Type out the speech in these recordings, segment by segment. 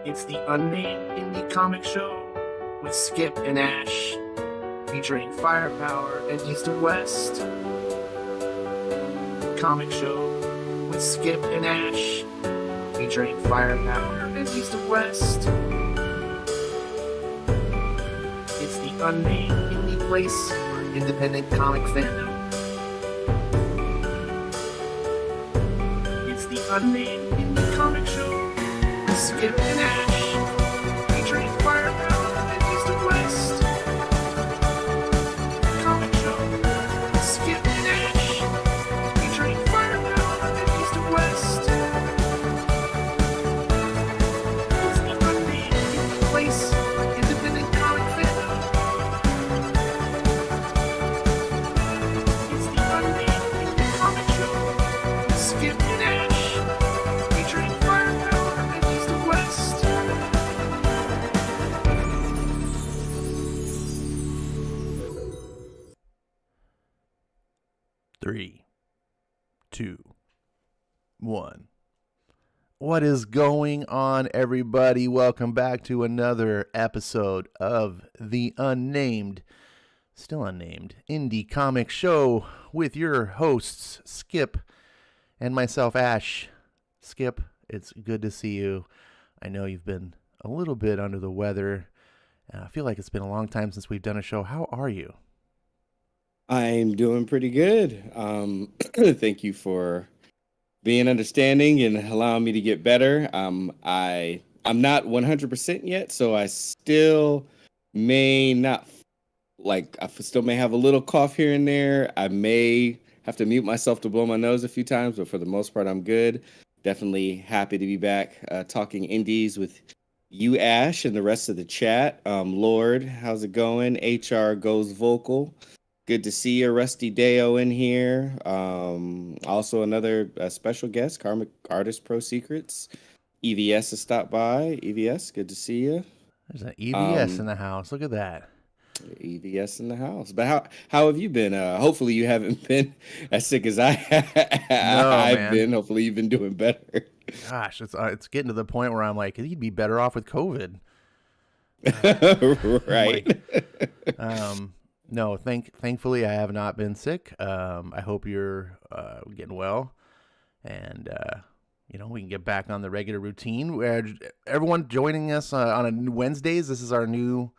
It's the Unnamed Indie Comic Show with Skip and Ash, featuring firepower and east and west. Comic Show with Skip and Ash, featuring firepower and east and west. It's the Unnamed Indie place for independent comic fandom. It's the Unnamed Indie Comic Show with Skip and Ash, featuring firepower and east and west. Comic Show with Skip and Ash, featuring firepower and east and west. It's the Unnamed Indie place for independent comic fandom. It's the Unnamed Indie Comic Show with Skip and Ash, featuring firepower and east and west. Three, two, one. What is going on, everybody? Welcome back to another episode of the still unnamed, Indie Comic Show with your hosts, Skip and myself, Ash. Skip, it's good to see you. I know you've been a little bit under the weather. I feel like it's been a long time since we've done a show. How are you? I'm doing pretty good. Thank you for being understanding and allowing me to get better. I'm not 100% yet, so I still may not I still may have a little cough here and there. I may have to mute myself to blow my nose a few times, but for the most part, I'm good. Definitely happy to be back talking indies with you, Ash, and the rest of the chat. Lord, how's it going? HR goes vocal. Good to see you, Rusty Deo, in here. Also, another special guest, Karmic Artist Pro Secrets. EVS has stopped by. EVS, good to see you. There's an EVS in the house. Look at that. EVS in the house. But how have you been? Hopefully, you haven't been as sick as I've man. been. Hopefully, you've been doing better. Gosh, it's getting to the point where I'm like, you'd be better off with COVID. Right. No, thankfully I have not been sick. I hope you're getting well, and we can get back on the regular routine. Everyone joining us on Wednesdays. This is our new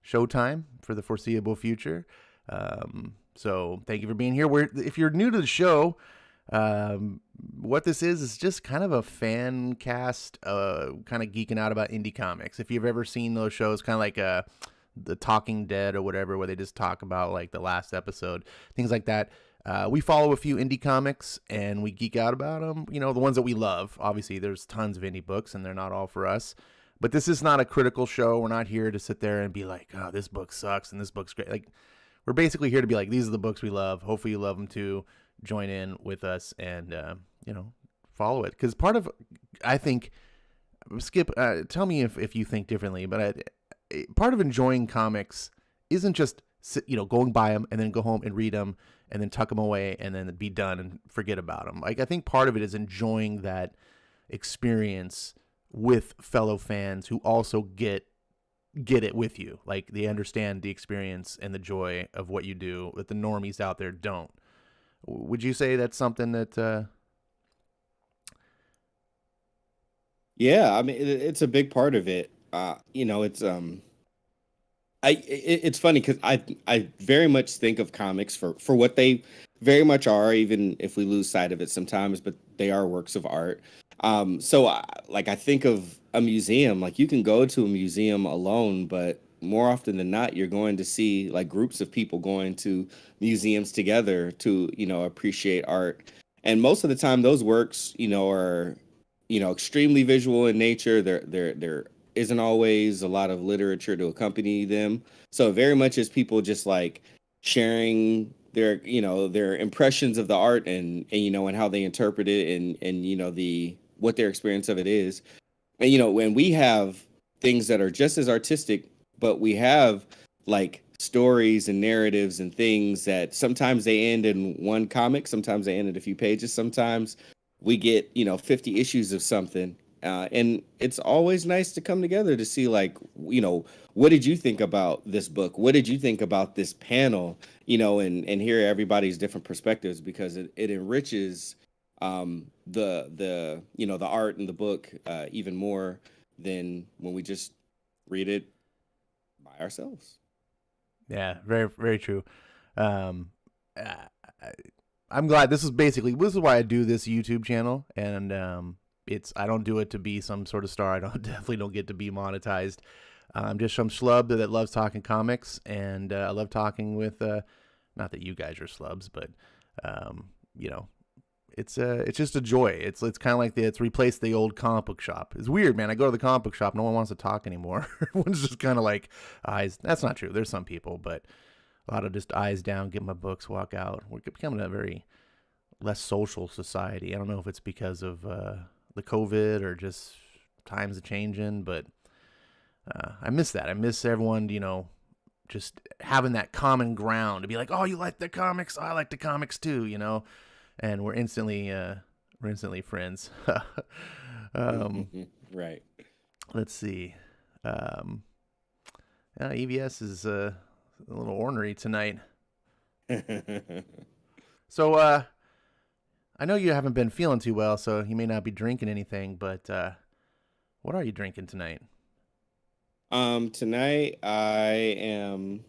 showtime for the foreseeable future. So thank you for being here. If you're new to the show, what this is just kind of a fan cast, kind of geeking out about indie comics. If you've ever seen those shows, kind of like The Talking Dead or whatever, where they just talk about like the last episode, things like that. We follow a few indie comics and we geek out about them. The ones that we love. Obviously, there's tons of indie books and they're not all for us. But this is not a critical show. We're not here to sit there and be like, oh, this book sucks and this book's great. Like, we're basically here to be like, these are the books we love. Hopefully you love them too. Join in with us and, follow it. Because I think, Skip, tell me if you think differently, but part of enjoying comics isn't just going by them and then go home and read them and then tuck them away and then be done and forget about them. Like, I think part of it is enjoying that experience with fellow fans who also get it with you. Like, they understand the experience and the joy of what you do that the normies out there don't. Would you say that's something that Yeah, I mean, it's a big part of it. It's funny because I very much think of comics for what they very much are, even if we lose sight of it sometimes, but they are works of art. I think of a museum. Like, you can go to a museum alone, but more often than not, you're going to see like groups of people going to museums together to, appreciate art. And most of the time those works, are, extremely visual in nature. There isn't always a lot of literature to accompany them. So very much is people just like sharing their impressions of the art and how they interpret it and what their experience of it is. And, when we have things that are just as artistic, but we have like stories and narratives and things that sometimes they end in one comic, sometimes they end in a few pages, sometimes we get 50 issues of something, And it's always nice to come together to see, like, what did you think about this book? What did you think about this panel? And hear everybody's different perspectives, because it enriches the art in the book even more than when we just read it by ourselves. Yeah, very, very true. Um, I, I'm glad this is why I do this YouTube channel, and I don't do it to be some sort of star. I don't definitely don't get to be monetized. I'm just some schlub that loves talking comics, and I love talking with not that you guys are slubs, but you know, it's just a joy. It's kind of like it's replaced the old comic book shop. It's weird, man. I go to the comic book shop, no one wants to talk anymore. Everyone's just kind of like eyes. That's not true. There's some people, but a lot of just eyes down, get my books, walk out. We're becoming a very less social society. I don't know if it's because of the COVID or just times are changing, but I miss that. I miss everyone, just having that common ground to be like, oh, you like the comics? I like the comics too, and we're instantly friends. Right. Let's see. EVS is a little ornery tonight. So I know you haven't been feeling too well, so you may not be drinking anything, but what are you drinking tonight? Tonight I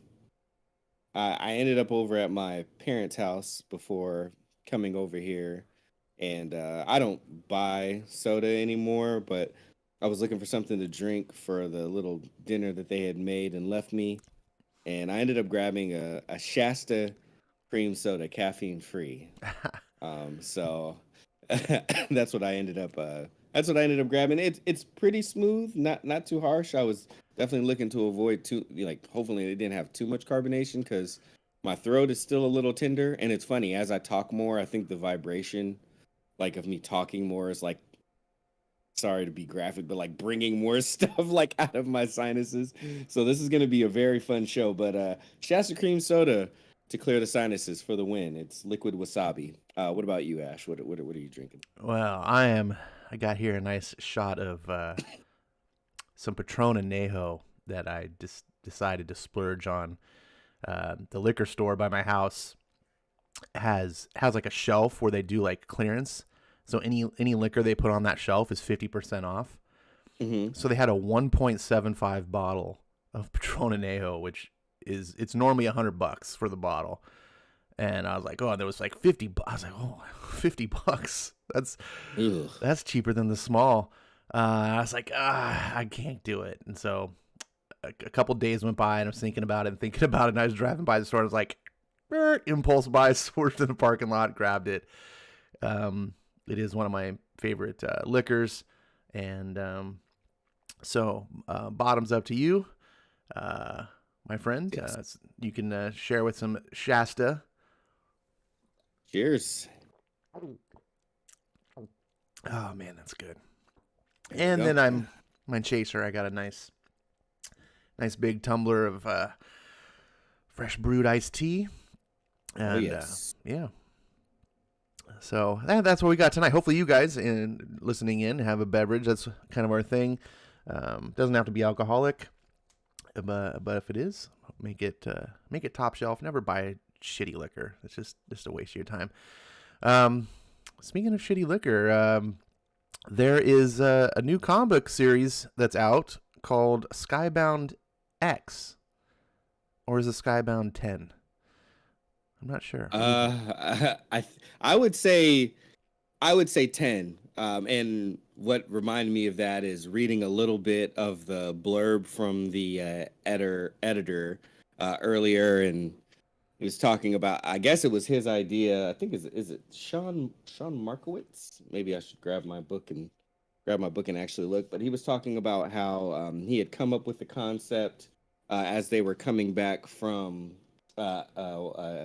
ended up over at my parents' house before coming over here, and I don't buy soda anymore, but I was looking for something to drink for the little dinner that they had made and left me, and I ended up grabbing a Shasta cream soda, caffeine free. So that's what I ended up. That's what I ended up grabbing. It's pretty smooth, not too harsh. I was definitely looking to avoid hopefully it didn't have too much carbonation, because my throat is still a little tender. And it's funny, as I talk more, I think the vibration, like, of me talking more is like, sorry to be graphic, but like bringing more stuff like out of my sinuses. So this is going to be a very fun show. But Shasta cream soda to clear the sinuses for the win. It's liquid wasabi. What about you, Ash? What are you drinking? Well, I got here a nice shot of some Patron Añejo that I just decided to splurge on. The liquor store by my house has like a shelf where they do like clearance. So any liquor they put on that shelf is 50% off. Mm-hmm. So they had a 1.75 bottle of Patron Añejo, which it's normally $100 for the bottle. And I was like, oh, there was like 50. I was like, oh, $50. That's cheaper than the small. I was like, I can't do it. And so a couple days went by, and I was thinking about it, and I was driving by the store. And I was like, impulse buy, swerved in the parking lot, grabbed it. It is one of my favorite liquors, and so bottoms up to you, my friend. Yes. You can share with some Shasta. Cheers. Oh man, that's good. And then I'm my chaser. I got a nice big tumbler of fresh brewed iced tea. And yes. yeah. So that's what we got tonight. Hopefully you guys listening in have a beverage. That's kind of our thing. Doesn't have to be alcoholic, but if it is, make it top shelf. Never buy shitty liquor. It's just a waste of your time. Speaking of shitty liquor, there is a new comic book series that's out called Skybound X, or is it Skybound 10? I'm not sure. I would say 10. And what reminded me of that is reading a little bit of the blurb from the editor earlier, and he was talking about, I guess it was his idea. I think is it Sean Markowitz? Maybe I should grab my book and actually look. But he was talking about how he had come up with the concept as they were coming back from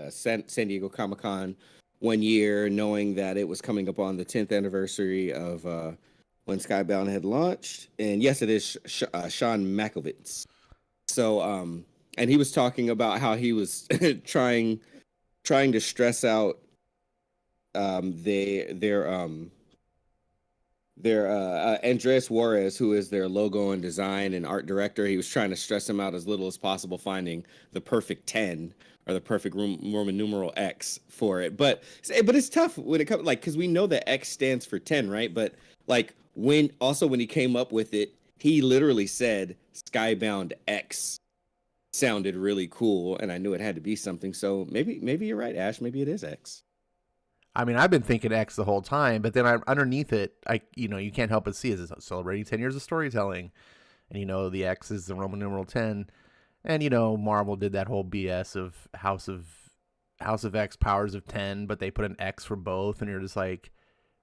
San Diego Comic-Con one year, knowing that it was coming up on the 10th anniversary of when Skybound had launched. And yes, it is Sean Markowitz. So and he was talking about how he was trying to stress out their their Andres Juarez, who is their logo and design and art director, he was trying to stress him out as little as possible, finding the perfect 10 or the perfect Roman numeral X for it. But it's tough when it comes, like, because we know that X stands for 10, right? But like when he came up with it, he literally said Skybound X sounded really cool, and I knew it had to be something. So maybe you're right, Ash. Maybe it is X. I mean, I've been thinking X the whole time, but then underneath it, you can't help but see it's celebrating 10 years of storytelling. And, the X is the Roman numeral 10. And, Marvel did that whole BS of House of X, Powers of 10, but they put an X for both. And you're just like,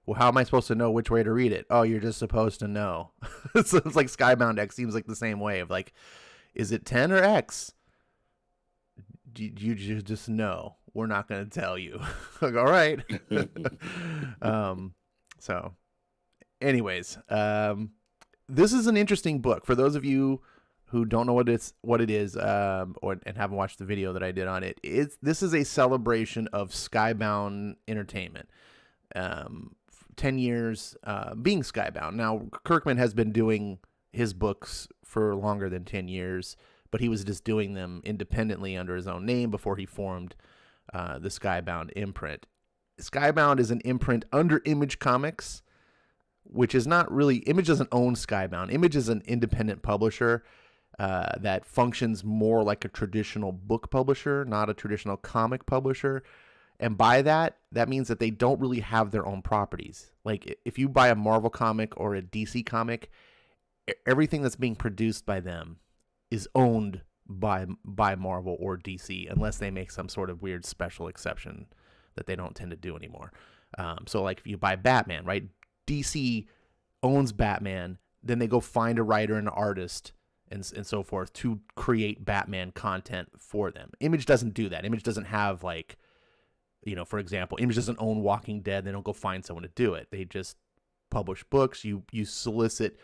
well, how am I supposed to know which way to read it? Oh, you're just supposed to know. So it's like Skybound X seems like the same way of like, is it 10 or X? You just know. We're not going to tell you. Like, all right. So anyways, this is an interesting book for those of you who don't know what it is, and haven't watched the video that I did on it. This is a celebration of Skybound Entertainment. 10 years being Skybound. Now, Kirkman has been doing his books for longer than 10 years, but he was just doing them independently under his own name before he formed the Skybound imprint. Skybound is an imprint under Image Comics, which is not really... Image doesn't own Skybound. Image is an independent publisher that functions more like a traditional book publisher, not a traditional comic publisher. And by that means that they don't really have their own properties. Like, if you buy a Marvel comic or a DC comic, everything that's being produced by them is owned by Marvel or DC, unless they make some sort of weird special exception that they don't tend to do anymore. So like if you buy Batman, right? DC owns Batman, then they go find a writer and an artist and so forth to create Batman content for them. Image doesn't do that. Image doesn't have like, for example, Image doesn't own Walking Dead. They don't go find someone to do it. They just publish books. You solicit,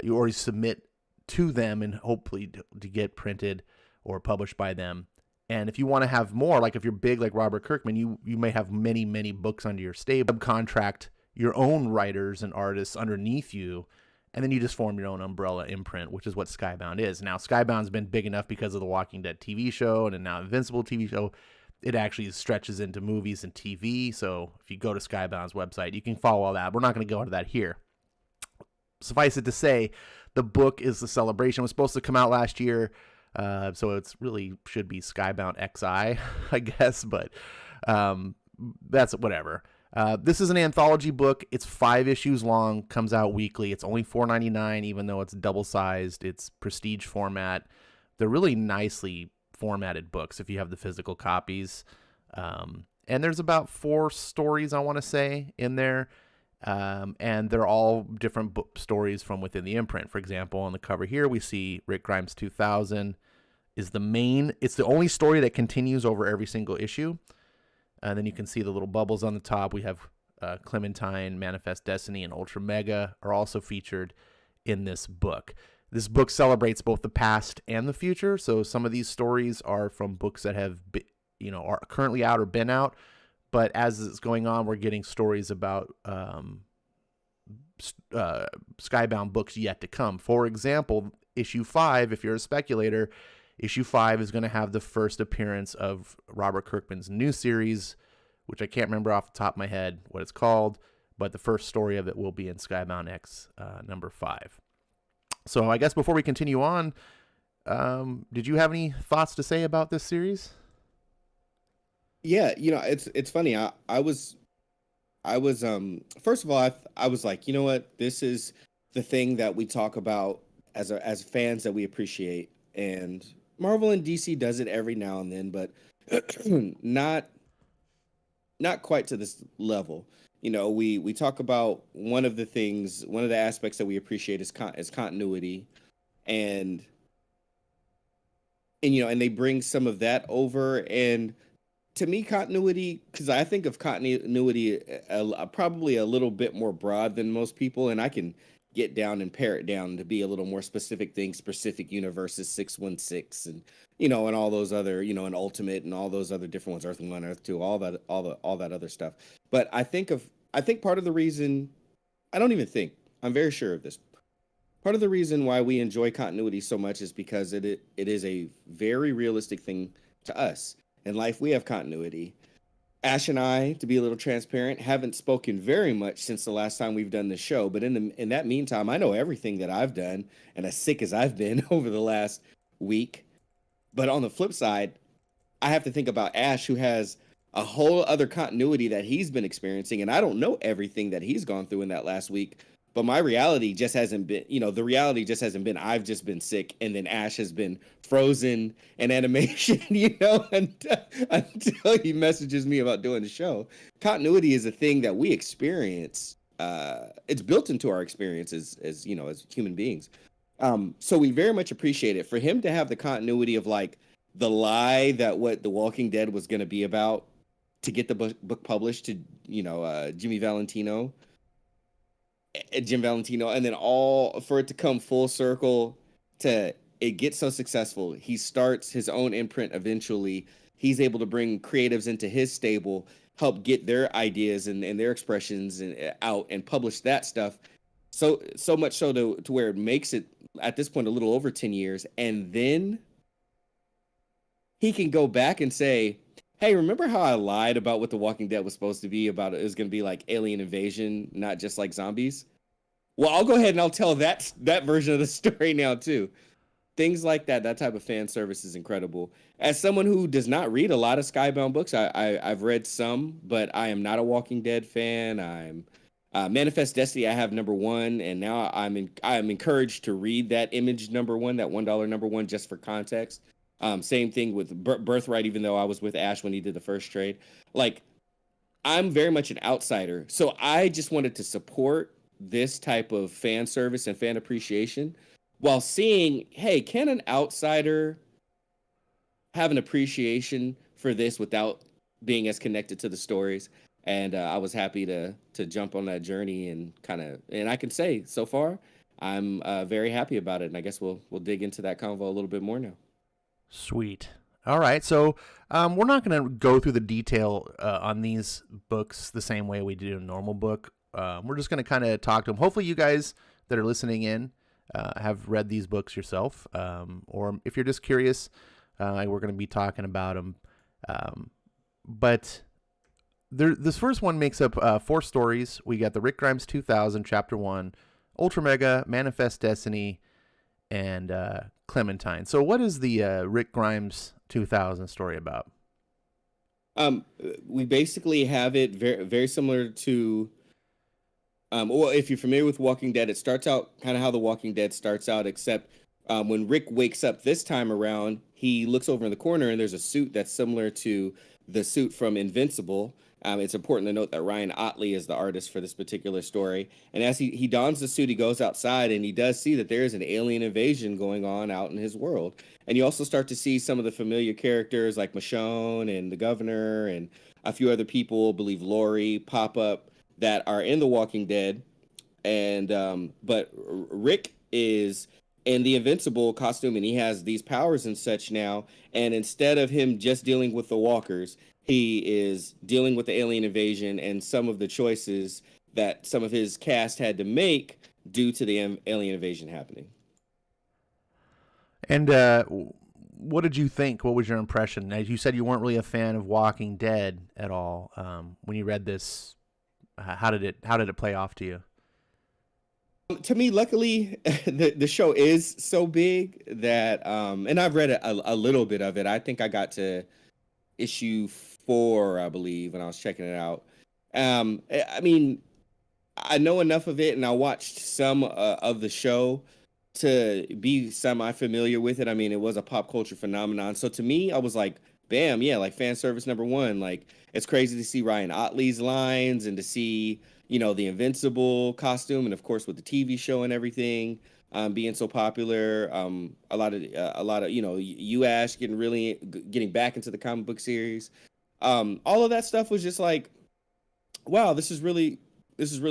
you already submit to them and hopefully to get printed or published by them. And if you want to have more, like if you're big like Robert Kirkman, you may have many, many books under your stable, contract your own writers and artists underneath you, and then you just form your own umbrella imprint, which is what Skybound is. Now, Skybound's been big enough because of the Walking Dead TV show and now Invincible TV show. It actually stretches into movies and TV. So if you go to Skybound's website, you can follow all that. We're not going to go into that here. Suffice it to say, the book is the celebration. It was supposed to come out last year, so it's really should be Skybound XI, I guess, but that's whatever. This is an anthology book. It's 5 issues long, comes out weekly. It's only $4.99, even though it's double-sized. It's prestige format. They're really nicely formatted books if you have the physical copies. And there's about 4 stories, I want to say, in there. And they're all different book stories from within the imprint. For example, on the cover here, we see Rick Grimes 2000 is the main. It's the only story that continues over every single issue. And then you can see the little bubbles on the top. We have Clementine, Manifest Destiny, and Ultramega are also featured in this book. This book celebrates both the past and the future. So some of these stories are from books that have, are currently out or been out. But as it's going on, we're getting stories about Skybound books yet to come. For example, issue 5, if you're a speculator, issue 5 is going to have the first appearance of Robert Kirkman's new series, which I can't remember off the top of my head what it's called, but the first story of it will be in Skybound X number 5. So I guess before we continue on, did you have any thoughts to say about this series? Yeah, it's funny. I was first of all, I was like, you know what, this is the thing that we talk about as fans that we appreciate, and Marvel and DC does it every now and then, but not quite to this level. We talk about one of the aspects that we appreciate is continuity, and they bring some of that over. And to me, continuity, because I think of continuity probably a little bit more broad than most people, and I can get down and pare it down to be a little more specific things, specific universes, 616, and and all those other, and Ultimate and all those other different ones, Earth 1, Earth 2, all that other stuff. But I think part of the reason I don't even think, I'm very sure of this. Part of the reason why we enjoy continuity so much is because it is a very realistic thing to us. In life, we have continuity. Ash and I, to be a little transparent, haven't spoken very much since the last time we've done the show. But in that meantime, I know everything that I've done, and as sick as I've been over the last week. But on the flip side, I have to think about Ash, who has a whole other continuity that he's been experiencing, and I don't know everything that he's gone through in that last week. But my reality just hasn't been, the reality just hasn't been. I've just been sick, and then Ash has been frozen in animation, until he messages me about doing the show. Continuity is a thing that we experience. It's built into our experiences as human beings. So we very much appreciate it. For him to have the continuity of like the lie that what The Walking Dead was going to be about, to get the book published to Jim Valentino, and then all for it to come full circle to it get so successful. He starts his own imprint eventually. He's able to bring creatives into his stable, help get their ideas and their expressions out and publish that stuff. So much so to where it makes it at this point a little over 10 years, and then he can go back and say, hey, remember how I lied about what The Walking Dead was supposed to be about? It was going to be like alien invasion, not just like zombies. Well, I'll go ahead and I'll tell that version of the story now too. Things like that type of fan service is incredible. As someone who does not read a lot of Skybound books, I've read some, but I am not a Walking Dead fan. I'm Manifest Destiny. I have #1, and now I'm encouraged to read that Image #1, that $1 #1, just for context. Same thing with Birthright, even though I was with Ash when he did the first trade. Like, I'm very much an outsider. So I just wanted to support this type of fan service and fan appreciation while seeing, hey, can an outsider have an appreciation for this without being as connected to the stories? And I was happy to jump on that journey and and I can say so far, I'm very happy about it. And I guess we'll dig into that convo a little bit more now. Sweet. All right. So we're not going to go through the detail on these books the same way we do a normal book. We're just going to kind of talk to them. Hopefully you guys that are listening in have read these books yourself. Or if you're just curious, we're going to be talking about them. But this first one makes up 4 stories. We got the Rick Grimes 2000, Chapter 1, ULTRAMEGA, Manifest Destiny, and Clementine. So what is the Rick Grimes 2000 story about? We basically have it very, very similar to, or if you're familiar with Walking Dead, it starts out kind of how The Walking Dead starts out, except when Rick wakes up this time around, he looks over in the corner and there's a suit that's similar to the suit from Invincible. It's important to note that Ryan Otley is the artist for this particular story. And as he dons the suit, he goes outside and he does see that there is an alien invasion going on out in his world. And you also start to see some of the familiar characters like Michonne and the governor and a few other people, I believe Lori, pop up that are in The Walking Dead. And but Rick is in the Invincible costume and he has these powers and such now. And instead of him just dealing with the walkers, he is dealing with the alien invasion and some of the choices that some of his cast had to make due to the alien invasion happening. And what did you think? What was your impression? As you said, you weren't really a fan of Walking Dead at all. When you read this, how did it play off to you? To me, luckily, the show is so big that, and I've read a little bit of it. I think I got to issue 4, I believe, when I was checking it out. I mean, I know enough of it, and I watched some of the show to be semi-familiar with it. I mean, it was a pop culture phenomenon. So to me, I was like, bam, yeah, like fan service #1. Like, it's crazy to see Ryan Otley's lines and to see, the Invincible costume, and of course with the TV show and everything being so popular. A lot of you Ash getting back into the comic book series. All of that stuff was just like, wow, this is really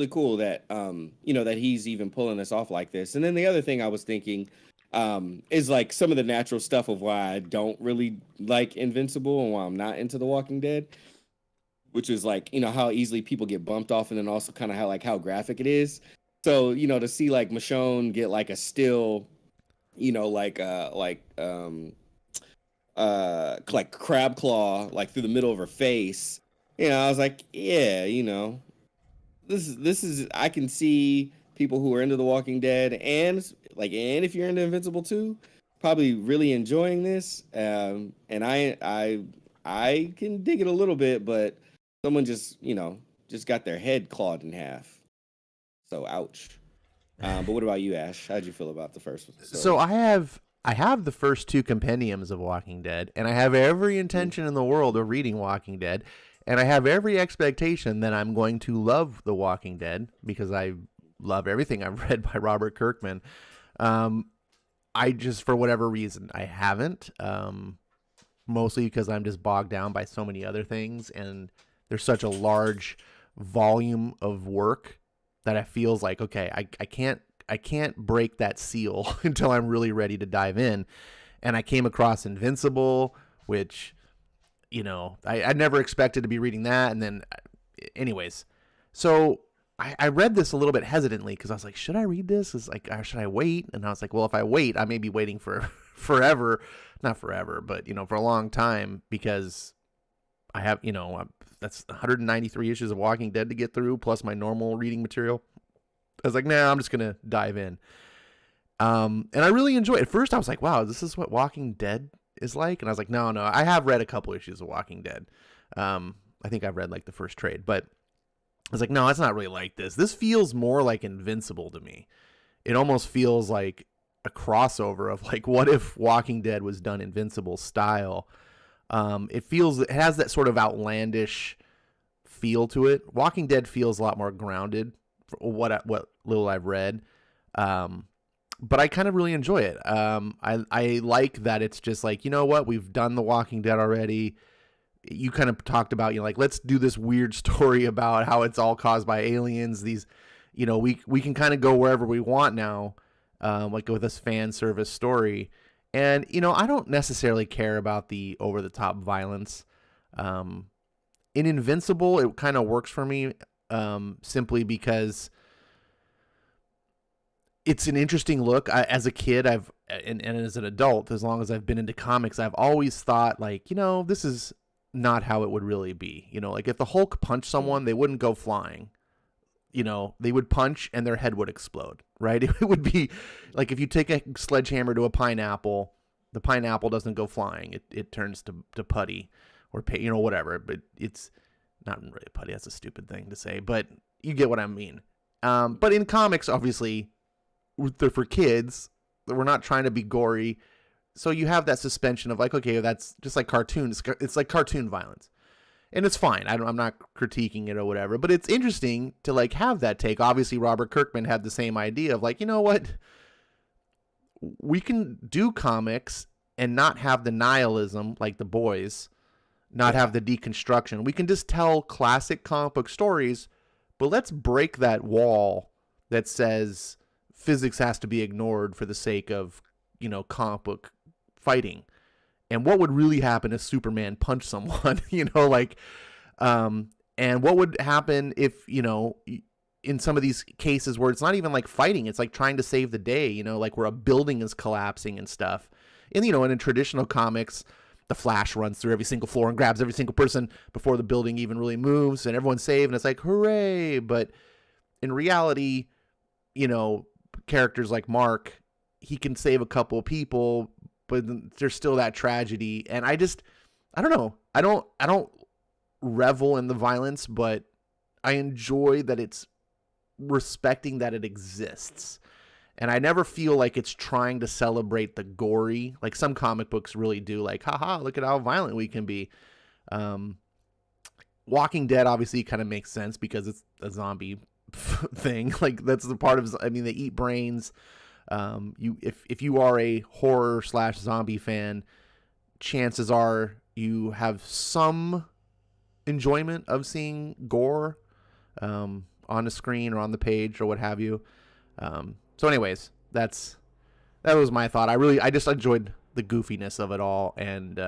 cool that that he's even pulling this off like this. And then the other thing I was thinking is like some of the natural stuff of why I don't really like Invincible and why I'm not into The Walking Dead. which is like, you know, how easily people get bumped off, and then also kind of how graphic it is. So, you know, to see like Michonne get like a still, you know, like crab claw like through the middle of her face, you know, I was like, yeah, you know, this is I can see people who are into The Walking Dead and if you're into Invincible too, probably really enjoying this. And I can dig it a little bit, but someone just, you know, just got their head clawed in half. So ouch. But what about you, Ash? How'd you feel about the first one? So I have the first 2 compendiums of Walking Dead, and I have every intention in the world of reading Walking Dead, and I have every expectation that I'm going to love The Walking Dead because I love everything I've read by Robert Kirkman. I just, for whatever reason, I haven't, mostly because I'm just bogged down by so many other things, and there's such a large volume of work that it feels like, okay, I can't break that seal until I'm really ready to dive in. And I came across Invincible, which, you know, I never expected to be reading that. And then anyways, so I read this a little bit hesitantly because I was like, should I read this? It's like, should I wait? And I was like, well, if I wait, I may be waiting for forever, not forever, but, you know, for a long time, because I have, you know, that's 193 issues of Walking Dead to get through, plus my normal reading material. I was like, nah, I'm just going to dive in. And I really enjoyed it. At first, I was like, wow, this is what Walking Dead is like? And I was like, no, I have read a couple issues of Walking Dead. I think I've read like the first trade, but I was like, no, it's not really like this. This feels more like Invincible to me. It almost feels like a crossover of like, what if Walking Dead was done Invincible style? It has that sort of outlandish feel to it. Walking Dead feels a lot more grounded for what little I've read. But I kind of really enjoy it. I like that it's just like, you know what, we've done The Walking Dead already. You kind of talked about, you know, like, let's do this weird story about how it's all caused by aliens. These, you know, we can kind of go wherever we want now, like with this fan service story. And, you know, I don't necessarily care about the over-the-top violence. In Invincible, it kind of works for me, simply because it's an interesting look. As a kid, and as an adult, as long as I've been into comics, I've always thought, like, you know, this is not how it would really be. You know, like if the Hulk punched someone, they wouldn't go flying. You know, they would punch and their head would explode, right? It would be like if you take a sledgehammer to a pineapple, the pineapple doesn't go flying. It turns to putty or, you know, whatever. But it's not really putty. That's a stupid thing to say, but you get what I mean. But in comics, obviously, they're for kids. We're not trying to be gory. So you have that suspension of like, okay, that's just like cartoons. It's like cartoon violence. And it's fine. I'm not critiquing it or whatever, but it's interesting to like have that take. Obviously, Robert Kirkman had the same idea of like, you know what? We can do comics and not have the nihilism like The Boys, not have the deconstruction. We can just tell classic comic book stories, but let's break that wall that says physics has to be ignored for the sake of, you know, comic book fighting. And what would really happen if Superman punched someone, you know, like, and what would happen if, you know, in some of these cases where it's not even like fighting, it's like trying to save the day, you know, like where a building is collapsing and stuff. And, you know, and in traditional comics, the Flash runs through every single floor and grabs every single person before the building even really moves and everyone's saved and it's like, hooray. But in reality, you know, characters like Mark, he can save a couple of people, but there's still that tragedy. And I don't know. I don't revel in the violence, but I enjoy that it's respecting that it exists. And I never feel like it's trying to celebrate the gory, like some comic books really do, like, haha, look at how violent we can be. Walking Dead obviously kind of makes sense because it's a zombie thing. Like that's the part of, I mean, they eat brains. If you are a horror / zombie fan, chances are you have some enjoyment of seeing gore on the screen or on the page or what have you. So anyways, that was my thought. I just enjoyed the goofiness of it all and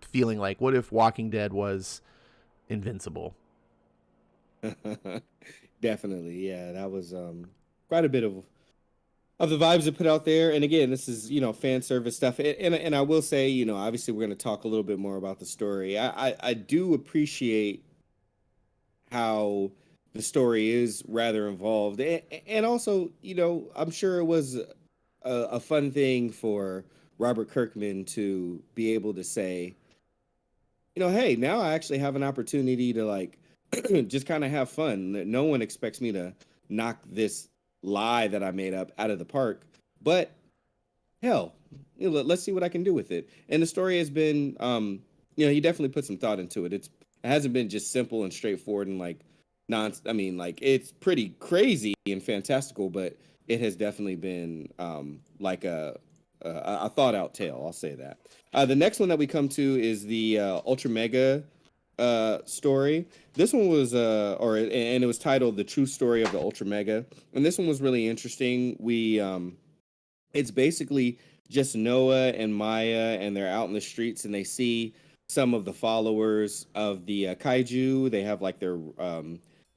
feeling like, what if Walking Dead was invincible. Definitely, yeah. That was quite a bit of the vibes it put out there. And again, this is, fan service stuff. And I will say, obviously we're going to talk a little bit more about the story. I do appreciate how the story is rather involved. And also, I'm sure it was a fun thing for Robert Kirkman to be able to say, hey, now I actually have an opportunity to like just kind of have fun. No one expects me to knock this lie that I made up out of the park, but hell, let's see what I can do with it. And the story has been, he definitely put some thought into it. It hasn't been just simple and straightforward and like I mean, like it's pretty crazy and fantastical, but it has definitely been like a thought out tale. I'll say that. The next one that we come to is the ULTRAMEGA story. This one was and it was titled "The True Story of the ULTRAMEGA," and this one was really interesting. It's basically just Noah and Maya, and they're out in the streets, and they see some of the followers of the kaiju. They have like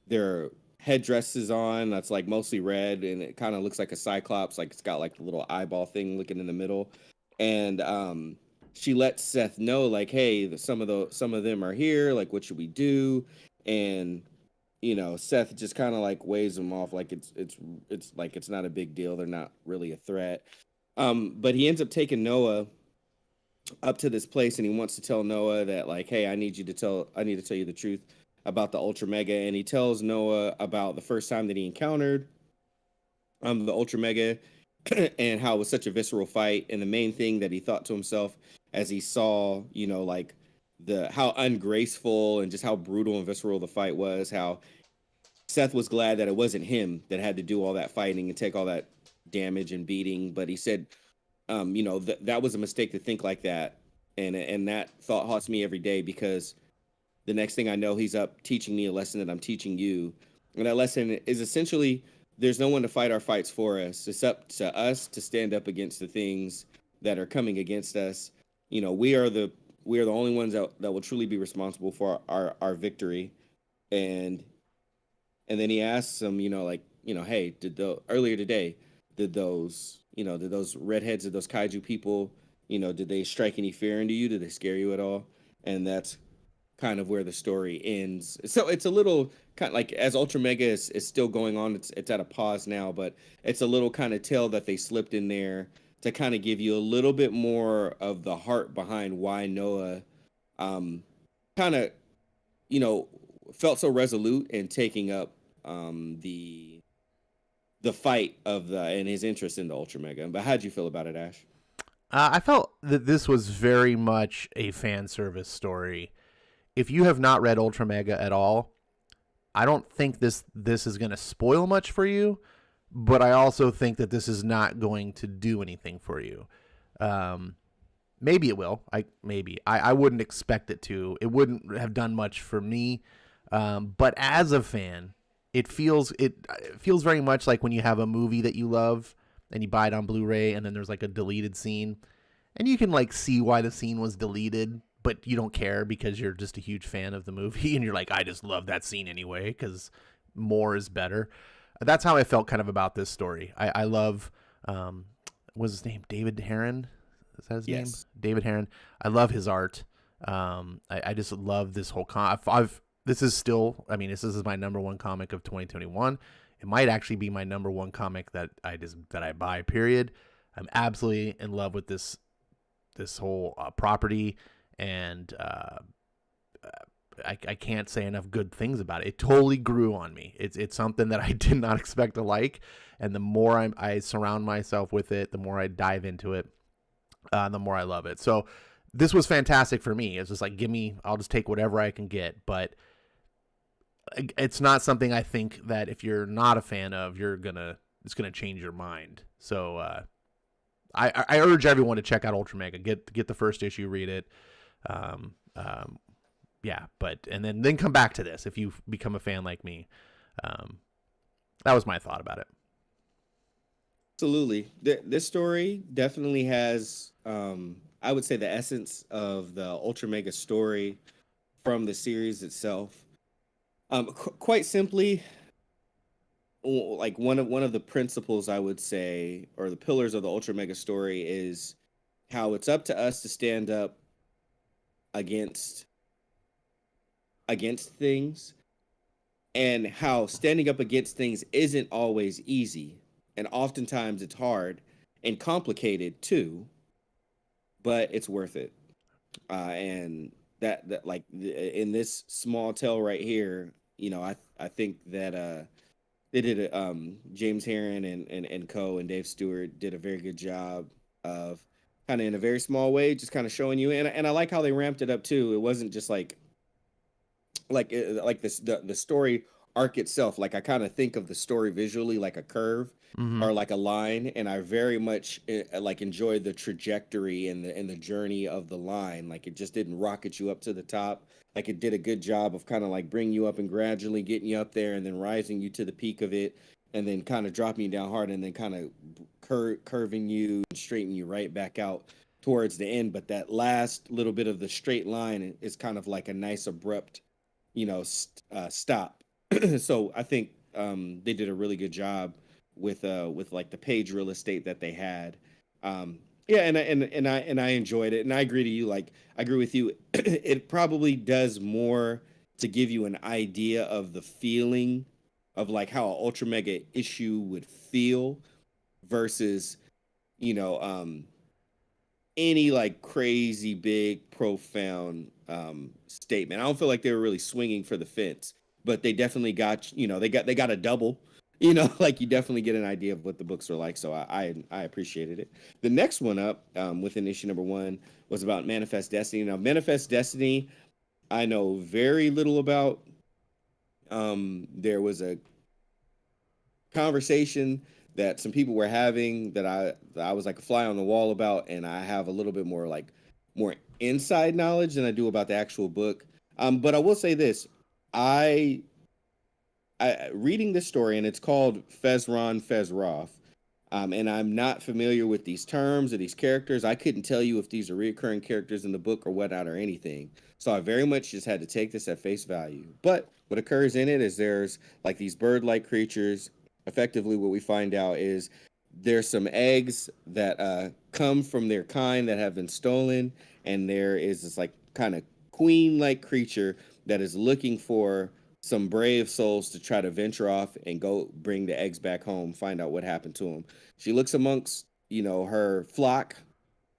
their headdresses on that's like mostly red, and it kind of looks like a cyclops, like it's got like the little eyeball thing looking in the middle. And she lets Seth know, like, hey, some of them are here, like what should we do? And Seth just kind of like waves them off like it's like it's not a big deal, they're not really a threat. But he ends up taking Noah up to this place, and he wants to tell Noah that, like, hey, I need to tell you the truth about the ULTRAMEGA. And he tells Noah about the first time that he encountered the ULTRAMEGA and how it was such a visceral fight. And the main thing that he thought to himself as he saw, like how ungraceful and just how brutal and visceral the fight was, how Seth was glad that it wasn't him that had to do all that fighting and take all that damage and beating. But he said, that was a mistake to think like that. And that thought haunts me every day, because the next thing I know, he's up teaching me a lesson that I'm teaching you. And that lesson is essentially, there's no one to fight our fights for us. It's up to us to stand up against the things that are coming against us. We are the only ones that will truly be responsible for our victory. And then he asks them, hey, earlier today, did those redheads, did those kaiju people, did they strike any fear into you? Did they scare you at all? And that's kind of where the story ends. So it's a little kind of like, as ULTRAMEGA is still going on, it's at a pause now, but it's a little kind of tale that they slipped in there to kind of give you a little bit more of the heart behind why Noah kind of felt so resolute in taking up the fight and his interest in the ULTRAMEGA. But how'd you feel about it, Ash? I felt that this was very much a fan service story. If you have not read ULTRAMEGA at all, I don't think this is going to spoil much for you, but I also think that this is not going to do anything for you. Maybe it will. I wouldn't expect it to. It wouldn't have done much for me. But as a fan, it feels very much like when you have a movie that you love and you buy it on Blu-ray, and then there's like a deleted scene, and you can like see why the scene was deleted, but you don't care because you're just a huge fan of the movie, and you're like, I just love that scene anyway because more is better. That's how I felt kind of about this story. I love, what's his name? David Harren? Is that his name? David Harren. I love his art. I just love this whole this is my number one comic of 2021. It might actually be my number one comic that I buy, period. I'm absolutely in love with this whole property, and I can't say enough good things about it. It totally grew on me. It's something that I did not expect to like, and the more I surround myself with it, the more I dive into it, the more I love it. So this was fantastic for me. It's just like, I'll just take whatever I can get, but it's not something I think that if you're not a fan of, it's gonna change your mind. So I urge everyone to check out ULTRAMEGA. Get the first issue, read it. Yeah, and then come back to this if you become a fan like me. That was my thought about it. Absolutely. This story definitely has, I would say, the essence of the ULTRAMEGA story from the series itself. Quite simply, like one of the principles I would say, or the pillars of the Ultra Mega story, is how it's up to us to stand up against things, and how standing up against things isn't always easy, and oftentimes it's hard and complicated too, but it's worth it. And that like in this small tale right here, I think that they did it. James Harren and co and Dave Stewart did a very good job of kind of in a very small way, just kind of showing you. And I like how they ramped it up too. It wasn't just like this the story arc itself. Like I kind of think of the story visually like a curve or like a line, and I very much like enjoyed the trajectory and the journey of the line. Like it just didn't rocket you up to the top. Like it did a good job of kind of like bringing you up and gradually getting you up there, and then rising you to the peak of it, and then kind of dropping you down hard, and then kind of curving you and straightening you right back out towards the end. But that last little bit of the straight line is kind of like a nice abrupt, stop. So I think they did a really good job with like the page real estate that they had. Yeah, and I enjoyed it, and I agree to you. Like I agree with you. It probably does more to give you an idea of the feeling of like how an Ultra Mega issue would feel versus, any like crazy big profound statement. I don't feel like they were really swinging for the fence, but they definitely got, they got a double. Like you definitely get an idea of what the books are like. So I appreciated it. The next one up within issue number 1 was about Manifest Destiny. Now, Manifest Destiny, I know very little about. There was a conversation that some people were having that I was like a fly on the wall about, and I have a little bit more inside knowledge than I do about the actual book. But I will say this: I reading this story, and it's called Fezroth, and I'm not familiar with these terms or these characters. I couldn't tell you if these are recurring characters in the book or whatnot or anything. So I very much just had to take this at face value. But what occurs in it is there's like these bird-like creatures. Effectively, what we find out is there's some eggs that come from their kind that have been stolen, and there is this like kind of queen-like creature that is looking for some brave souls to try to venture off and go bring the eggs back home, find out what happened to them. She looks amongst, her flock,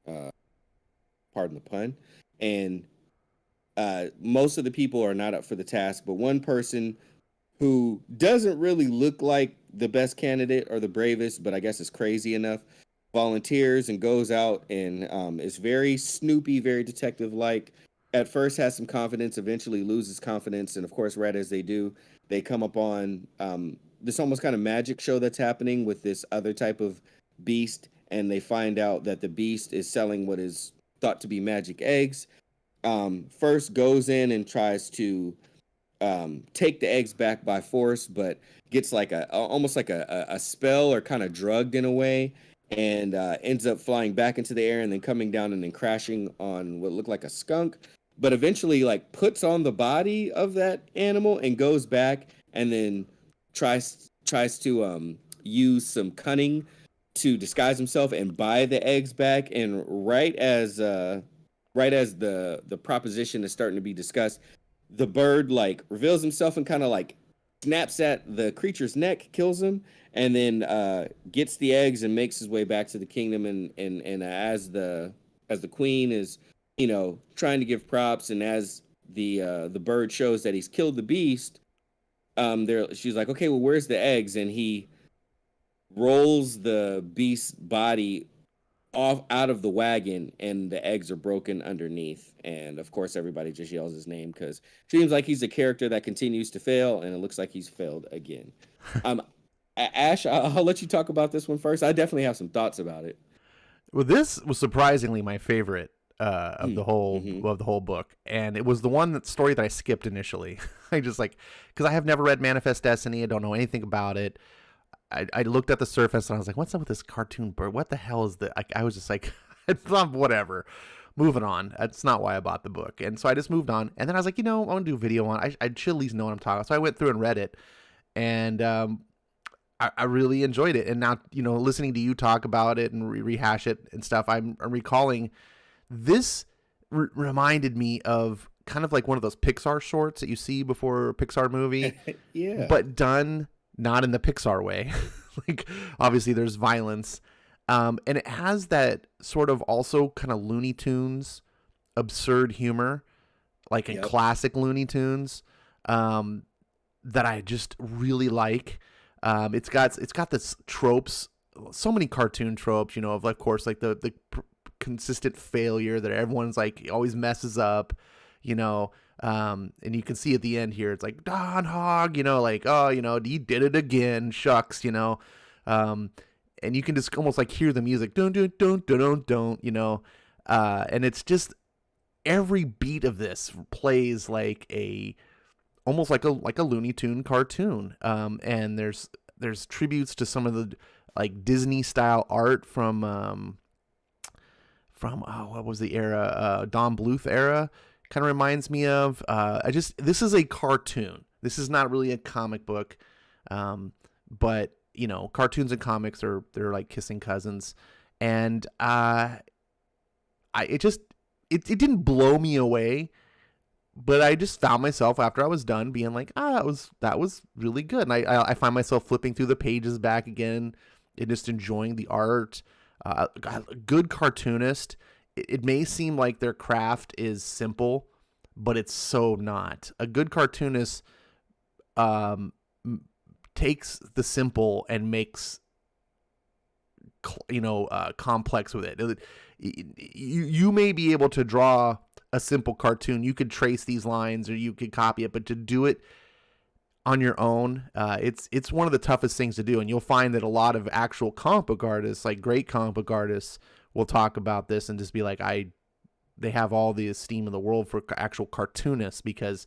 pardon the pun, and most of the people are not up for the task, but one person who doesn't really look like the best candidate or the bravest, but I guess is crazy enough, volunteers and goes out and is very snoopy, very detective-like. At first has some confidence, eventually loses confidence, and of course, right as they do, they come upon this almost kind of magic show that's happening with this other type of beast, and they find out that the beast is selling what is thought to be magic eggs. First goes in and tries to take the eggs back by force, but gets like almost like a spell or kind of drugged in a way, and ends up flying back into the air and then coming down and then crashing on what looked like a skunk, but eventually like puts on the body of that animal and goes back and then tries to use some cunning to disguise himself and buy the eggs back. And right as the proposition is starting to be discussed, the bird like reveals himself and kind of like snaps at the creature's neck, kills him, and then gets the eggs and makes his way back to the kingdom. And as the queen is, trying to give props, and as the bird shows that he's killed the beast, she's like, okay, well, where's the eggs? And he rolls the beast's body off out of the wagon, and the eggs are broken underneath. And of course, everybody just yells his name because it seems like he's a character that continues to fail, and it looks like he's failed again. Ash, I'll let you talk about this one first. I definitely have some thoughts about it. Well, this was surprisingly my favorite of the whole book, and it was the story that I skipped initially. I just because I have never read Manifest Destiny. I don't know anything about it. I looked at the surface and I was like, what's up with this cartoon bird? What the hell is that? I was just like, whatever. moving on. That's not why I bought the book. And so I just moved on. And then I was like, I want to do a video on it. I should at least know what I'm talking about. So I went through and read it. And I really enjoyed it. And now, listening to you talk about it and rehash it and stuff, I'm recalling this reminded me of kind of like one of those Pixar shorts that you see before a Pixar movie. Yeah. But done not in the Pixar way. Like, obviously there's violence. And it has that sort of also kind of Looney Tunes absurd humor, like in classic Looney Tunes, that I just really like. It's got this tropes, so many cartoon tropes, of course, like the consistent failure that everyone's like always messes up, and you can see at the end here, it's like Don Hog, like, oh, he did it again, shucks, and you can just almost like hear the music, don't, and it's just every beat of this plays like almost like a Looney Tune cartoon. And there's tributes to some of the like Disney style art from what was the era? Don Bluth era. Kind of reminds me of. This is a cartoon. This is not really a comic book. But cartoons and comics they're like kissing cousins. And it didn't blow me away. But I just found myself after I was done being like, that was really good. And I find myself flipping through the pages back again and just enjoying the art. A good cartoonist. It may seem like their craft is simple, but it's so not. A good cartoonist takes the simple and makes complex with it. You may be able to draw a simple cartoon, you could trace these lines or you could copy it, but to do it on your own, it's one of the toughest things to do. And you'll find that a lot of actual comic book artists, like great comic book artists, will talk about this and just be like, they have all the esteem in the world for actual cartoonists, because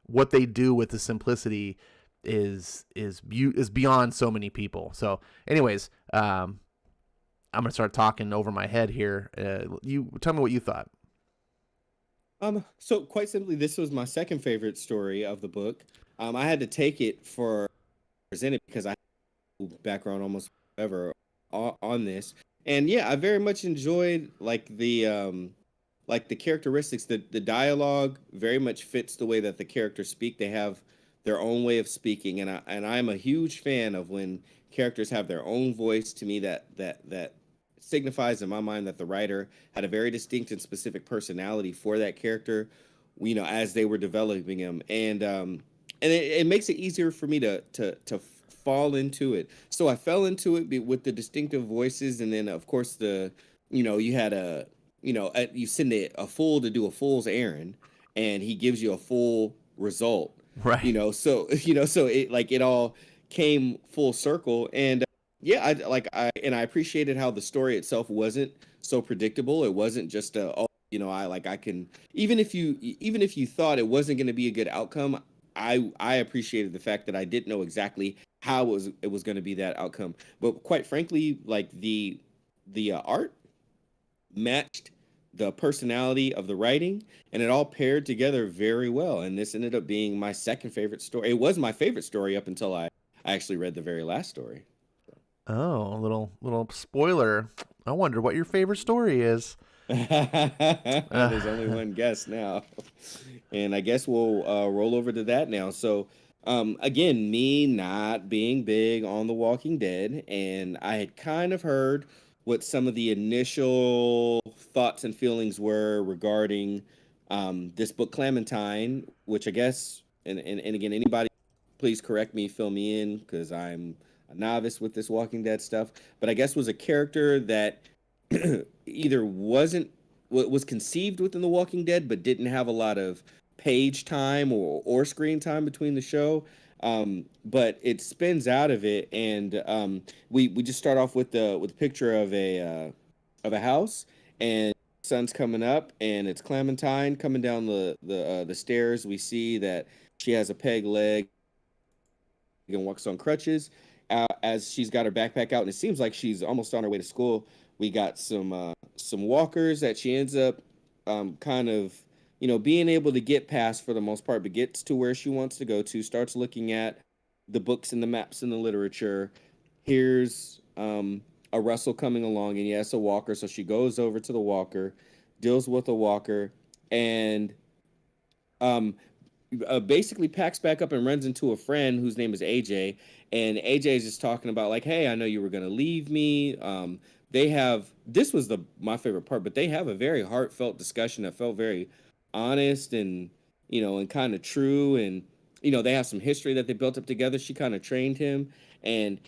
what they do with the simplicity is beyond so many people. So anyways, I'm gonna start talking over my head here. You tell me what you thought. So quite simply, this was my second favorite story of the book. I had to take it for presented because I have background almost ever on this, and yeah, I very much enjoyed like the characteristics. The dialogue very much fits the way that the characters speak. They have their own way of speaking, and I'm a huge fan of when characters have their own voice. To me, that signifies in my mind that the writer had a very distinct and specific personality for that character, as they were developing him, and it makes it easier for me to fall into it. So I fell into it with the distinctive voices, and then of course you had you send a fool to do a fool's errand, and he gives you a full result, right? So it all came full circle, and yeah, I appreciated how the story itself wasn't so predictable. It wasn't just I can even if you thought it wasn't going to be a good outcome, I appreciated the fact that I didn't know exactly how it was going to be that outcome. But quite frankly, like the art matched the personality of the writing, and it all paired together very well. And this ended up being my second favorite story. It was my favorite story up until I actually read the very last story. Oh, a little spoiler. I wonder what your favorite story is. There's only one guess now, and I guess we'll roll over to that now. So, again, me not being big on The Walking Dead, and I had kind of heard what some of the initial thoughts and feelings were regarding this book, Clementine, which I guess, and again, anybody, please correct me, fill me in, because I'm a novice with this Walking Dead stuff, but I guess was a character that either was conceived within The Walking Dead, but didn't have a lot of page time or screen time between the show. But it spins out of it, and we just start off with the picture of a house, and the sun's coming up, and it's Clementine coming down the stairs. We see that she has a peg leg and walks on crutches. As she's got her backpack out, and it seems like she's almost on her way to school. We got some walkers that she ends up kind of, being able to get past for the most part, but gets to where she wants to go to, starts looking at the books and the maps and the literature. Here's a Russell coming along, and yes, a walker. So she goes over to the walker, deals with a walker, and um, basically packs back up and runs into a friend whose name is AJ. And AJ is just talking about like, hey, I know you were gonna leave me. They have this was the my favorite part, but they have a very heartfelt discussion that felt very honest and and kind of true. And they have some history that they built up together. She kind of trained him, and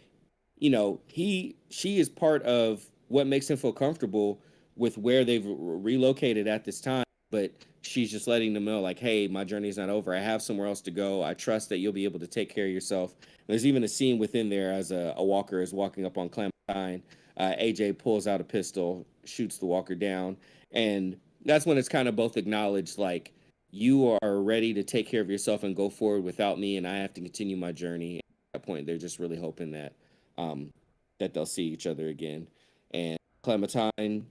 she is part of what makes him feel comfortable with where they've relocated at this time. But she's just letting them know, like, hey, my journey's not over. I have somewhere else to go. I trust that you'll be able to take care of yourself. There's even a scene within there as a walker is walking up on Clementine. AJ pulls out a pistol, shoots the walker down. And that's when it's kind of both acknowledged, like, you are ready to take care of yourself and go forward without me, and I have to continue my journey. At that point, they're just really hoping um, that they'll see each other again. And Clementine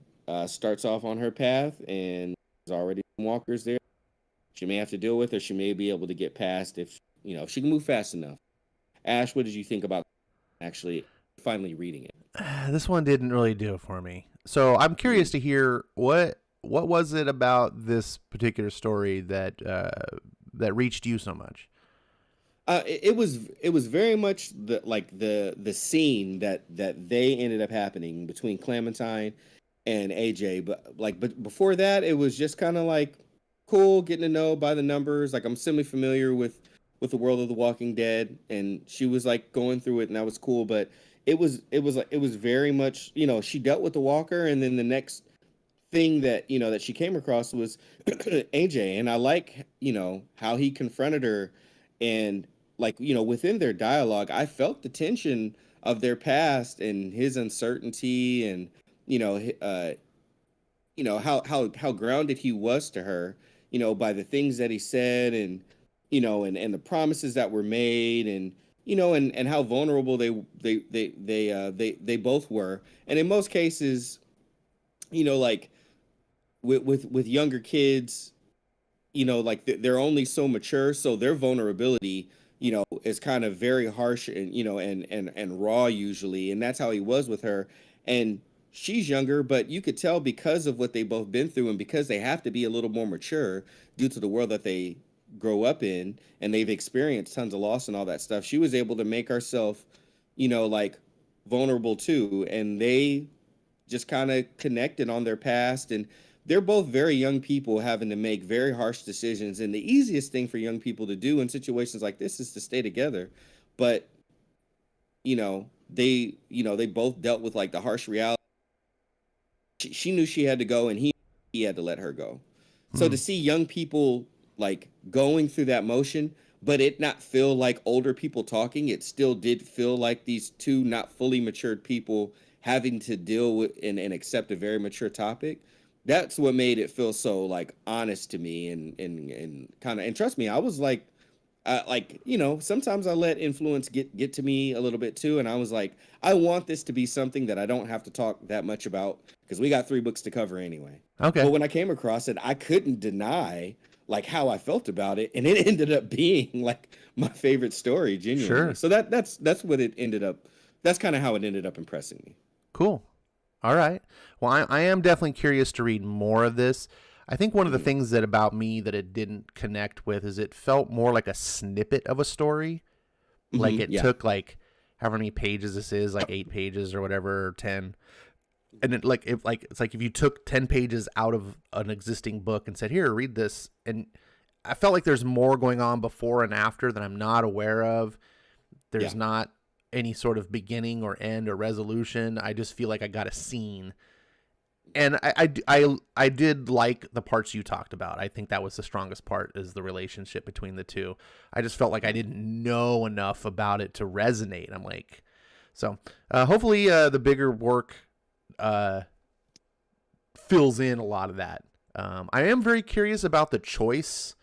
starts off on her path, and there's already some walkers there. She may have to deal with, or she may be able to get past if she can move fast enough. Ash, what did you think about actually finally reading it? This one didn't really do it for me. So I'm curious to hear what was it about this particular story that that reached you so much? It was very much the scene that they ended up happening between Clementine and AJ, but before that, it was just kind of like cool getting to know by the numbers. Like I'm semi familiar with the world of The Walking Dead, and she was like going through it, and that was cool. But it was very much she dealt with the walker, and then the next thing that she came across was AJ, and I like how he confronted her, and like within their dialogue, I felt the tension of their past and his uncertainty, and how grounded he was to her, by the things that he said, and and the promises that were made, and and how vulnerable they both were, and in most cases, like with younger kids, like they're only so mature, so their vulnerability is kind of very harsh, and and raw usually, and that's how he was with her. And she's younger, but you could tell because of what they both been through, and because they have to be a little more mature due to the world that they grow up in, and they've experienced tons of loss and all that stuff. She was able to make herself like vulnerable too, and they just kind of connected on their past. And they're both very young people having to make very harsh decisions, and the easiest thing for young people to do in situations like this is to stay together. But they both dealt with like the harsh reality. She knew she had to go, and he had to let her go. So to see young people like going through that motion, but it not feel like older people talking, it still did feel like these two not fully matured people having to deal with and accept a very mature topic. That's what made it feel so like honest to me, and kind of, and trust me, I was like, sometimes I let influence get to me a little bit too, and I was like, I want this to be something that I don't have to talk that much about, because we got 3 books to cover anyway. Okay. But when I came across it, I couldn't deny like how I felt about it, and it ended up being like my favorite story, genuinely. Sure. So that's what it ended up. That's kind of how it ended up impressing me. Cool. All right. Well, I am definitely curious to read more of this. I think one of the things that about me that it didn't connect with is it felt more like a snippet of a story. Like it took like however many pages this is, like 8 pages or whatever, or 10. And it's like if you took 10 pages out of an existing book and said, "Here, read this." And I felt like there's more going on before and after that I'm not aware of. There's not any sort of beginning or end or resolution. I just feel like I got a scene. And I did like the parts you talked about. I think that was the strongest part, is the relationship between the two. I just felt like I didn't know enough about it to resonate. I'm like, so hopefully the bigger work fills in a lot of that. I am very curious about the choice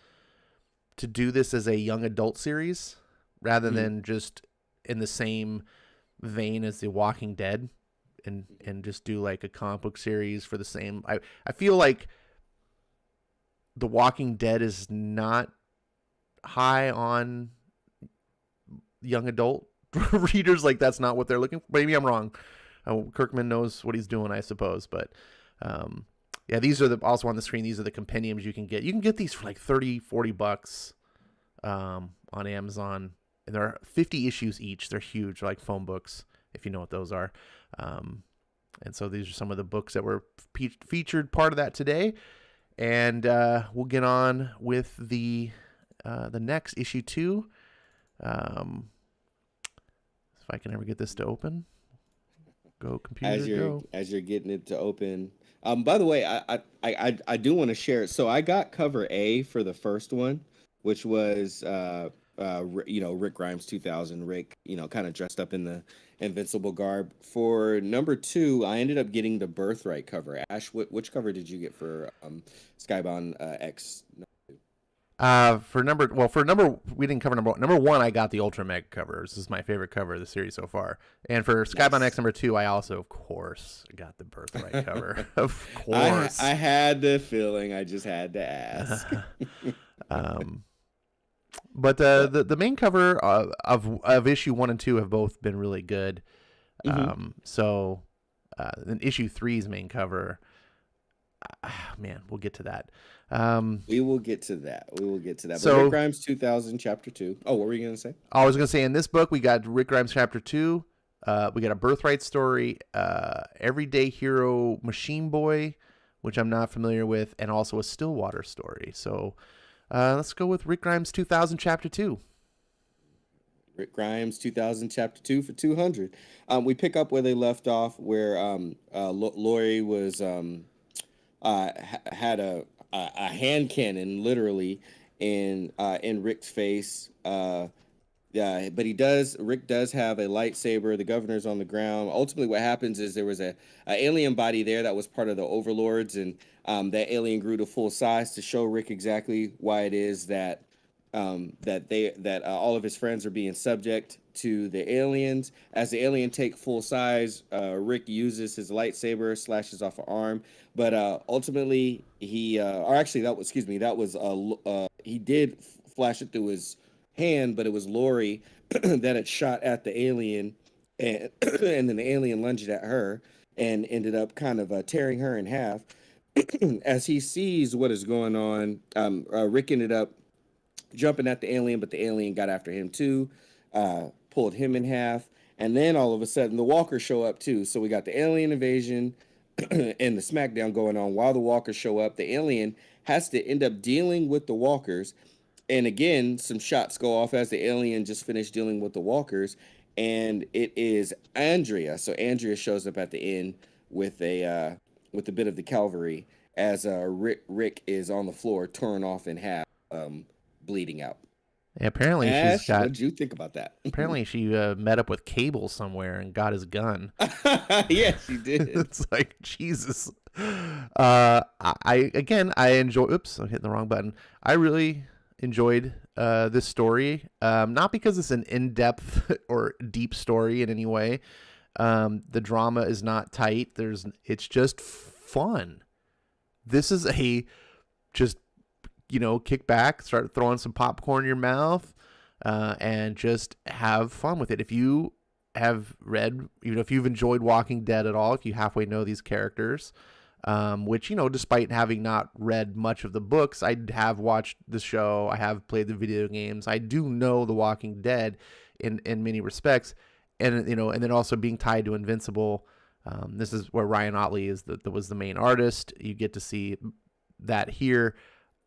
to do this as a young adult series rather than just in the same vein as The Walking Dead, and just do like a comic book series for the same. I feel like The Walking Dead is not high on young adult readers. Like, that's not what they're looking for. Maybe I'm wrong. Kirkman knows what he's doing, I suppose. But yeah, these are also on the screen. These are the compendiums you can get. You can get these for like $30-$40 on Amazon, and there are 50 issues each. They're huge, like phone books, if you know what those are. And so these are some of the books that were featured part of that today. And we'll get on with the next issue 2. If I can ever get this to open. Go computer, as you're getting it to open. By the way, I do want to share. So I got cover A for the first one, which was Rick Grimes 2000. Rick, kind of dressed up in the Invincible garb. For number 2, I ended up getting the Birthright cover. Ash, which cover did you get for Skybound X? We didn't cover number 1. I got the ULTRAMEGA cover. This is my favorite cover of the series so far. And for Skybound X number 2, I also, of course, got the Birthright cover. Of course, I had the feeling. I just had to ask. But the main cover of issue 1 and 2 have both been really good. So then issue 3's main cover, man, we'll get to that. We will get to that. So, but Rick Grimes 2000 chapter 2. Oh, what were you gonna say? I was gonna say, in this book we got Rick Grimes chapter 2. We got a Birthright story, Everyday Hero Machine Boy, which I'm not familiar with, and also a Stillwater story. So let's go with Rick Grimes 2000 chapter 2. Rick Grimes 2000 chapter 2 for 200. We pick up where they left off, where Lori was had a hand cannon literally in Rick's face. But Rick does have a lightsaber. The governor's on the ground. Ultimately, what happens is there was a alien body there that was part of the overlords, and that alien grew to full size to show Rick exactly why it is that all of his friends are being subject to the aliens. As the alien take full size, Rick uses his lightsaber, slashes off an arm, but ultimately he did flash it through his hand, but it was Lori that had shot at the alien, and and then the alien lunged at her and ended up kind of tearing her in half. As he sees what is going on, Rick ended up jumping at the alien, but the alien got after him too, pulled him in half, and then all of a sudden the walkers show up too. So we got the alien invasion and the smackdown going on while the walkers show up. The alien has to end up dealing with the walkers, and again some shots go off as the alien just finished dealing with the walkers, and it is Andrea. So Andrea shows up at the end with a bit of the cavalry as Rick is on the floor, torn off in half, bleeding out. Yeah, apparently Ash, what did you think about that? Apparently she met up with Cable somewhere and got his gun. Yeah, she did. It's like, Jesus. I enjoy. Oops, I'm hitting the wrong button. I really enjoyed this story. Not because it's an in-depth or deep story in any way. The drama is not tight. It's just fun. This is just kick back, start throwing some popcorn in your mouth, and just have fun with it. If you have read, if you've enjoyed Walking Dead at all, if you halfway know these characters, which, despite having not read much of the books, I have watched the show, I have played the video games, I do know The Walking Dead in many respects, and and then also being tied to Invincible. This is where Ryan Otley was the main artist. You get to see that here.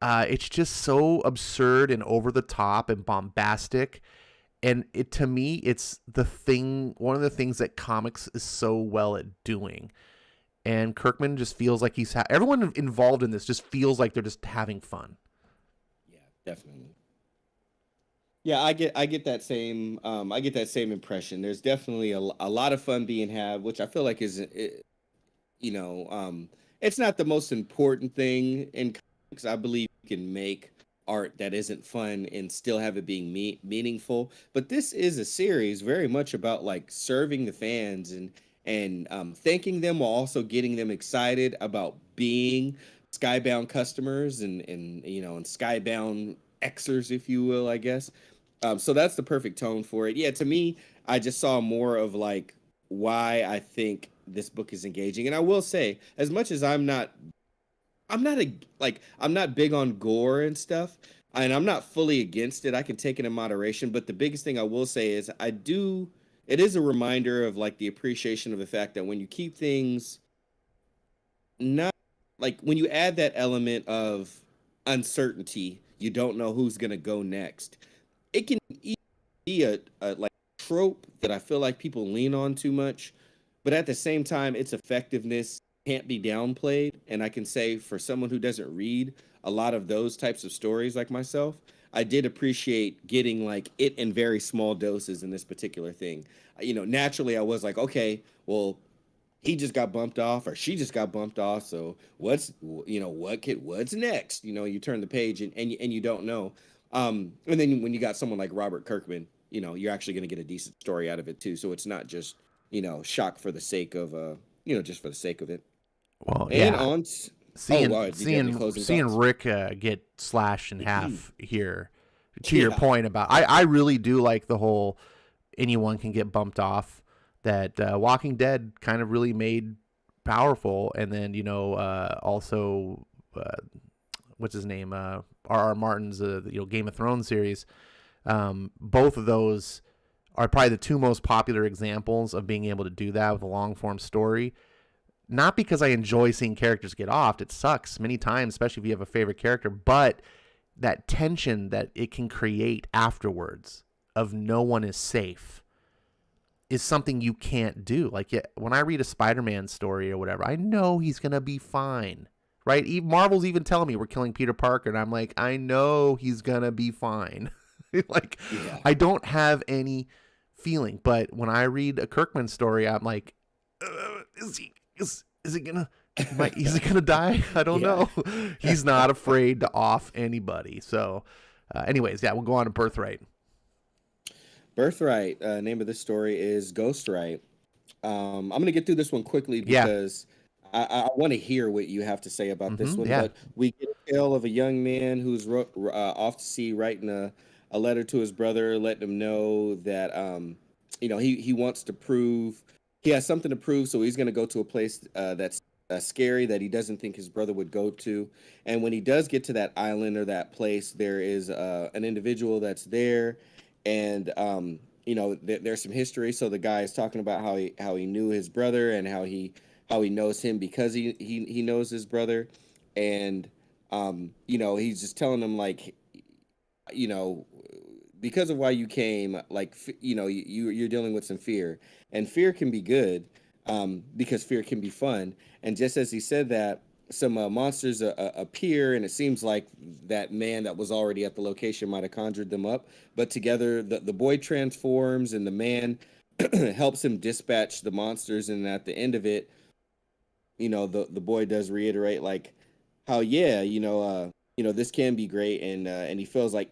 It's just so absurd and over the top and bombastic. And to me, it's one of the things that comics is so well at doing. And Kirkman just feels like everyone involved in this just feels like they're just having fun. Yeah, definitely. Yeah, I get that same impression. There's definitely a lot of fun being had, which I feel like is it's not the most important thing in comics. I believe you can make art that isn't fun and still have it being meaningful. But this is a series very much about like serving the fans and thanking them while also getting them excited about being Skybound customers and and Skybound Xers, if you will, I guess. So that's the perfect tone for it. Yeah, to me, I just saw more of like why I think this book is engaging. And I will say, as much as I'm not big on gore and stuff, and I'm not fully against it. I can take it in moderation, but the biggest thing I will say is it is a reminder of like the appreciation of the fact that when you keep things not like when you add that element of uncertainty, you don't know who's going to go next. It can be a like trope that I feel like people lean on too much, but at the same time, its effectiveness can't be downplayed. And I can say for someone who doesn't read a lot of those types of stories like myself, I did appreciate getting like it in very small doses in this particular thing. Naturally I was like, okay, well, he just got bumped off or she just got bumped off. So what's next? You turn the page and you don't know. And then when you got someone like Robert Kirkman, you're actually going to get a decent story out of it too. So it's not just, shock for the sake of, just for the sake of it. Well, And yeah. on, Seeing Rick get slashed in half here, to your point about, I really do like the whole anyone can get bumped off that Walking Dead kind of really made powerful. And then, also, what's his name? R.R. Martin's, Game of Thrones series. Both of those are probably the two most popular examples of being able to do that with a long form story. Not because I enjoy seeing characters get offed. It sucks many times, especially if you have a favorite character, but that tension that it can create afterwards of no one is safe is something you can't do. Like, when I read a Spider-Man story or whatever, I know he's going to be fine, right? Marvel's even telling me we're killing Peter Parker, and I'm like, I know he's going to be fine. I don't have any feeling. But when I read a Kirkman story, I'm like, is it gonna die? I don't know. He's not afraid to off anybody. So anyways, we'll go on to Birthright. Name of this story is Ghostwright. I'm gonna get through this one quickly because I want to hear what you have to say about this one. But we get a tale of a young man who's off to sea, writing a letter to his brother, letting him know that he wants to prove he has something to prove, so he's going to go to a place that's scary that he doesn't think his brother would go to. And when he does get to that island or that place, there is an individual that's there, and there's some history. So the guy is talking about how he knew his brother and how he knows him because he knows his brother, and he's just telling him like, because of why you came, like, you're dealing with some fear, and fear can be good, because fear can be fun. And just as he said that, some monsters appear, and it seems like that man that was already at the location might have conjured them up. But together, the boy transforms, and the man helps him dispatch the monsters. And at the end of it, the boy does reiterate like how this can be great, and he feels like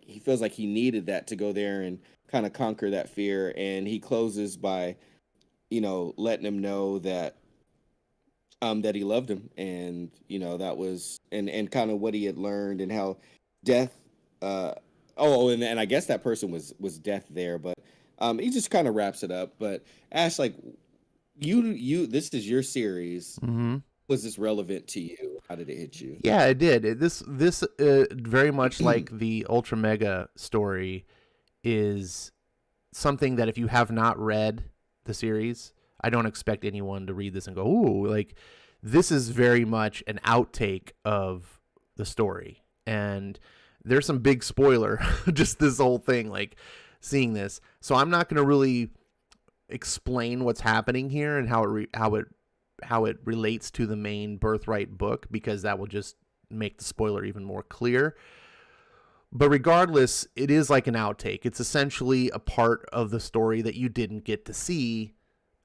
he needed that to go there and kind of conquer that fear. And he closes by, letting him know that that he loved him, and that was and kind of what he had learned, and how death. And I guess that person was death there, but he just kind of wraps it up. But Ash, like you, this is your series. Mm-hmm. Was this relevant to you? How did it hit you? Yeah, it did. This very much like the ULTRAMEGA story is something that if you have not read the series, I don't expect anyone to read this and go, ooh, like, this is very much an outtake of the story. And there's some big spoiler, just this whole thing, like seeing this. So I'm not going to really explain what's happening here and how it relates to the main Birthright book, because that will just make the spoiler even more clear. But regardless, it is like an outtake. It's essentially a part of the story that you didn't get to see.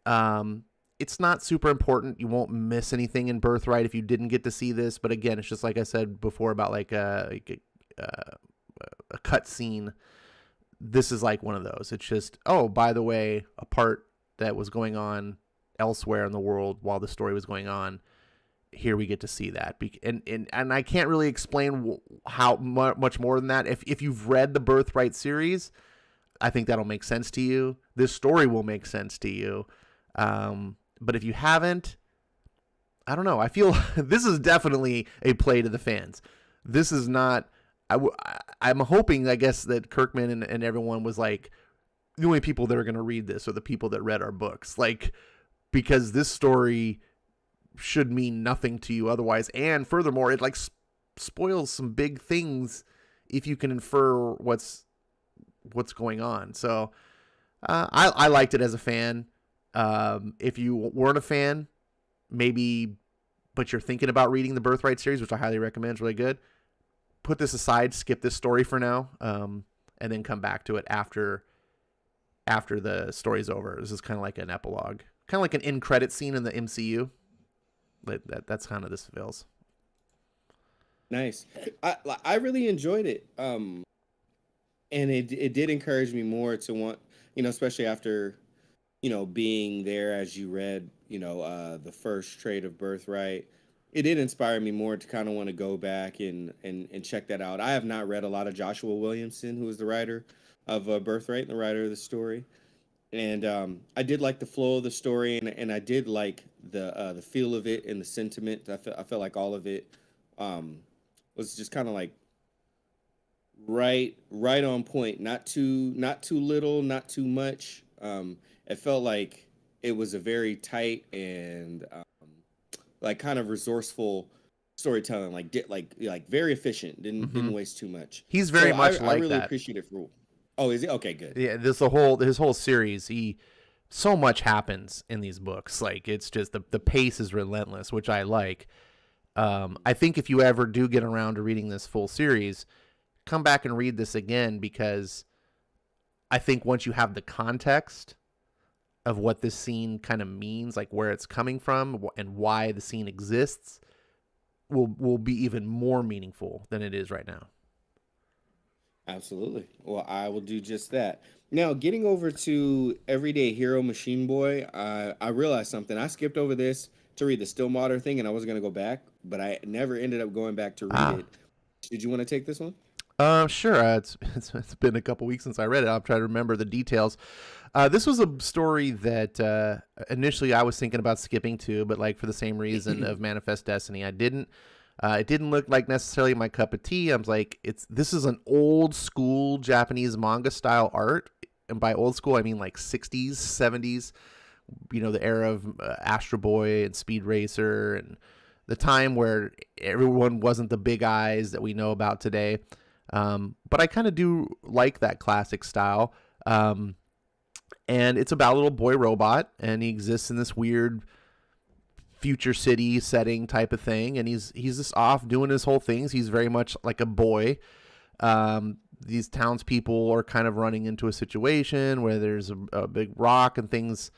It's not super important. You won't miss anything in Birthright if you didn't get to see this. But again, it's just like I said before about like a cut scene. This is like one of those. It's just, oh, by the way, a part that was going on elsewhere in the world while the story was going on here we get to see that. And I can't really explain how much more than that. If you've read the Birthright series, I think that'll make sense to you. This story will make sense to you. But if you haven't, I don't know. I feel this is definitely a play to the fans. This is not. I'm hoping, I guess, that Kirkman and everyone was like, the only people that are going to read this are the people that read our books. Like, because this story should mean nothing to you otherwise. And furthermore, it like spoils some big things if you can infer what's going on. So I liked it as a fan. If you weren't a fan, maybe, but you're thinking about reading the Birthright series, which I highly recommend, it's really good. Put this aside, skip this story for now, and then come back to it after the story's over. This is kind of like an epilogue, kind of like an end credit scene in the MCU. That's kind of this feels. Nice. I really enjoyed it. And it did encourage me more to want, especially after, being there as you read, the first trade of Birthright. It did inspire me more to kind of want to go back and check that out. I have not read a lot of Joshua Williamson, who is the writer of Birthright and the writer of the story. And I did like the flow of the story, and I did like the feel of it and the sentiment. I felt like all of it was just kind of like right on point. Not too little, not too much. It felt like it was a very tight and like kind of resourceful storytelling, like very efficient. Didn't waste too much. He's very much like I really that. appreciate it for. Oh, is it? Okay, good. Yeah, his whole series, so much happens in these books. Like, it's just the pace is relentless, which I like. I think if you ever do get around to reading this full series, come back and read this again, because I think once you have the context of what this scene kind of means, like where it's coming from and why the scene exists, will be even more meaningful than it is right now. Absolutely. Well, I will do just that. Now, getting over to Everyday Hero Machine Boy, I realized something. I skipped over this to read the Stillwater thing, and I was going to go back, but I never ended up going back to read it. Did you want to take this one? Sure. It's been a couple weeks since I read it. I'm trying to remember the details. This was a story that initially I was thinking about skipping to, but like for the same reason of Manifest Destiny, I didn't. It didn't look like necessarily my cup of tea. I was like, this is an old school Japanese manga style art, and by old school I mean like 60s, 70s. The era of Astro Boy and Speed Racer, and the time where everyone wasn't the big eyes that we know about today. But I kind of do like that classic style. And it's about a little boy robot, and he exists in this weird future city setting type of thing. And he's just off doing his whole things. He's very much like a boy. These townspeople are kind of running into a situation where there's a big rock and things,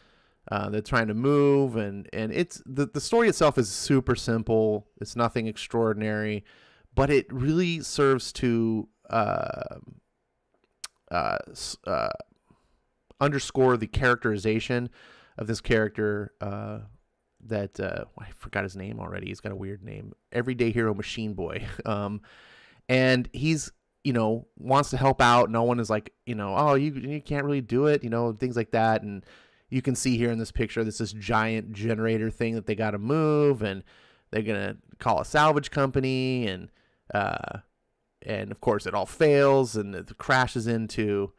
they're trying to move. And it's the story itself is super simple. It's nothing extraordinary, but it really serves to underscore the characterization of this character that I forgot his name already. He's got a weird name. Everyday Hero Machine Boy. And he's, wants to help out. No one is like, oh, you can't really do it, things like that. And you can see here in this picture, this giant generator thing that they got to move, and they're going to call a salvage company, and of course it all fails, and it crashes into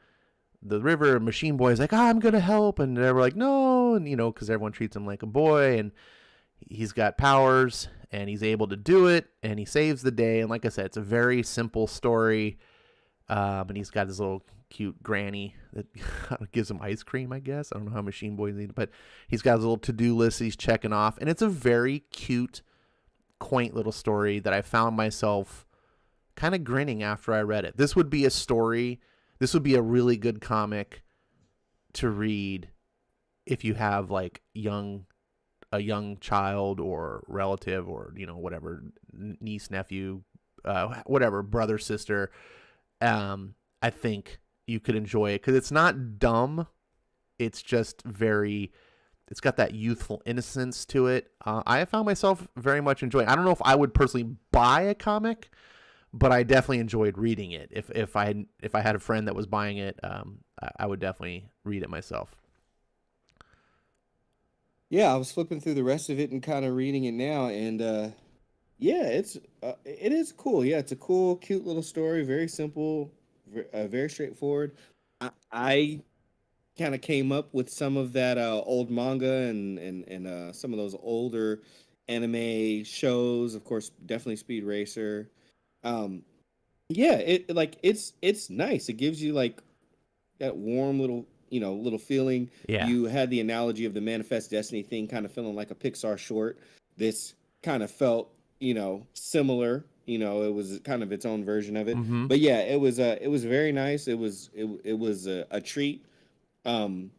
the river. Machine Boy is like, I'm going to help. And they're like, no. And, because everyone treats him like a boy, and he's got powers, and he's able to do it, and he saves the day. And like I said, it's a very simple story. And he's got his little cute granny that gives him ice cream, I guess. I don't know how Machine Boy needs, but he's got his little to-do list he's checking off. And it's a very cute, quaint little story that I found myself kind of grinning after I read it. This would be a really good comic to read if you have like a young child or relative, or whatever, niece, nephew, whatever, brother, sister. I think you could enjoy it because it's not dumb. It's just very it's got that youthful innocence to it. I found myself very much enjoying. I don't know if I would personally buy a comic, but I definitely enjoyed reading it. If I had a friend that was buying it, I would definitely read it myself. Yeah, I was flipping through the rest of it and kind of reading it now, and yeah, it is cool. Yeah, it's a cool, cute little story. Very simple, very straightforward. I kind of came up with some of that old manga and some of those older anime shows. Of course, definitely Speed Racer. Um, yeah, it's nice. It gives you like that warm little little feeling. Yeah. You had the analogy of the Manifest Destiny thing, kind of feeling like a Pixar short. This kind of felt similar. It was kind of its own version of it. Mm-hmm. But yeah, it was very nice. It was a treat. um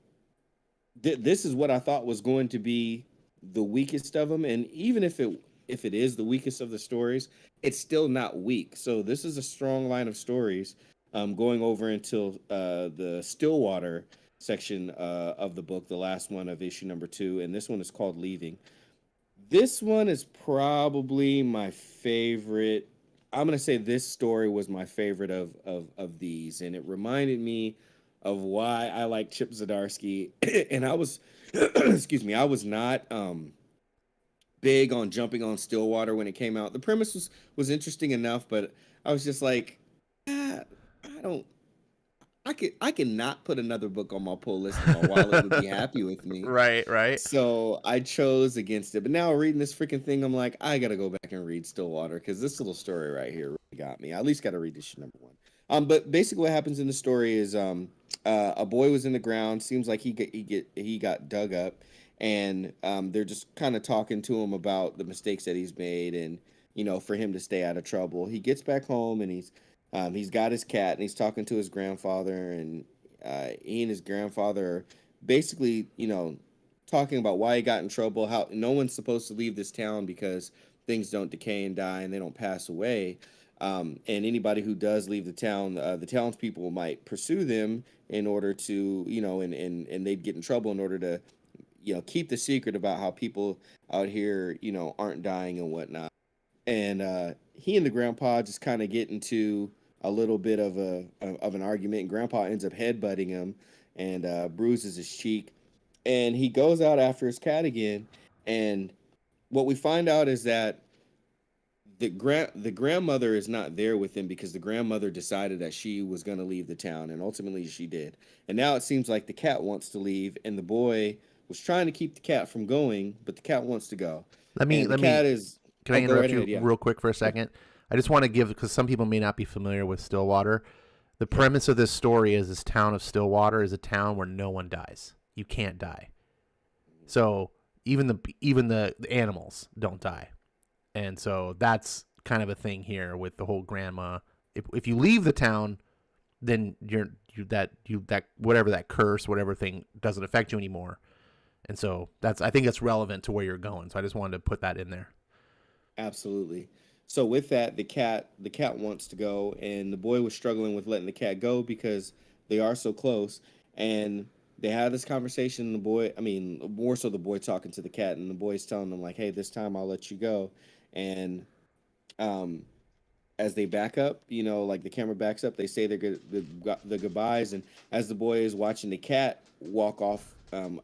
this is what I thought was going to be the weakest of them, and even if it is the weakest of the stories, it's still not weak. So this is a strong line of stories, going over until the Stillwater section of the book, the last one of issue number 2, and this one is called Leaving. This one is probably my favorite. I'm gonna say this story was my favorite of these, and it reminded me of why I like Chip Zdarsky. And I was, excuse me, I was not big on jumping on Stillwater when it came out. The premise was interesting enough, but I was just like, I don't. I can not put another book on my pull list and my wallet would be happy with me. Right. So I chose against it. But now reading this freaking thing, I'm like, I gotta go back and read Stillwater because this little story right here really got me. I at least gotta read issue number 1. But basically what happens in the story is a boy was in the ground. Seems like he got dug up, and they're just kind of talking to him about the mistakes that he's made, and for him to stay out of trouble. He gets back home and he's got his cat and he's talking to his grandfather, and he and his grandfather are basically, talking about why he got in trouble, how no one's supposed to leave this town because things don't decay and die and they don't pass away. And anybody who does leave the townspeople might pursue them in order to, and they'd get in trouble in order to, keep the secret about how people out here, aren't dying and whatnot. And he and the grandpa just kind of get into a little bit of an argument, and grandpa ends up headbutting him and bruises his cheek. And he goes out after his cat again, and what we find out is that the grandmother is not there with him because the grandmother decided that she was going to leave the town, and ultimately she did. And now it seems like the cat wants to leave, and the boy was trying to keep the cat from going, but the cat wants to go. Can I Go interrupt right you ahead, yeah. real quick for a second? I just want to give, because some people may not be familiar with Stillwater. The premise of this story is this town of Stillwater is a town where no one dies. You can't die. So even the animals don't die. And so that's kind of a thing here with the whole grandma. If you leave the town, then that whatever that curse, whatever thing doesn't affect you anymore. And so I think that's relevant to where you're going. So I just wanted to put that in there. Absolutely. So with that, the cat wants to go, and the boy was struggling with letting the cat go because they are so close. And they had this conversation. More so the boy talking to the cat, and the boy's telling them like, "Hey, this time I'll let you go." And as they back up, like the camera backs up, they say the goodbyes, and as the boy is watching the cat walk off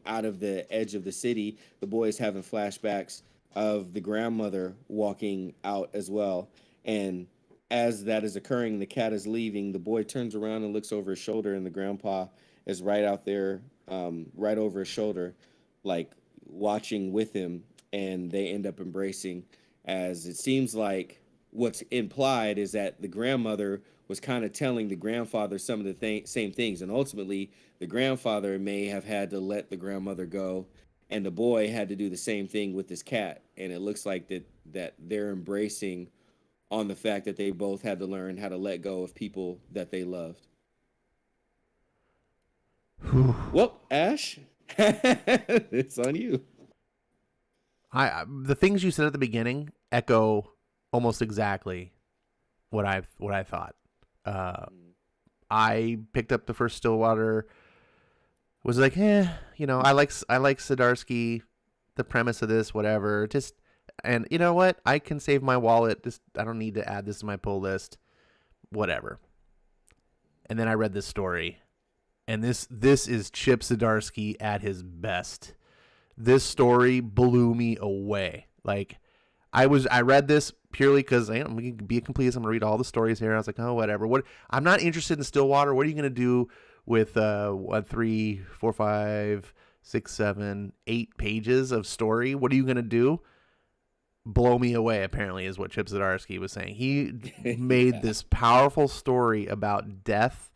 out of the edge of the city, the boy is having flashbacks of the grandmother walking out as well. And as that is occurring, the cat is leaving. The boy turns around and looks over his shoulder, and the grandpa is right out there, right over his shoulder, like watching with him. And they end up embracing, as it seems like what's implied is that the grandmother was kind of telling the grandfather some of the same things. And ultimately, the grandfather may have had to let the grandmother go, and the boy had to do the same thing with this cat. And it looks like that they're embracing on the fact that they both had to learn how to let go of people that they loved. Well, Ash, it's on you. The things you said at the beginning echo almost exactly what I thought. I picked up the first Stillwater was like, I like Zdarsky, the premise of this, whatever. Just, and you know what? I can save my wallet. Just, I don't need to add this to my pull list. Whatever. And then I read this story, and this is Chip Zdarsky at his best. This story blew me away. Like, I read this purely because I'm going to be a completist. I'm going to read all the stories here. I was like, oh, whatever. I'm not interested in Stillwater. What are you going to do with 3, 4, 5, 6, 7, 8 pages of story? What are you going to do? Blow me away, apparently, is what Chip Zdarsky was saying. He made this powerful story about death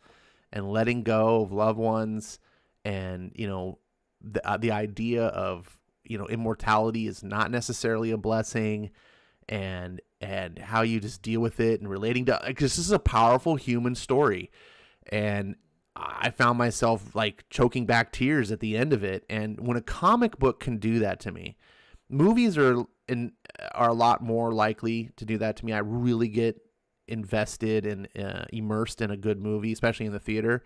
and letting go of loved ones, and the idea of immortality is not necessarily a blessing, and how you just deal with it and relating to, because this is a powerful human story. And I found myself like choking back tears at the end of it. And when a comic book can do that to me, movies are a lot more likely to do that to me. I really get invested and immersed in a good movie, especially in the theater.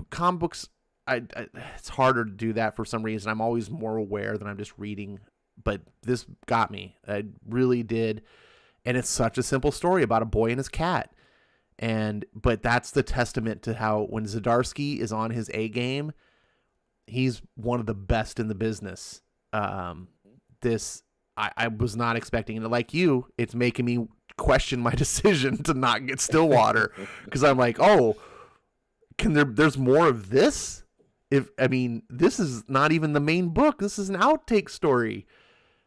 Comic books, it's harder to do that for some reason. I'm always more aware that I'm just reading, but this got me. I really did. And it's such a simple story about a boy and his cat. But that's the testament to how when Zdarsky is on his A game, he's one of the best in the business. I was not expecting it. Like you, it's making me question my decision to not get Stillwater, because I'm like, oh, there's more of this? This is not even the main book. This is an outtake story.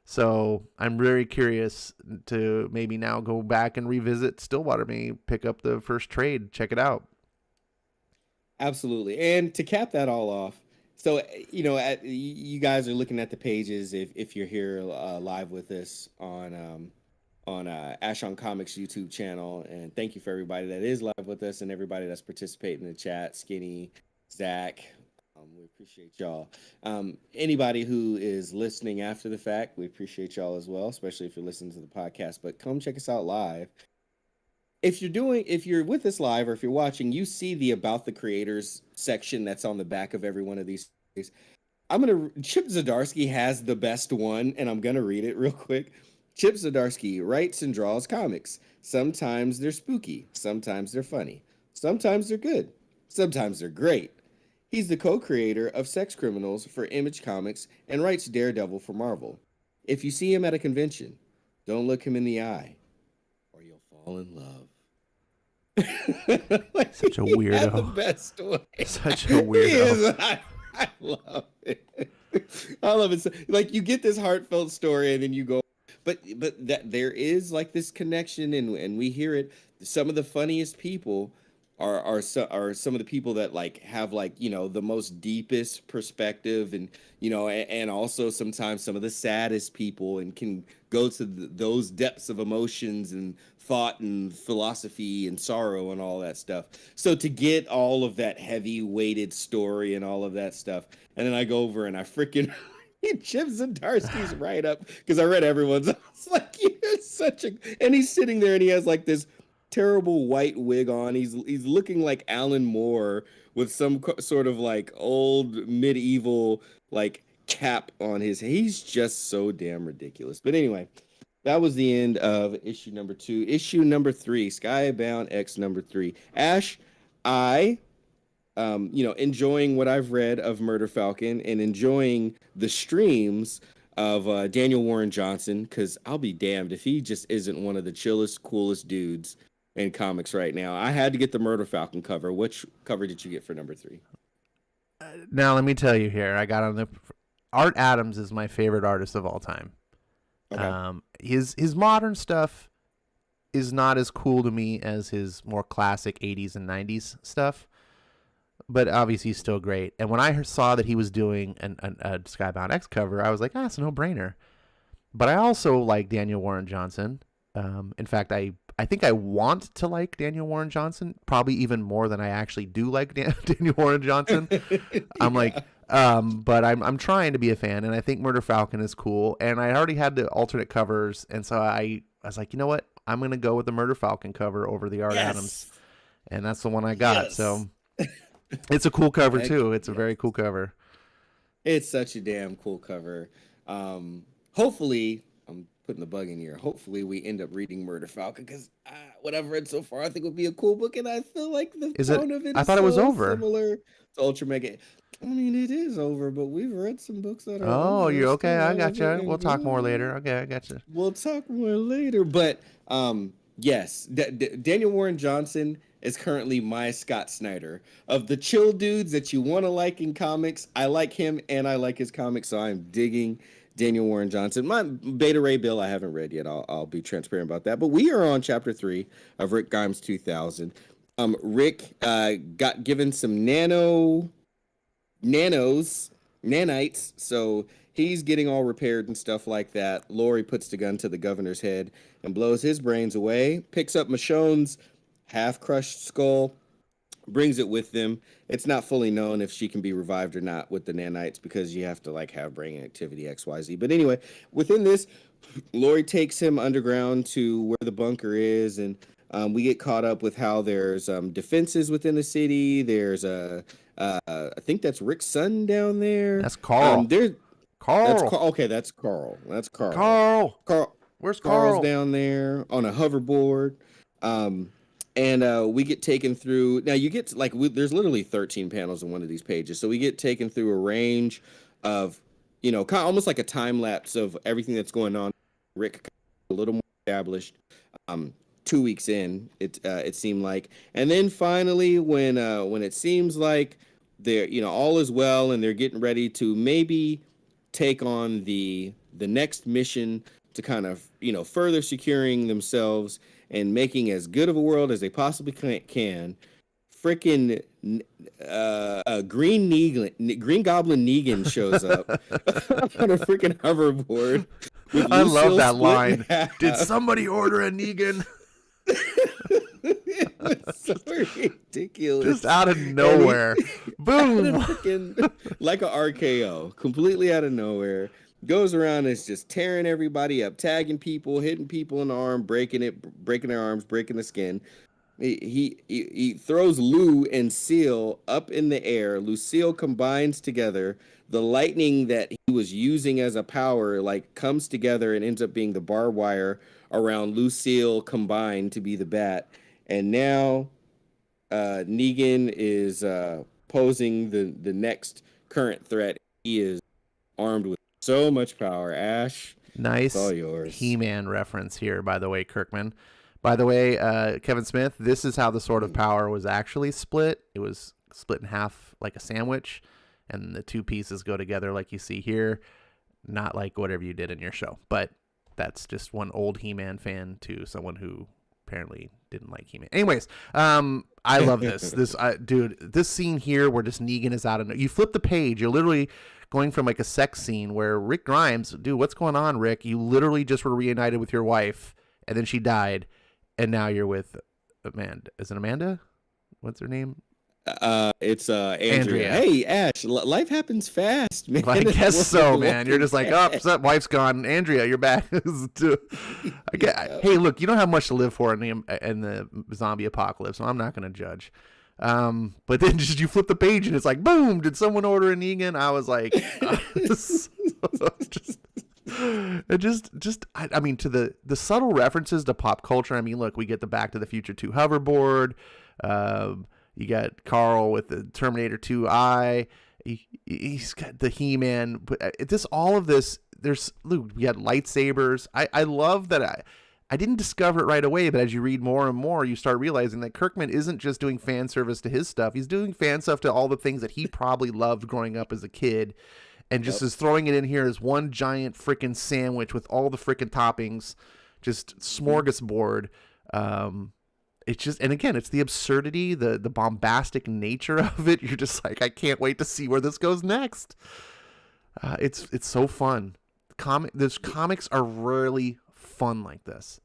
So I'm very curious to maybe now go back and revisit Stillwater, maybe pick up the first trade, check it out. Absolutely. And to cap that all off, so, you guys are looking at the pages if you're here live with us on Ash on Comics YouTube channel. And thank you for everybody that is live with us and everybody that's participating in the chat. Skinny, Zach, we appreciate y'all. Anybody who is listening after the fact, we appreciate y'all as well, especially if you're listening to the podcast. But come check us out live. If you're with us live or if you're watching, you see the About the Creators section that's on the back of every one of these. Chip Zdarsky has the best one, and I'm going to read it real quick. Chip Zdarsky writes and draws comics. Sometimes they're spooky. Sometimes they're funny. Sometimes they're good. Sometimes they're great. He's the co-creator of Sex Criminals for Image Comics and writes Daredevil for Marvel. If you see him at a convention, don't look him in the eye, or you'll fall in love. Such a weirdo. The best way. Such a weirdo. I love it. I love it. So, like, you get this heartfelt story, and then you go, but that there is like this connection, and we hear it. Some of the funniest people are some of the people that like have like the most deepest perspective, and and also sometimes some of the saddest people, and can go to those depths of emotions and thought and philosophy and sorrow and all that stuff. So to get all of that heavy weighted story and all of that stuff, and then I go over and I freaking Chip Zdarsky's right up, because I read everyone's. I was like, you're such a, and he's sitting there and he has like this terrible white wig on. He's looking like Alan Moore with some sort of like old medieval like cap on his. He's just so damn ridiculous. But anyway, that was the end of issue number 2. Issue number 3, Skybound X number 3. Ash, I enjoying what I've read of Murder Falcon and enjoying the streams of Daniel Warren Johnson, because I'll be damned if he just isn't one of the chillest, coolest dudes in comics right now. I had to get the Murder Falcon cover. Which cover did you get for number 3? Now, let me tell you here. I got on the Art Adams is my favorite artist of all time. Okay. His modern stuff is not as cool to me as his more classic 80s and 90s stuff, but obviously he's still great. And when I saw that he was doing a Skybound X cover, I was like, it's a no-brainer. But I also like Daniel Warren Johnson. In fact, I think I want to like Daniel Warren Johnson probably even more than I actually do like Daniel Warren Johnson. I'm like, but I'm trying to be a fan, and I think Murder Falcon is cool. And I already had the alternate covers, and so I was like, you know what? I'm gonna go with the Murder Falcon cover over the Art Adams, and that's the one I got. Yes. So It's a cool cover Heck, too. It's a yeah. very cool cover. It's such a damn cool cover. Hopefully, I'm putting the bug in here. Hopefully, we end up reading Murder Falcon because what I've read so far, I think would be a cool book, and I feel like the Is it? tone of it I is thought it was so over. similar to Ultra Mega. I mean, it is over, but we've read some books that are Oh, over you're okay. I still, gotcha. We'll looking talk more good. later. Okay, I gotcha. We'll talk more later, but yes, Daniel Warren Johnson is currently my Scott Snyder of the chill dudes that you want to like in comics. I like him and I like his comics, so I'm digging Daniel Warren Johnson. My Beta Ray Bill I haven't read yet. I'll be transparent about that, but we are on chapter 3 of Rick Grimes 2000. Rick got given some nanites, so he's getting all repaired and stuff like that. Lori puts the gun to the governor's head and blows his brains away, picks up Michonne's half-crushed skull, brings it with them. It's not fully known if she can be revived or not with the nanites because you have to like have brain activity XYZ. But anyway, within this, Lori takes him underground to where the bunker is, and we get caught up with how there's defenses within the city. There's I think that's Rick's son down there. That's Carl. That's Carl. Carl. Okay, that's Carl. That's Carl. Carl. Where's Carl's Carl? down there on a hoverboard. And we get taken through. Now you get like there's literally 13 panels in one of these pages, so we get taken through a range of, kind of almost like a time lapse of everything that's going on. Rick a little more established. 2 weeks in, it seemed like, and then finally when it seems like they're all is well and they're getting ready to maybe take on the next mission to kind of further securing themselves and making as good of a world as they possibly can. Freaking Green Goblin Negan shows up on a freaking hoverboard. I love that split in line. half. Did somebody order a Negan? It was so ridiculous. Just out of nowhere. Boom. Like a RKO, completely out of nowhere. Goes around and is just tearing everybody up, tagging people, hitting people in the arm, breaking their arms, breaking the skin. He throws Lou and Seal up in the air. Lucille combines together. The lightning that he was using as a power comes together and ends up being the barbed wire around Lucille combined to be the bat. And now Negan is posing the next current threat. He is armed with so much power. Ash, Nice it's all yours. He-Man reference here, by the way, Kirkman. By the way, Kevin Smith, this is how the Sword of Power was actually split. It was split in half like a sandwich, and the two pieces go together like you see here. Not like whatever you did in your show, but that's just one old He-Man fan to someone who apparently didn't like He-Man. Anyways, I love this. Dude, this scene here where just Negan is out of... You flip the page, you're literally going from like a sex scene where Rick Grimes... Dude, what's going on, Rick? You literally just were reunited with your wife, and then she died, and now you're with Amanda. Is it Amanda? What's her name? It's Andrea. Hey, Ash, life happens fast, man. I guess so, man. You're just like, oh, wife's gone. Andrea, you're back. Hey, look, you don't have much to live for in the zombie apocalypse, so I'm not going to judge. But then just you flip the page and it's like, boom, did someone order a Negan? I was like, I mean, to the subtle references to pop culture. I mean, look, we get the Back to the Future 2 hoverboard. You got Carl with the Terminator 2 eye. He's got the He-Man. All of this, Luke, we got lightsabers. I love that. I didn't discover it right away, but as you read more and more, you start realizing that Kirkman isn't just doing fan service to his stuff. He's doing fan stuff to all the things that he probably loved growing up as a kid, and just is throwing it in here as one giant freaking sandwich with all the freaking toppings, just smorgasbord. It's just, and again, it's the absurdity, the bombastic nature of it. You're just like, I can't wait to see where this goes next. It's so fun. Those comics are really fun like this.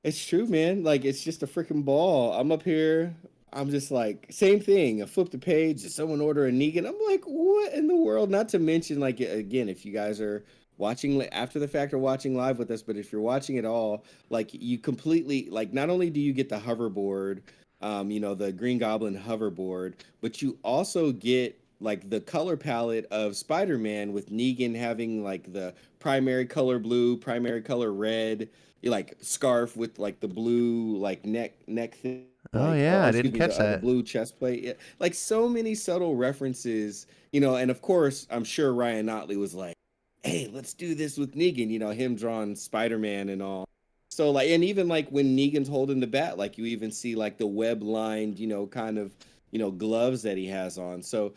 It's true, man. Like, it's just a freaking ball. I'm up here. I'm just like, same thing. I flip the page. Did someone order a Negan? I'm like, what in the world? Not to mention, like, again, if you guys are watching after the fact or watching live with us, but if you're watching it all, like, you completely, like, not only do you get the hoverboard, the Green Goblin hoverboard, but you also get like the color palette of Spider-Man with Negan having like the primary color blue, primary color red, like scarf with like the blue like neck thing, Oh like yeah, or I excuse didn't me, catch the that. blue chest plate. Yeah, like so many subtle references, and of course I'm sure Ryan Notley was like, "Hey, let's do this with Negan," him drawing Spider-Man and all. So like, and even like when Negan's holding the bat, like you even see like the web lined, kind of, gloves that he has on. So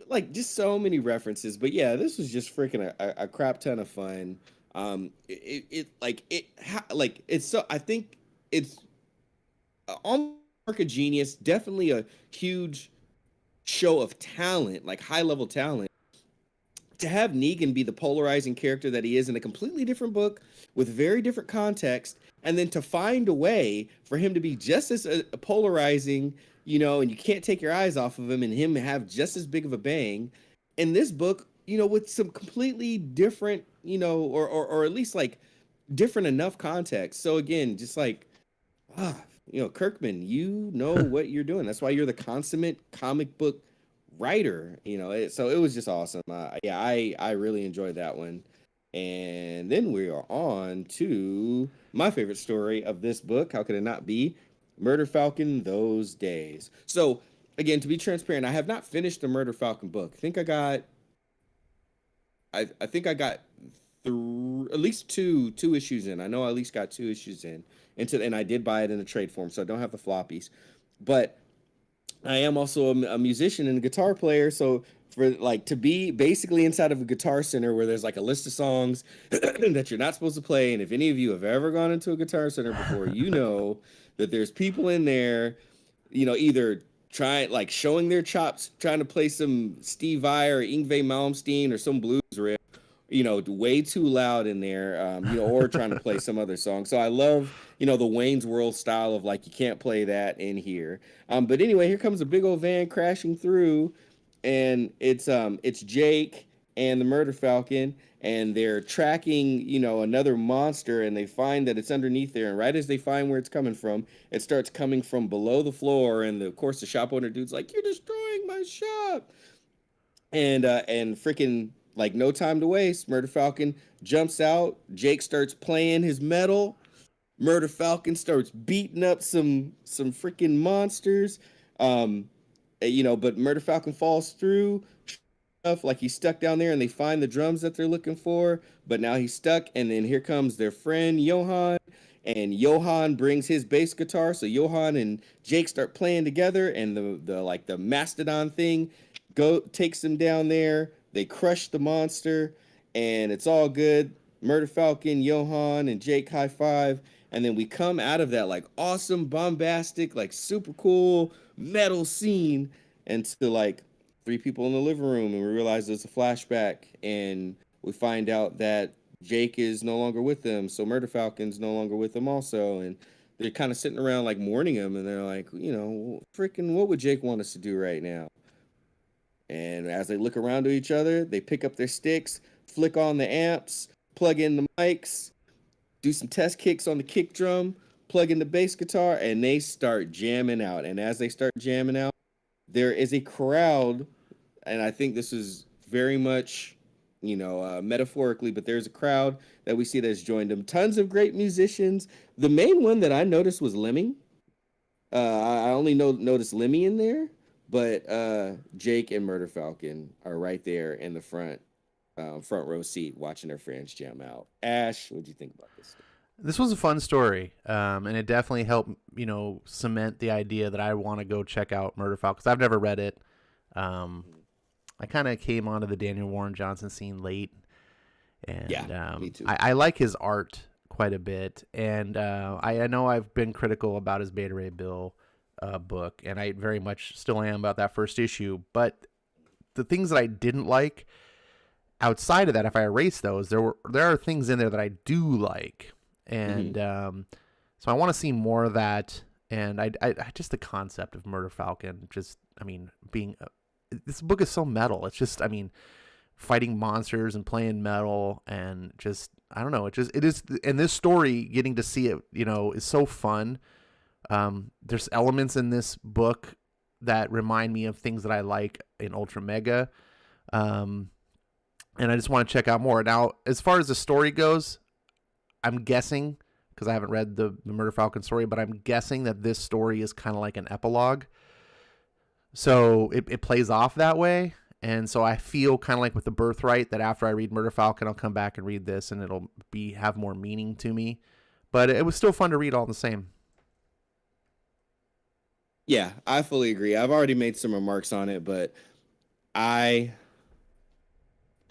like just so many references. But yeah, this was just freaking a crap ton of fun. Like it's so I think it's on Mark of Genius, definitely a huge show of talent, like high level talent to have Negan be the polarizing character that he is in a completely different book with very different context, and then to find a way for him to be just as polarizing, and you can't take your eyes off of him, and him have just as big of a bang in this book, with some completely different, or at least like different enough context. So again, just like ah, Kirkman, you know what you're doing. That's why you're the consummate comic book writer. So it was just awesome. Yeah, I really enjoyed that one. And then we are on to my favorite story of this book. How could it not be? Murder Falcon, Those Days. So again, to be transparent, I have not finished the Murder Falcon book. I think I got at least two issues in. I know I at least got 2 issues in. And I did buy it in a trade form, so I don't have the floppies. But I am also a musician and a guitar player, so for like to be basically inside of a guitar center where there's like a list of songs that you're not supposed to play, and if any of you have ever gone into a guitar center before, you know that there's people in there, either trying like showing their chops, trying to play some Steve Vai or Yngwie Malmsteen or some blues riff, way too loud in there, or trying to play some other song. So I love, the Wayne's World style of like, you can't play that in here. But anyway, here comes a big old van crashing through, and it's Jake and the Murder Falcon, and they're tracking, another monster, and they find that it's underneath there. And right as they find where it's coming from, it starts coming from below the floor. And of course, the shop owner dude's like, "You're destroying my shop." And freaking like no time to waste, Murder Falcon jumps out. Jake starts playing his metal. Murder Falcon starts beating up some freaking monsters. But Murder Falcon falls through stuff like he's stuck down there, and they find the drums that they're looking for, but now he's stuck. And then here comes their friend Johan, and Johan brings his bass guitar, so Johan and Jake start playing together, and the mastodon thing takes them down there. They crush the monster, and it's all good. Murder Falcon, Johan, and Jake high five, and then we come out of that like awesome, bombastic, like super cool metal scene, and to like 3 people in the living room, and we realize it's a flashback, and we find out that Jake is no longer with them, so Murder Falcon's no longer with them also, and they're kind of sitting around like mourning him, and they're like, freaking, what would Jake want us to do right now? And as they look around to each other, they pick up their sticks, flick on the amps, plug in the mics, do some test kicks on the kick drum, plug in the bass guitar, and they start jamming out. And as they start jamming out, there is a crowd, and I think this is very much, metaphorically, but there's a crowd that we see that's joined them. Tons of great musicians. The main one that I noticed was Lemming. I only noticed Lemmy in there, but Jake and Murder Falcon are right there in the front row seat watching their friends jam out. Ash, what'd you think about this? This was a fun story, and it definitely helped, cement the idea that I want to go check out Murder Falcon, because I've never read it. I kind of came onto the Daniel Warren Johnson scene late, and yeah, me too. I like his art quite a bit, and I know I've been critical about his Beta Ray Bill book, and I very much still am about that first issue, but the things that I didn't like outside of that, if I erase those, there are things in there that I do like. And so I want to see more of that, and I just the concept of Murder Falcon, being this book is so metal. It's just, fighting monsters and playing metal, and just, I don't know, it is, and this story, getting to see it, is so fun There's elements in this book that remind me of things that I like in ULTRAMEGA. And I just want to check out more. Now, as far as the story goes, I'm guessing, because I haven't read the Murder Falcon story, but I'm guessing that this story is kind of like an epilogue. So it plays off that way. And so I feel kind of like with the Birthright that after I read Murder Falcon, I'll come back and read this and it'll have more meaning to me. But it was still fun to read all the same. Yeah, I fully agree. I've already made some remarks on it, but I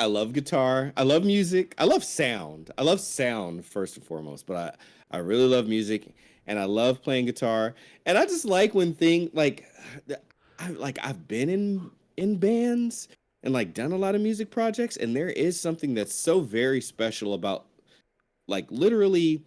love guitar. I love music. I love sound. I love sound first and foremost, but I really love music and I love playing guitar. And I just like when I've been in bands and like done a lot of music projects, and there is something that's so very special about like literally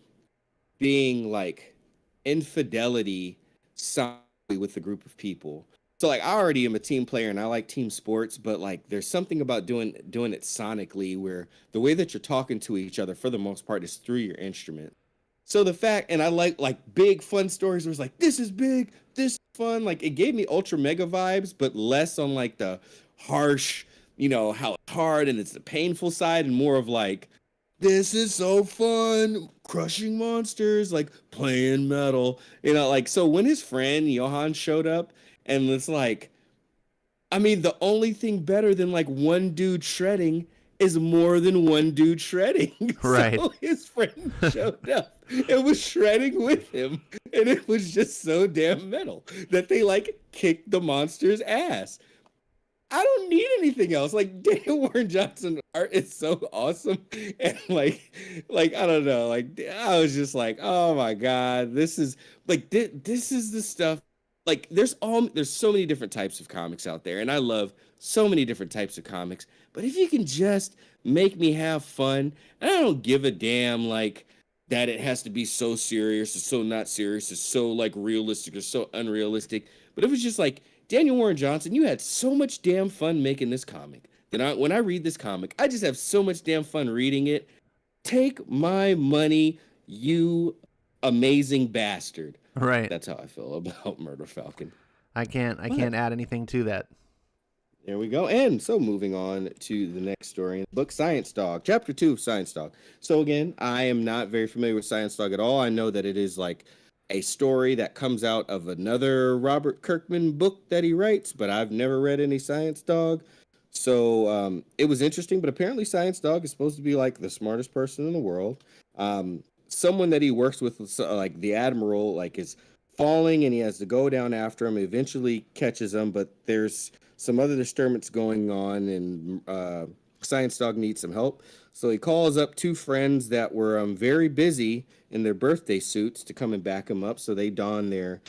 being like infidelity sonically with the group of people. So like I already am a team player and I like team sports, but like there's something about doing it sonically where the way that you're talking to each other for the most part is through your instrument. So the fact, and I like big fun stories where it's like, this is big, this is fun. Like it gave me ULTRAMEGA vibes, but less on like the harsh, how it's hard and it's the painful side, and more of like, this is so fun, crushing monsters, like playing metal, like, so when his friend Johan showed up and it's like, I mean, the only thing better than like one dude shredding is more than one dude shredding. Right. So his friend showed up and was shredding with him, and it was just so damn metal that they like kicked the monster's ass. I don't need anything else. Like Daniel Warren Johnson art is so awesome, and like I don't know. Like I was just like, oh my god, this is like this is the stuff. Like there's so many different types of comics out there, and I love so many different types of comics. But if you can just make me have fun, and I don't give a damn like that it has to be so serious or so not serious or so like realistic or so unrealistic. But if it's just like, Daniel Warren Johnson, you had so much damn fun making this comic that when I read this comic, I just have so much damn fun reading it. Take my money, you amazing bastard. Right. That's how I feel about Murder Falcon. I can't add anything to that. There we go. And so moving on to the next story in the book, Science Dog, Chapter 2 of Science Dog. So again, I am not very familiar with Science Dog at all. I know that it is like a story that comes out of another Robert Kirkman book that he writes, but I've never read any Science Dog. So it was interesting, but apparently Science Dog is supposed to be like the smartest person in the world. Someone that he works with, like the Admiral, like is falling and he has to go down after him, eventually catches him, but there's some other disturbance going on, and Science Dog needs some help. So he calls up two friends that were very busy in their birthday suits to come and back him up. So they don their,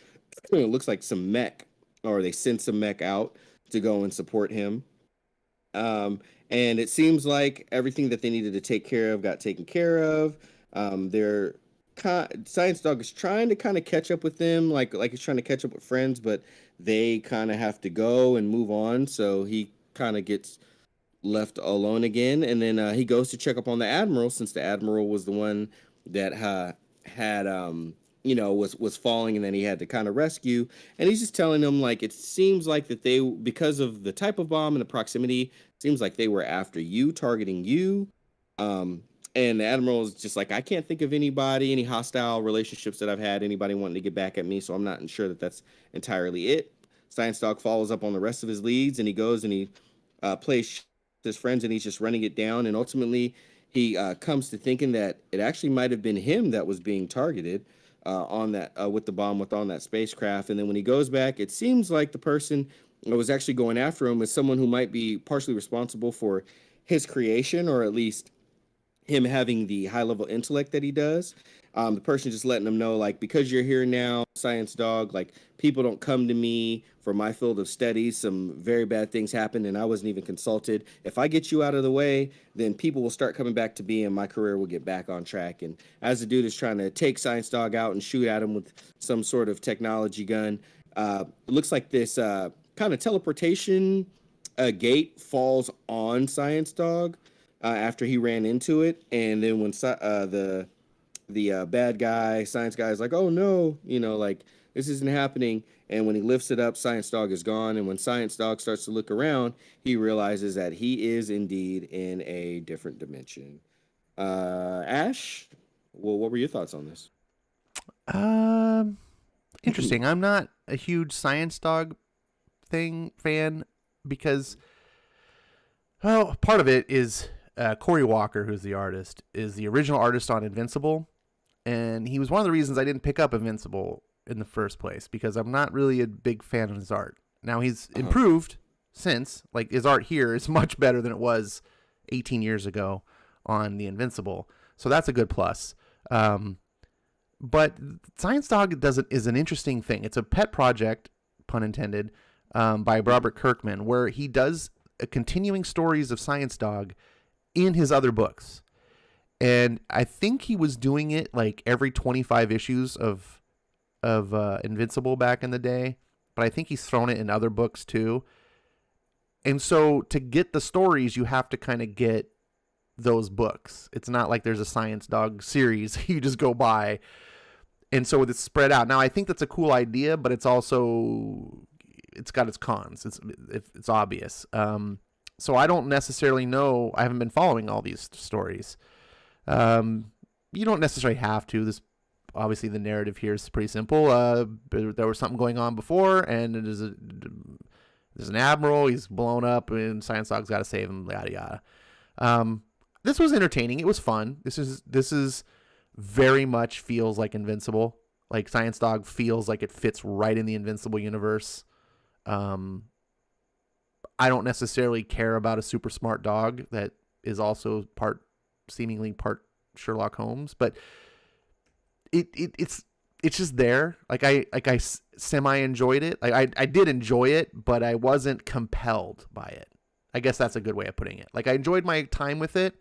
it looks like some mech, or they send some mech out to go and support him. And it seems like everything that they needed to take care of got taken care of. Science Dog is trying to kind of catch up with them, like he's trying to catch up with friends, but they kind of have to go and move on. So he kind of gets left alone again, and then he goes to check up on the Admiral, since the Admiral was the one that had was falling, and then he had to kind of rescue. And he's just telling them like, it seems like that they, because of the type of bomb and the proximity, seems like they were after you, targeting you. And the Admiral is just like, I can't think of any hostile relationships that I've had, anybody wanting to get back at me, so I'm not sure that that's entirely it. Science Dog follows up on the rest of his leads, and he goes and he plays his friends, and he's just running it down. And ultimately, he comes to thinking that it actually might have been him that was being targeted on that with the bomb on that spacecraft. And then when he goes back, it seems like the person that was actually going after him is someone who might be partially responsible for his creation, or at least him having the high level intellect that he does. The person just letting him know, like, because you're here now, Science Dog, like, people don't come to me for my field of studies. Some very bad things happened, and I wasn't even consulted. If I get you out of the way, then people will start coming back to me, and my career will get back on track. And as the dude is trying to take Science Dog out and shoot at him with some sort of technology gun, it looks like this kind of teleportation gate falls on Science Dog after he ran into it. And then when the bad guy, science guy, is like, oh no, like this isn't happening. And when he lifts it up, Science Dog is gone. And when Science Dog starts to look around, he realizes that he is indeed in a different dimension. Ash, well, what were your thoughts on this? Interesting. I'm not a huge Science Dog fan because, well, part of it is Cory Walker, who's the artist, is the original artist on Invincible, and he was one of the reasons I didn't pick up Invincible in the first place, because I'm not really a big fan of his art. Now, he's improved since. Like, his art here is much better than it was 18 years ago on the Invincible, so that's a good plus. But Science Dog is an interesting thing. It's a pet project, pun intended, by Robert Kirkman, where he does continuing stories of Science Dog in his other books. And I think he was doing it like every 25 issues of Invincible back in the day, but I think he's thrown it in other books too. And so to get the stories, you have to kind of get those books. It's not like there's a Science Dog series you just go buy. And so it's spread out. Now, I think that's a cool idea, but it's got its cons. It's obvious. So I don't necessarily know. I haven't been following all these stories. You don't necessarily have to. Obviously, the narrative here is pretty simple. There was something going on before, and there's an admiral. He's blown up, and Science Dog's got to save him. Yada yada. This was entertaining. It was fun. This is very much feels like Invincible. Like, Science Dog feels like it fits right in the Invincible universe. I don't necessarily care about a super smart dog that is also seemingly part Sherlock Holmes, but it's just there. I semi enjoyed it. I did enjoy it, but I wasn't compelled by it. I guess that's a good way of putting it. Like, I enjoyed my time with it,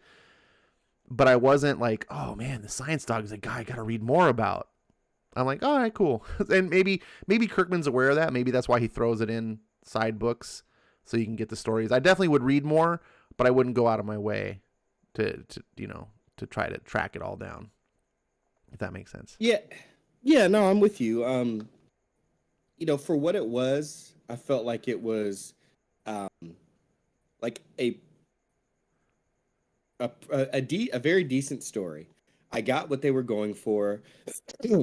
but I wasn't like, oh man, the Science Dog is a guy I got to read more about. I'm like, all right, cool. And maybe Kirkman's aware of that. Maybe that's why he throws it in side books so you can get the stories. I definitely would read more, but I wouldn't go out of my way to try to track it all down, if that makes sense. Yeah, no, I'm with you. For what it was, I felt like it was like a very decent story. I got what they were going for. He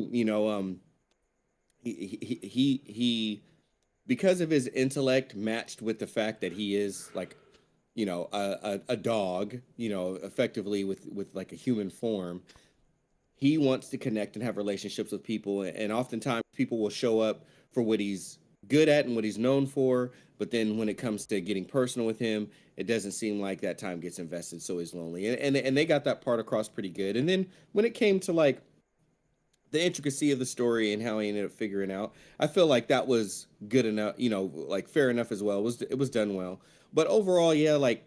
because of his intellect matched with the fact that he is like, a dog, effectively with like a human form. He wants to connect and have relationships with people, and oftentimes people will show up for what he's good at and what he's known for, but then when it comes to getting personal with him, it doesn't seem like that time gets invested, so he's lonely. And they got that part across pretty good. And then when it came to like the intricacy of the story and how he ended up figuring out, I feel like that was good enough, like fair enough as well. It was done well. But overall, yeah, like,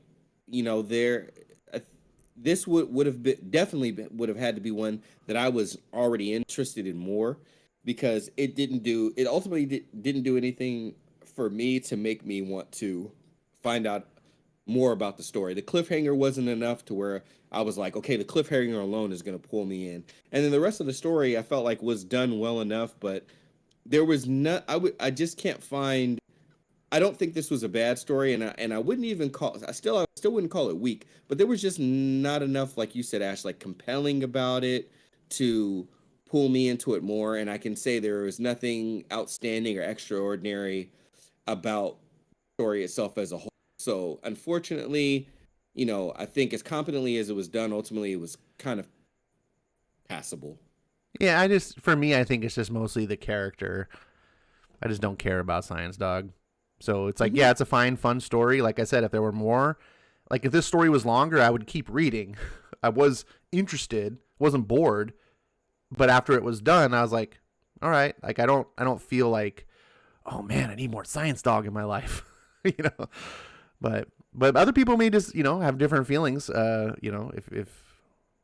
this would have had to be one that I was already interested in more, because it ultimately didn't do anything for me to make me want to find out more about the story. The cliffhanger wasn't enough to where I was like, okay, the cliffhanger alone is going to pull me in. And then the rest of the story I felt like was done well enough, but there was I just can't find. I don't think this was a bad story, and I wouldn't even I still wouldn't call it weak, but there was just not enough, like you said, Ash, like compelling about it to pull me into it more. And I can say there was nothing outstanding or extraordinary about the story itself as a whole. So unfortunately, I think as competently as it was done, ultimately it was kind of passable. Yeah, for me, I think it's just mostly the character. I just don't care about Science Dog. So it's like, yeah, it's a fine, fun story. Like I said, if there were more, like if this story was longer, I would keep reading. I was interested, wasn't bored, but after it was done, I was like, all right, like I don't feel like, oh man, I need more Science Dog in my life, But other people may just, have different feelings. If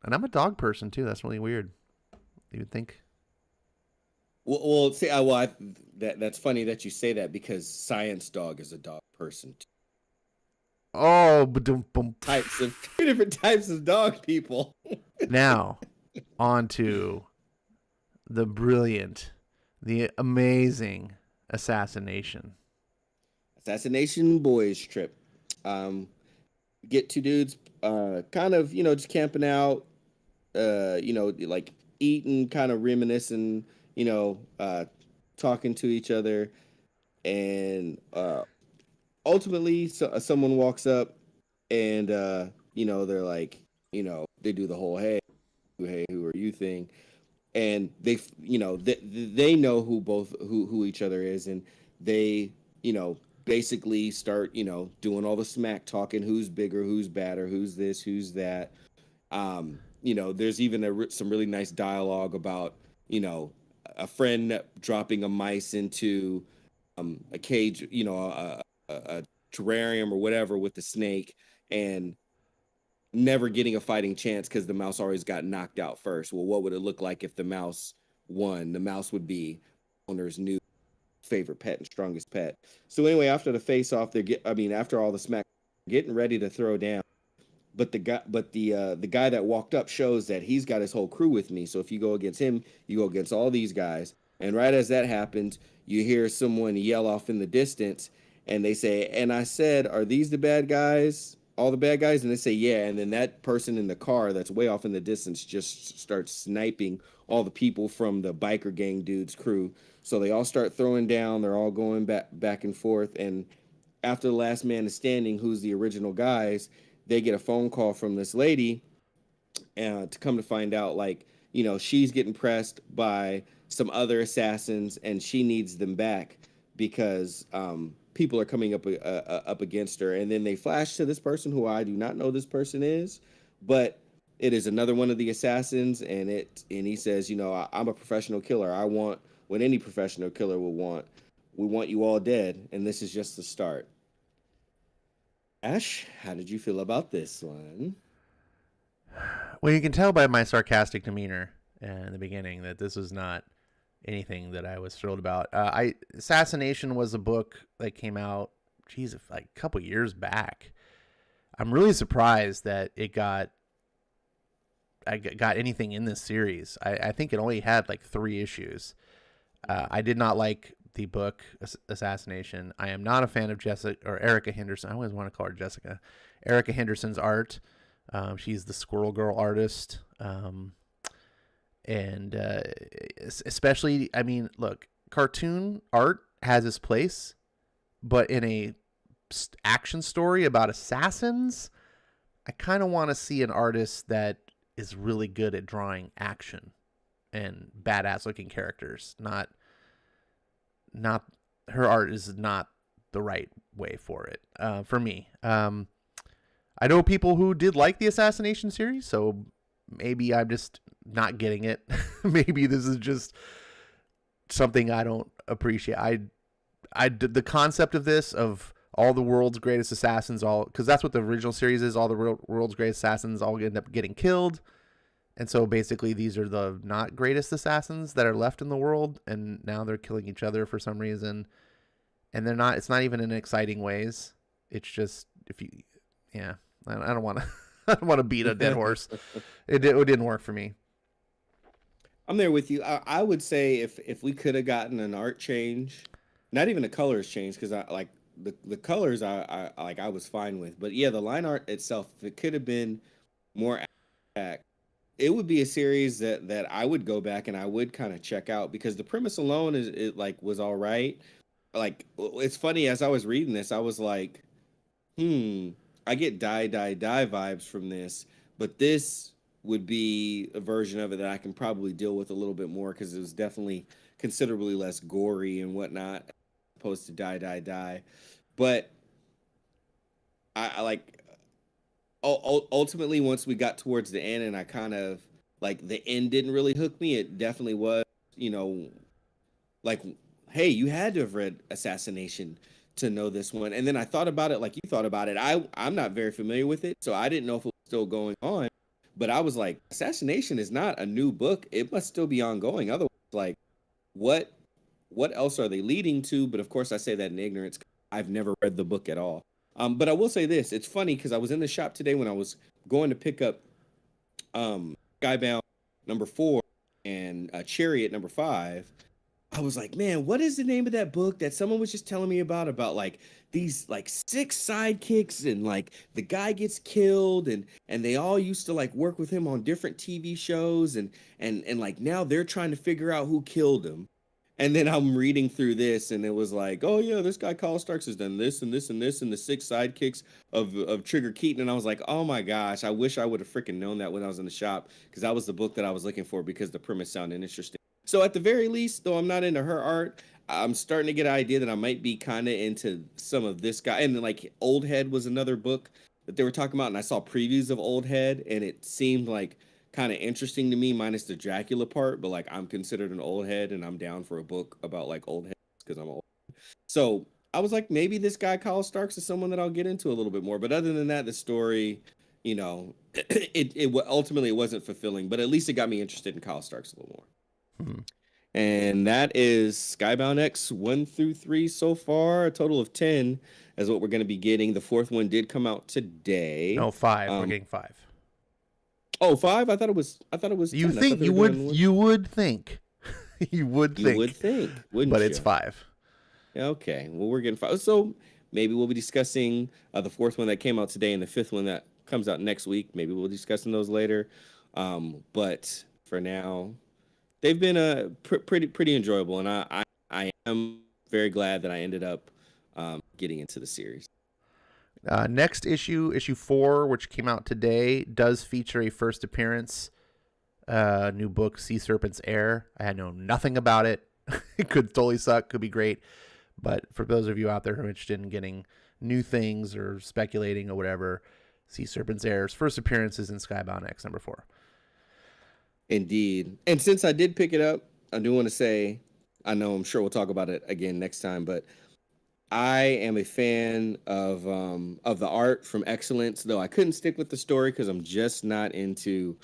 and I'm a dog person too. That's really weird. You would think. Well, see, that's funny that you say that, because Science Dog is a dog person too. Oh, two different types of dog people. Now, on to the brilliant, The amazing assassination. Assassination Boys trip. Um, get two dudes, kind of, just camping out, like eating, kind of reminiscing, talking to each other, and ultimately, someone walks up, and they're like, they do the whole hey, who are you thing, and they know who each other is, and they basically start doing all the smack talking, who's bigger, who's badder, who's this, who's that. There's even some really nice dialogue about a friend dropping a mice into a cage, a terrarium or whatever with the snake, and never getting a fighting chance because the mouse always got knocked out first. Well, what would it look like if the mouse won? The mouse would be owner's new favorite pet and strongest pet. So anyway, after the face off, after all the smack, getting ready to throw down. But the guy that walked up shows that he's got his whole crew with me. So if you go against him, you go against all these guys. And right as that happens, you hear someone yell off in the distance, and they say, "And I said, are these the bad guys? All the bad guys?" And they say, "Yeah." And then that person in the car that's way off in the distance just starts sniping all the people from the biker gang dude's crew. So they all start throwing down. They're all going back and forth. And after the last man is standing, who's the original guys, they get a phone call from this lady, to come to find out, like, she's getting pressed by some other assassins, and she needs them back because people are coming up against her. And then they flash to this person who I do not know this person is, but it is another one of the assassins, and he says, I'm a professional killer. I want what any professional killer would want. We want you all dead, and this is just the start. Ash, how did you feel about this one? Well, you can tell by my sarcastic demeanor in the beginning that this was not anything that I was thrilled about. Assassination was a book that came out, like a couple years back. I'm really surprised that I got anything in this series. I think it only had like 3 issues. I did not like the book Assassination. I am not a fan of Erica Henderson. I always want to call her Jessica. Erica Henderson's art. She's the Squirrel Girl artist. And especially, I mean, look, cartoon art has its place, but in a action story about assassins, I kind of want to see an artist that is really good at drawing action and badass looking characters. Not her art is not the right way for it, for me. I know people who did like the Assassination series, so maybe I'm just not getting it. Maybe this is just something I don't appreciate. The concept of this, of all the world's greatest assassins, because that's what the original series is, all the world's greatest assassins all end up getting killed. And so basically these are the not greatest assassins that are left in the world, and now they're killing each other for some reason. And it's not even in exciting ways. It's just, I don't want to I don't want to beat a dead horse. It didn't work for me. I'm there with you. I would say if we could have gotten an art change, not even a colors change, because I like the colors I was fine with, but yeah, the line art itself, if it could have been more act, it would be a series that I would go back and I would kind of check out, because the premise alone was all right. Like, it's funny, as I was reading this, I was like, I get die vibes from this, but this would be a version of it that I can probably deal with a little bit more, because it was definitely considerably less gory and whatnot, as opposed to die. But I like, ultimately, once we got towards the end, and I kind of like, the end didn't really hook me. It definitely was, like, hey, you had to have read Assassination to know this one. And then I thought about it like you thought about it. I'm not very familiar with it, so I didn't know if it was still going on. But I was like, Assassination is not a new book. It must still be ongoing. Otherwise, like, what else are they leading to? But of course, I say that in ignorance. I've never read the book at all. But I will say this. It's funny, because I was in the shop today when I was going to pick up Skybound #4 and Chariot #5. I was like, man, what is the name of that book that someone was just telling me about like these like 6 sidekicks and like the guy gets killed and they all used to like work with him on different TV shows and like now they're trying to figure out who killed him. And then I'm reading through this and it was like, oh yeah, this guy Kyle Starks has done this and this and this and the 6 sidekicks of Trigger Keaton. And I was like, oh my gosh, I wish I would have freaking known that when I was in the shop because that was the book that I was looking for because the premise sounded interesting. So at the very least, though I'm not into her art, I'm starting to get an idea that I might be kind of into some of this guy. And then like Old Head was another book that they were talking about, and I saw previews of Old Head, and it seemed like kind of interesting to me, minus the Dracula part. But like I'm considered an old head, and I'm down for a book about like old heads because I'm old. So I was like, maybe this guy Kyle Starks is someone that I'll get into a little bit more. But other than that, the story, you know, ultimately it wasn't fulfilling, but at least it got me interested in Kyle Starks a little more. And that is Skybound X 1 through 3 so far. A total of 10 is what we're going to be getting. The fourth one did come out today. No, 5. We're getting 5. Oh, 5? I thought it was. You 10. think you would think you would think, wouldn't but you? it's 5. Okay, well we're getting 5. So maybe we'll be discussing the fourth one that came out today and the fifth one that comes out next week. Maybe we'll be discussing those later. But for now, they've been pretty enjoyable, and I am very glad that I ended up getting into the series. Next issue 4, which came out today, does feature a first appearance. New book, Sea Serpent's Heir. I had known nothing about it. It could totally suck, could be great. But for those of you out there who are interested in getting new things or speculating or whatever, Sea Serpent's Heir's first appearance is in Skybound X number 4. Indeed. And since I did pick it up, I do want to say, I know I'm sure we'll talk about it again next time, but I am a fan of the art from Excellence, though I couldn't stick with the story because I'm just not into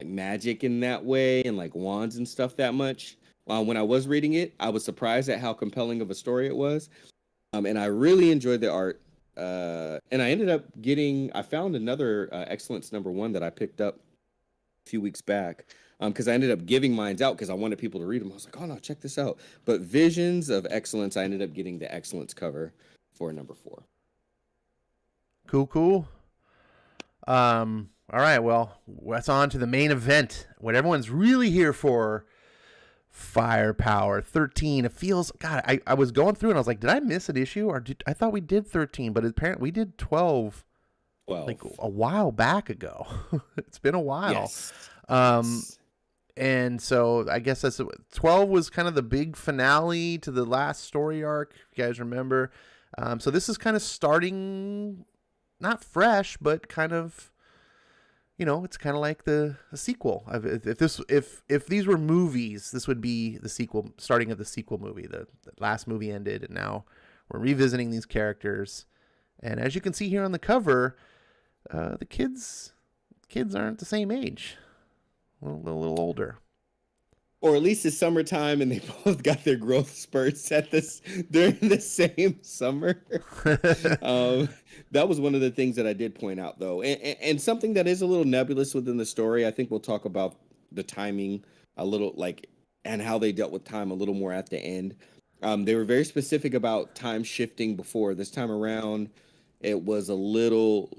magic in that way and like wands and stuff that much. When I was reading it, I was surprised at how compelling of a story it was. And I really enjoyed the art. And I ended up I found another Excellence number 1 that I picked up a few weeks back. Because I ended up giving mine out because I wanted people to read them. I was like, oh no, check this out. But Visions of Excellence, I ended up getting the Excellence cover for number 4. Cool. All right, well, let's on to the main event. What everyone's really here for, Firepower 13. It feels, God, I was going through and I was like, did I miss an issue? Or I thought we did 13, but apparently we did 12. Like a while back ago. It's been a while. Yes. And so I guess 12 was kind of the big finale to the last story arc, if you guys remember. So this is kind of starting, not fresh, but kind of, you know, it's kind of like the sequel. If these were movies, this would be the sequel, starting of the sequel movie. The last movie ended, and now we're revisiting these characters. And as you can see here on the cover, the kids aren't the same age. A little older, or at least it's summertime, and they both got their growth spurts during the same summer. That was one of the things that I did point out, though, and something that is a little nebulous within the story. I think we'll talk about the timing a little, and how they dealt with time a little more at the end. They were very specific about time shifting before. This time around, it was a little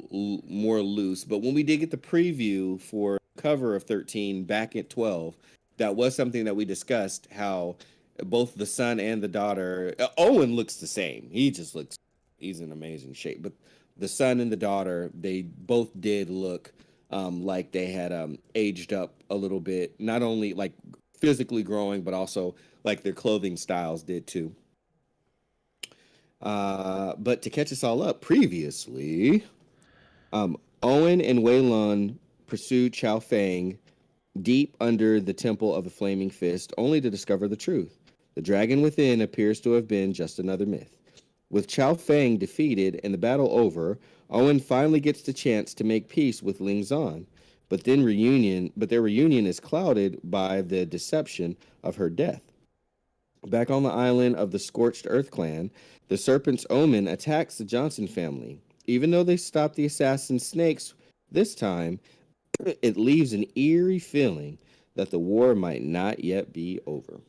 more loose. But when we did get the preview for cover of 13 back at 12, that was something that we discussed, how both the son and the daughter, Owen looks the same. He's in amazing shape. But the son and the daughter, they both did look like they had aged up a little bit, not only like physically growing, but also like their clothing styles did too. But to catch us all up, previously, Owen and Weilun pursue Chao Fang deep under the Temple of the Flaming Fist, only to discover the truth. The dragon within appears to have been just another myth. With Chao Fang defeated and the battle over, Owen finally gets the chance to make peace with Ling Zan, but their reunion is clouded by the deception of her death. Back on the island of the Scorched Earth clan, the Serpent's Omen attacks the Johnson family. Even though they stop the assassin snakes this time, it leaves an eerie feeling that the war might not yet be over.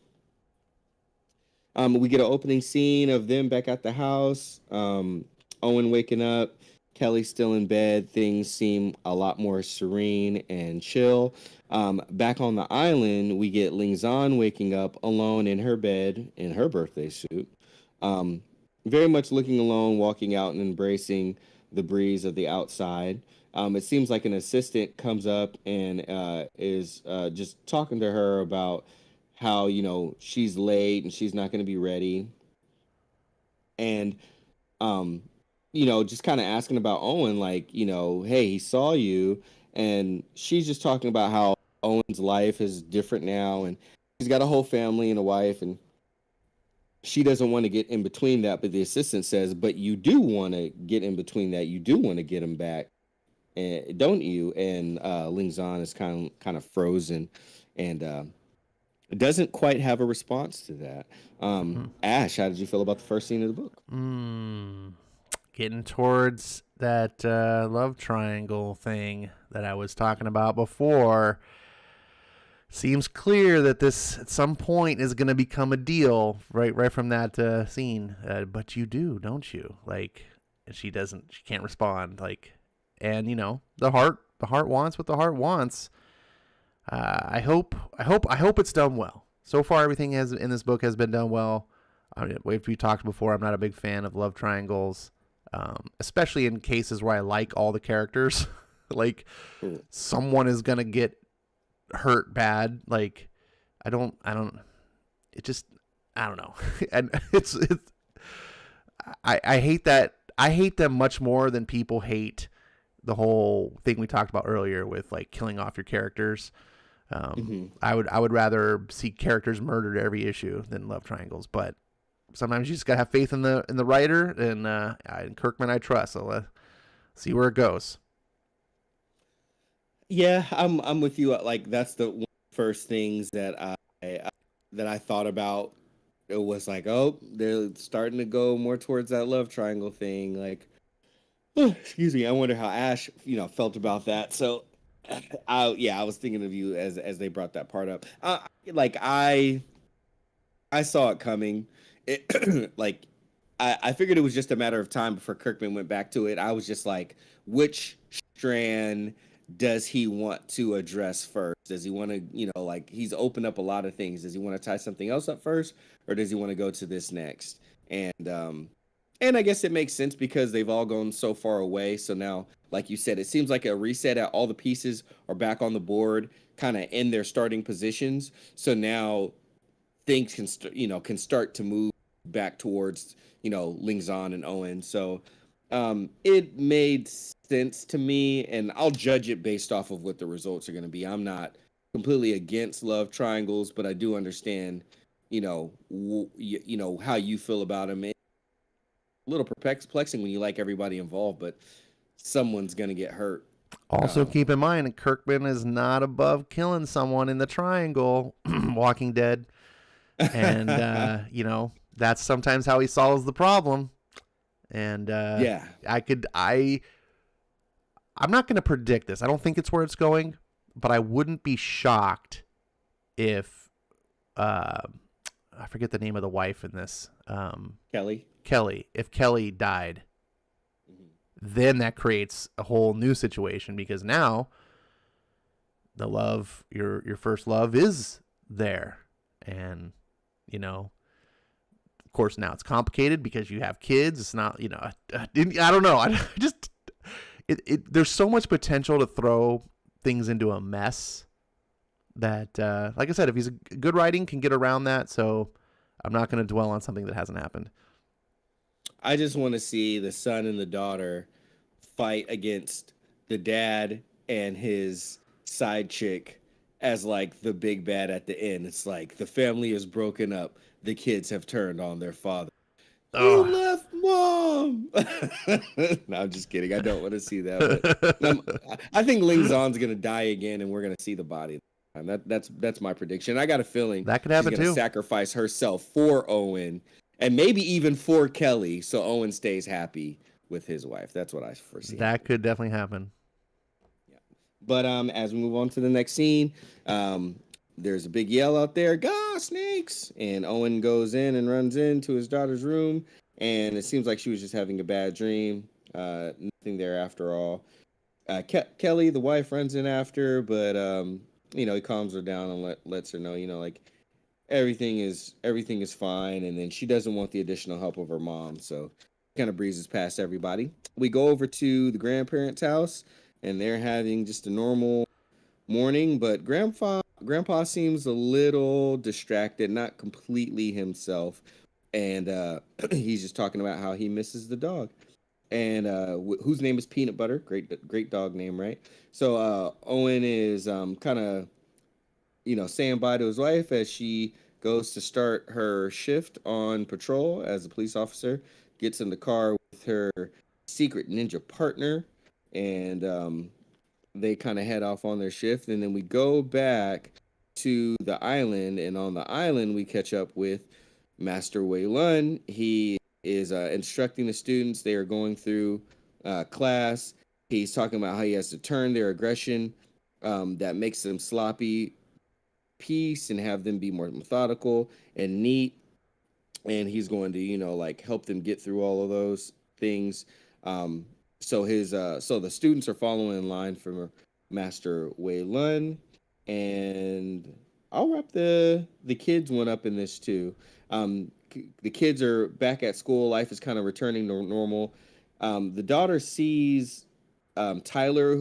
We get an opening scene of them back at the house. Owen waking up, Kelly still in bed. Things seem a lot more serene and chill. Back on the island, we get Ling Zan waking up alone in her bed in her birthday suit. Um, Very much looking alone, walking out and embracing the breeze of the outside. It seems like an assistant comes up and is just talking to her about how, she's late and she's not going to be ready. And, um, just kind of asking about Owen, like, hey, he saw you. And she's just talking about how Owen's life is different now. And he's got a whole family and a wife. And she doesn't want to get in between that. But the assistant says, but you do want to get in between that. You do want to get him back. Don't you? And Ling Zan is kind of frozen and doesn't quite have a response to that. Ash, how did you feel about the first scene of the book? Getting towards that love triangle thing that I was talking about before. Seems clear that this at some point is going to become a deal right from that scene. But you do, don't you? Like, she can't respond. Like, and the heart wants what the heart wants. I hope it's done well. So far, everything in this book has been done well. I mean, if we talked before, I'm not a big fan of love triangles, especially in cases where I like all the characters. Like, someone is gonna get hurt bad. Like, I don't know. And I hate that. I hate them much more than people hate the whole thing we talked about earlier with like killing off your characters. I would rather see characters murdered every issue than love triangles, but sometimes you just gotta have faith in the writer, and Kirkman I trust. So see where it goes. Yeah, I'm with you. Like, that's the one of the first things that I thought about. It was like, oh, they're starting to go more towards that love triangle thing. Like, excuse me. I wonder how Ash, felt about that. So, I was thinking of you as they brought that part up. Like, I saw it coming. Like, I figured it was just a matter of time before Kirkman went back to it. I was just like, which strand does he want to address first? Does he want to, like, he's opened up a lot of things. Does he want to tie something else up first, or does he want to go to this next? And I guess it makes sense because they've all gone so far away. So now, like you said, it seems like a reset. At all the pieces are back on the board, kind of in their starting positions. So now things can start to move back towards Ling Zan and Owen. So it made sense to me, and I'll judge it based off of what the results are going to be. I'm not completely against love triangles, but I do understand how you feel about them. A little perplexing when you like everybody involved, but someone's going to get hurt. Also, keep in mind, Kirkman is not above killing someone in the triangle, Walking Dead. And, that's sometimes how he solves the problem. And, I'm not going to predict this. I don't think it's where it's going, but I wouldn't be shocked if, I forget the name of the wife in this. Kelly. If Kelly died, then that creates a whole new situation, because now the love, your first love, is there. And, of course, now it's complicated because you have kids. It's not, I don't know. There's so much potential to throw things into a mess that, like I said, if he's a good writing, can get around that. So I'm not going to dwell on something that hasn't happened. I just want to see the son and the daughter fight against the dad and his side chick as like the big bad at the end. It's like the family is broken up. The kids have turned on their father. Oh. You left mom. No, I'm just kidding. I don't want to see that. But I think Ling Zan's going to die again, and we're going to see the body. That's my prediction. I got a feeling that could happen she's going to sacrifice herself for Owen, and maybe even for Kelly, so Owen stays happy with his wife. That's what I foresee. That could definitely happen. But as we move on to the next scene, there's a big yell out there, guys. snakes. And Owen goes in and runs into his daughter's room. And it seems like she was just having a bad dream. Nothing there after all. Kelly, the wife, runs in after, but he calms her down and lets her know, like everything is fine. And then she doesn't want the additional help of her mom, so kind of breezes past everybody. We go over to the grandparents' house, and they're having just a normal morning, but grandpa seems a little distracted, not completely himself, and he's just talking about how he misses the dog, and whose name is Peanut Butter. Great dog name, right? So Owen is kind of saying bye to his wife as she goes to start her shift on patrol as a police officer, gets in the car with her secret ninja partner, and they kind of head off on their shift. And then we go back to the island, and on the island, we catch up with Master Wei Lun. He is instructing the students. They are going through class. He's talking about how he has to turn their aggression that makes them sloppy piece and have them be more methodical and neat. And he's going to help them get through all of those things. So the students are following in line for Master Wei Lun, and I'll wrap the kids one up in this too. The kids are back at school. Life is kind of returning to normal. The daughter sees Tyler,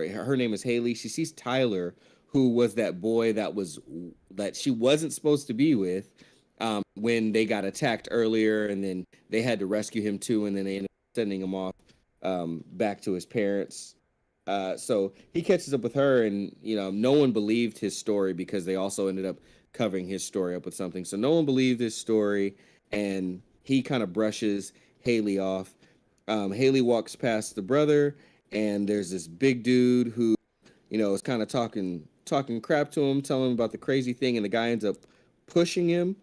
her name is Haley. She sees Tyler, who was that boy that she wasn't supposed to be with when they got attacked earlier, and then they had to rescue him too, and then they ended up sending him off back to his parents. So he catches up with her, and no one believed his story because they also ended up covering his story up with something. So no one believed his story, and he kind of brushes Haley off. Haley walks past the brother, and there's this big dude who is kind of talking crap to him, telling him about the crazy thing, and the guy ends up pushing him.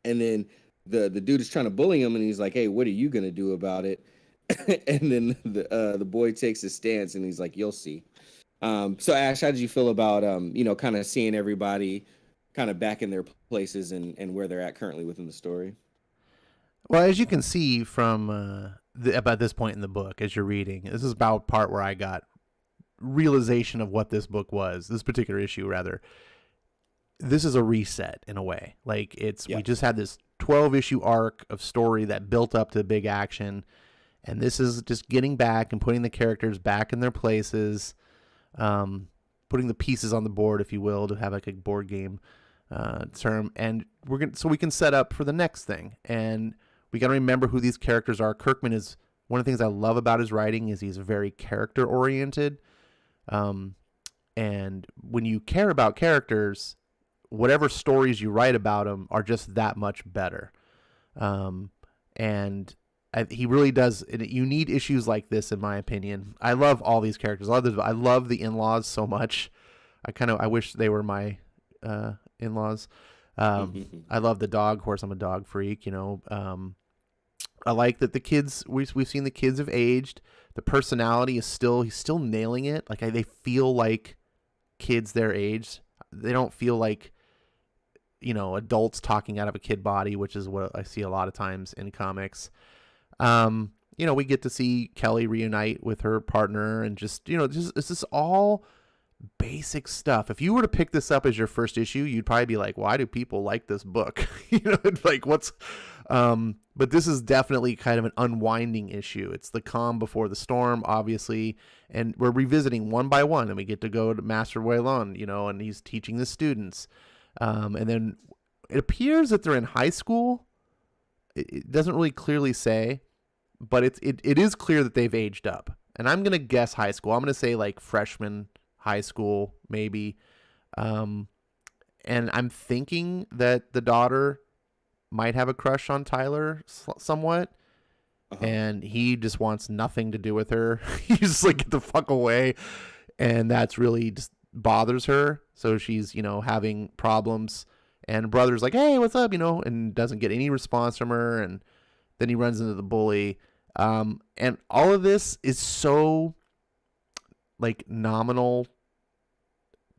And then the dude is trying to bully him, and he's like, "Hey, what are you gonna do about it?" And then the boy takes his stance, and he's like, "You'll see." So Ash, how did you feel about kind of seeing everybody kind of back in their places and where they're at currently within the story? Well, as you can see from about this point in the book, as you're reading, this is about part where I got realization of what this book was, this particular issue rather. This is a reset in a way. Like we just had this 12 issue arc of story that built up to big action, and this is just getting back and putting the characters back in their places, putting the pieces on the board, if you will, to have like a board game term, and we can set up for the next thing. And we got to remember who these characters are. Kirkman is one of the things I love about his writing is he's very character oriented. And when you care about characters, whatever stories you write about them are just that much better. And he really does. You need issues like this, in my opinion. I love all these characters. I love the in-laws so much. I wish they were my in-laws. I love the dog. Of course, I'm a dog freak. I like that the kids. We've seen the kids have aged. The personality is he's still nailing it. Like they feel like kids their age. They don't feel like adults talking out of a kid body, which is what I see a lot of times in comics. We get to see Kelly reunite with her partner, and it's just all basic stuff. If you were to pick this up as your first issue, you'd probably be like, why do people like this book? Like what's but this is definitely kind of an unwinding issue. It's the calm before the storm, obviously, and we're revisiting one by one, and we get to go to Master Wei Lun, and he's teaching the students. And then it appears that they're in high school. It doesn't really clearly say, but it is clear that they've aged up. And I'm going to guess high school. I'm going to say like freshman high school, maybe. And I'm thinking that the daughter might have a crush on Tyler somewhat. Uh-huh. And he just wants nothing to do with her. He's just like, get the fuck away. And that's really just bothers her. So she's, having problems. And brother's like, hey, what's up? And doesn't get any response from her. And then he runs into the bully. And all of this is so like nominal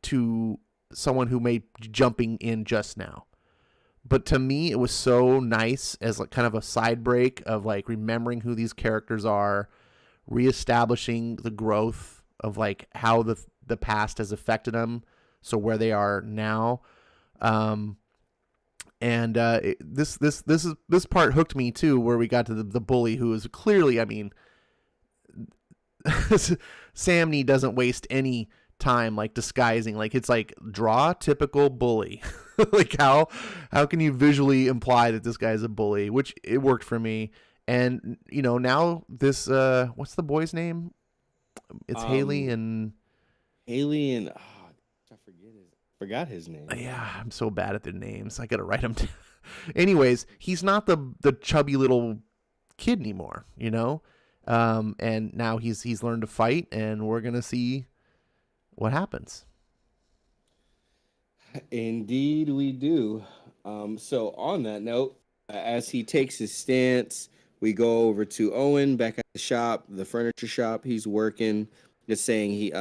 to someone who may be jumping in just now. But to me, it was so nice as like kind of a side break of like remembering who these characters are, reestablishing the growth of like how the past has affected them, so where they are now. This part hooked me too, where we got to the bully, who is clearly, I mean, Samney doesn't waste any time like disguising, like it's like draw typical bully. Like how can you visually imply that this guy's a bully, which it worked for me. And now this what's the boy's name? It's Haley and I forgot his name. Yeah, I'm so bad at their names. I gotta write them down. Anyways, he's not the chubby little kid anymore, and now he's learned to fight, and we're gonna see what happens. Indeed, we do. So on that note, as he takes his stance, we go over to Owen back at the shop, the furniture shop. He's working, just saying he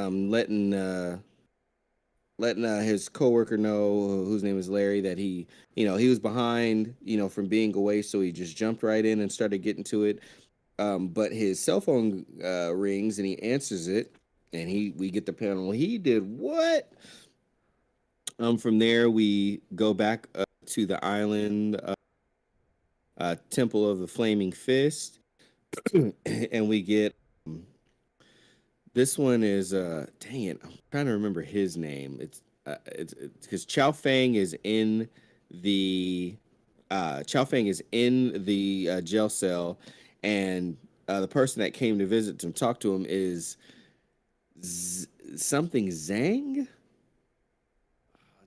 letting his coworker know, whose name is Larry, that he was behind, from being away, so he just jumped right in and started getting to it. But his cell phone rings and he answers it, and we get the panel. He did what? From there, we go back to the island, Temple of the Flaming Fist, and we get this one is dang it, I'm trying to remember his name. It's because Chow Fang is in the jail cell, and the person that came to visit him, talk to him, is something Zhang.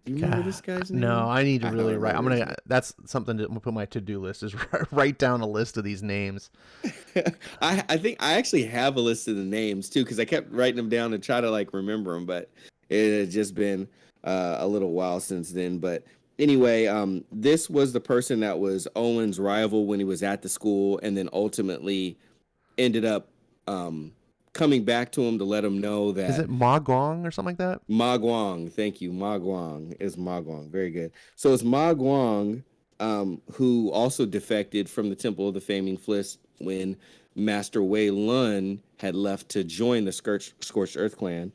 Do you remember this guy's name? No, I need to really write. That's something to put my to-do list, is write down a list of these names. I think I actually have a list of the names too, because I kept writing them down to try to like remember them, but it had just been a little while since then. But anyway, this was the person that was Owen's rival when he was at the school, and then ultimately ended up coming back to him to let him know that... Is it Ma Guang or something like that? Ma Guang, thank you. Ma Guang is Ma Guang. Very good. So it's Ma Guang, who also defected from the Temple of the Flaming Fist when Master Wei Lun had left to join the Scorched Earth clan.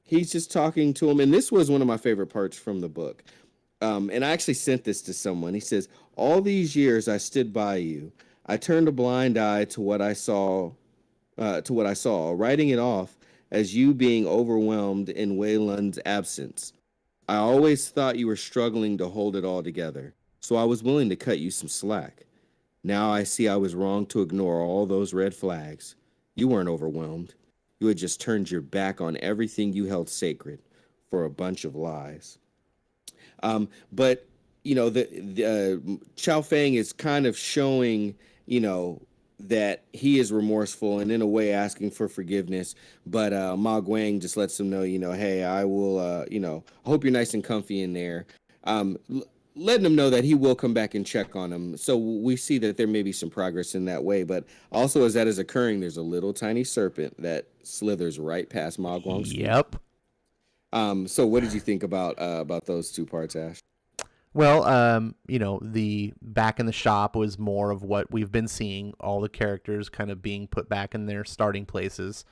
He's just talking to him, and this was one of my favorite parts from the book. And I actually sent this to someone. He says, "All these years I stood by you. I turned a blind eye to what I saw, writing it off as you being overwhelmed in Wei Lun's absence. I always thought you were struggling to hold it all together, so I was willing to cut you some slack. Now I see I was wrong to ignore all those red flags. You weren't overwhelmed. You had just turned your back on everything you held sacred for a bunch of lies." But the Chow Fang is kind of showing, that he is remorseful and in a way asking for forgiveness. But Ma Guang just lets him know, hey, I will, I hope you're nice and comfy in there. Letting him know that he will come back and check on him. So we see that there may be some progress in that way. But also, as that is occurring, there's a little tiny serpent that slithers right past Ma Guang's feet. Yep. So what did you think about those two parts, Ash? Well, the back in the shop was more of what we've been seeing, all the characters kind of being put back in their starting places,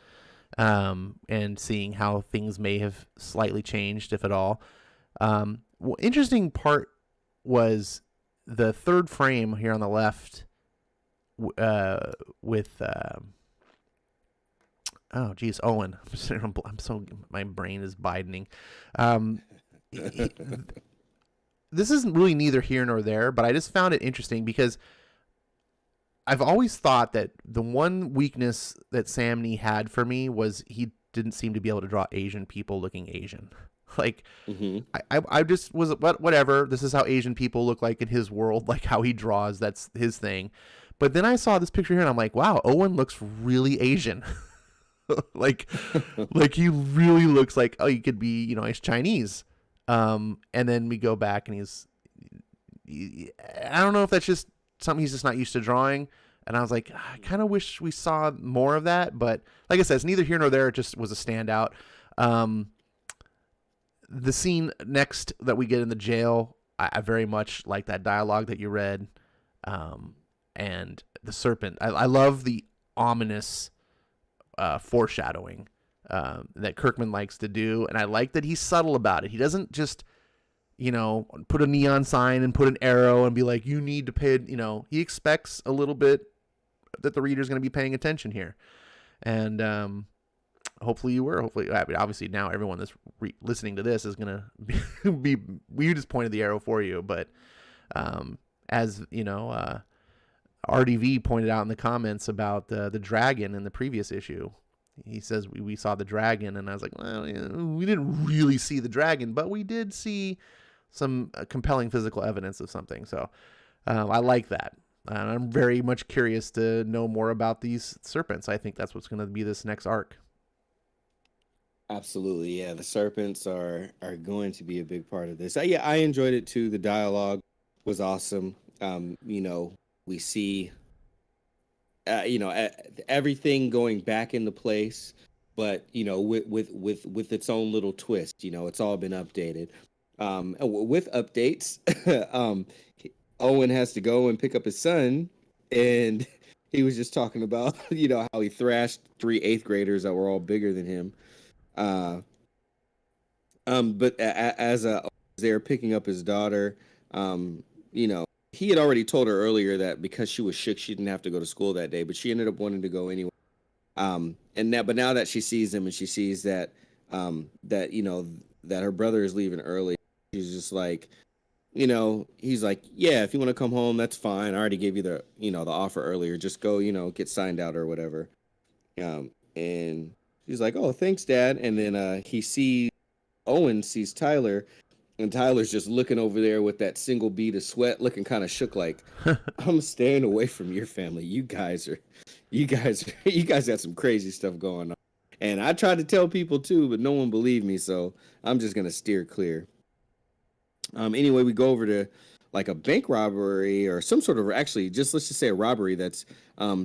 and seeing how things may have slightly changed, if at all. Interesting part was the third frame here on the left with oh geez, Owen. I'm so, my brain is widening. This isn't really neither here nor there, but I just found it interesting because I've always thought that the one weakness that Samney had for me was he didn't seem to be able to draw Asian people looking Asian. Like, I just was, whatever, this is how Asian people look like in his world, like how he draws, that's his thing. But then I saw this picture here and I'm like, wow, Owen looks really Asian. like he really looks like, oh, he could be, he's Chinese. And then we go back and I don't know if that's just something he's just not used to drawing. And I was like, I kind of wish we saw more of that. But like I said, it's neither here nor there. It just was a standout. the scene next that we get in the jail, I very much like that dialogue that you read, and the serpent. I love the ominous foreshadowing that Kirkman likes to do, and I like that he's subtle about it. He doesn't just, put a neon sign and put an arrow and be like, you need to pay, he expects a little bit that the reader's going to be paying attention here. And hopefully you were. Hopefully, I mean, obviously now everyone that's listening to this is going to be, we just pointed the arrow for you. But as, RDV pointed out in the comments about the dragon in the previous issue, he says we saw the dragon, and I was like, well, we didn't really see the dragon, but we did see some compelling physical evidence of something. So I like that. I'm very much curious to know more about these serpents. I think that's what's going to be this next arc. Absolutely, yeah. The serpents are going to be a big part of this. Yeah, I enjoyed it too. The dialogue was awesome. We see, everything going back into place, but with its own little twist. It's all been updated. With updates, Owen has to go and pick up his son, and he was just talking about how he thrashed 3 8th graders that were all bigger than him. But as they're picking up his daughter, he had already told her earlier that because she was sick, she didn't have to go to school that day, but she ended up wanting to go anyway. But now that she sees him and she sees that that her brother is leaving early, she's just like, he's like, yeah, if you want to come home, that's fine. I already gave you the offer earlier. Just go, get signed out or whatever. And she's like, oh, thanks, Dad. And then Owen sees Tyler, and Tyler's just looking over there with that single bead of sweat, looking kind of shook, like, I'm staying away from your family. You guys got some crazy stuff going on. And I tried to tell people too, but no one believed me, so I'm just gonna steer clear. Anyway, we go over to like a bank robbery or some sort of, actually, let's just say a robbery that's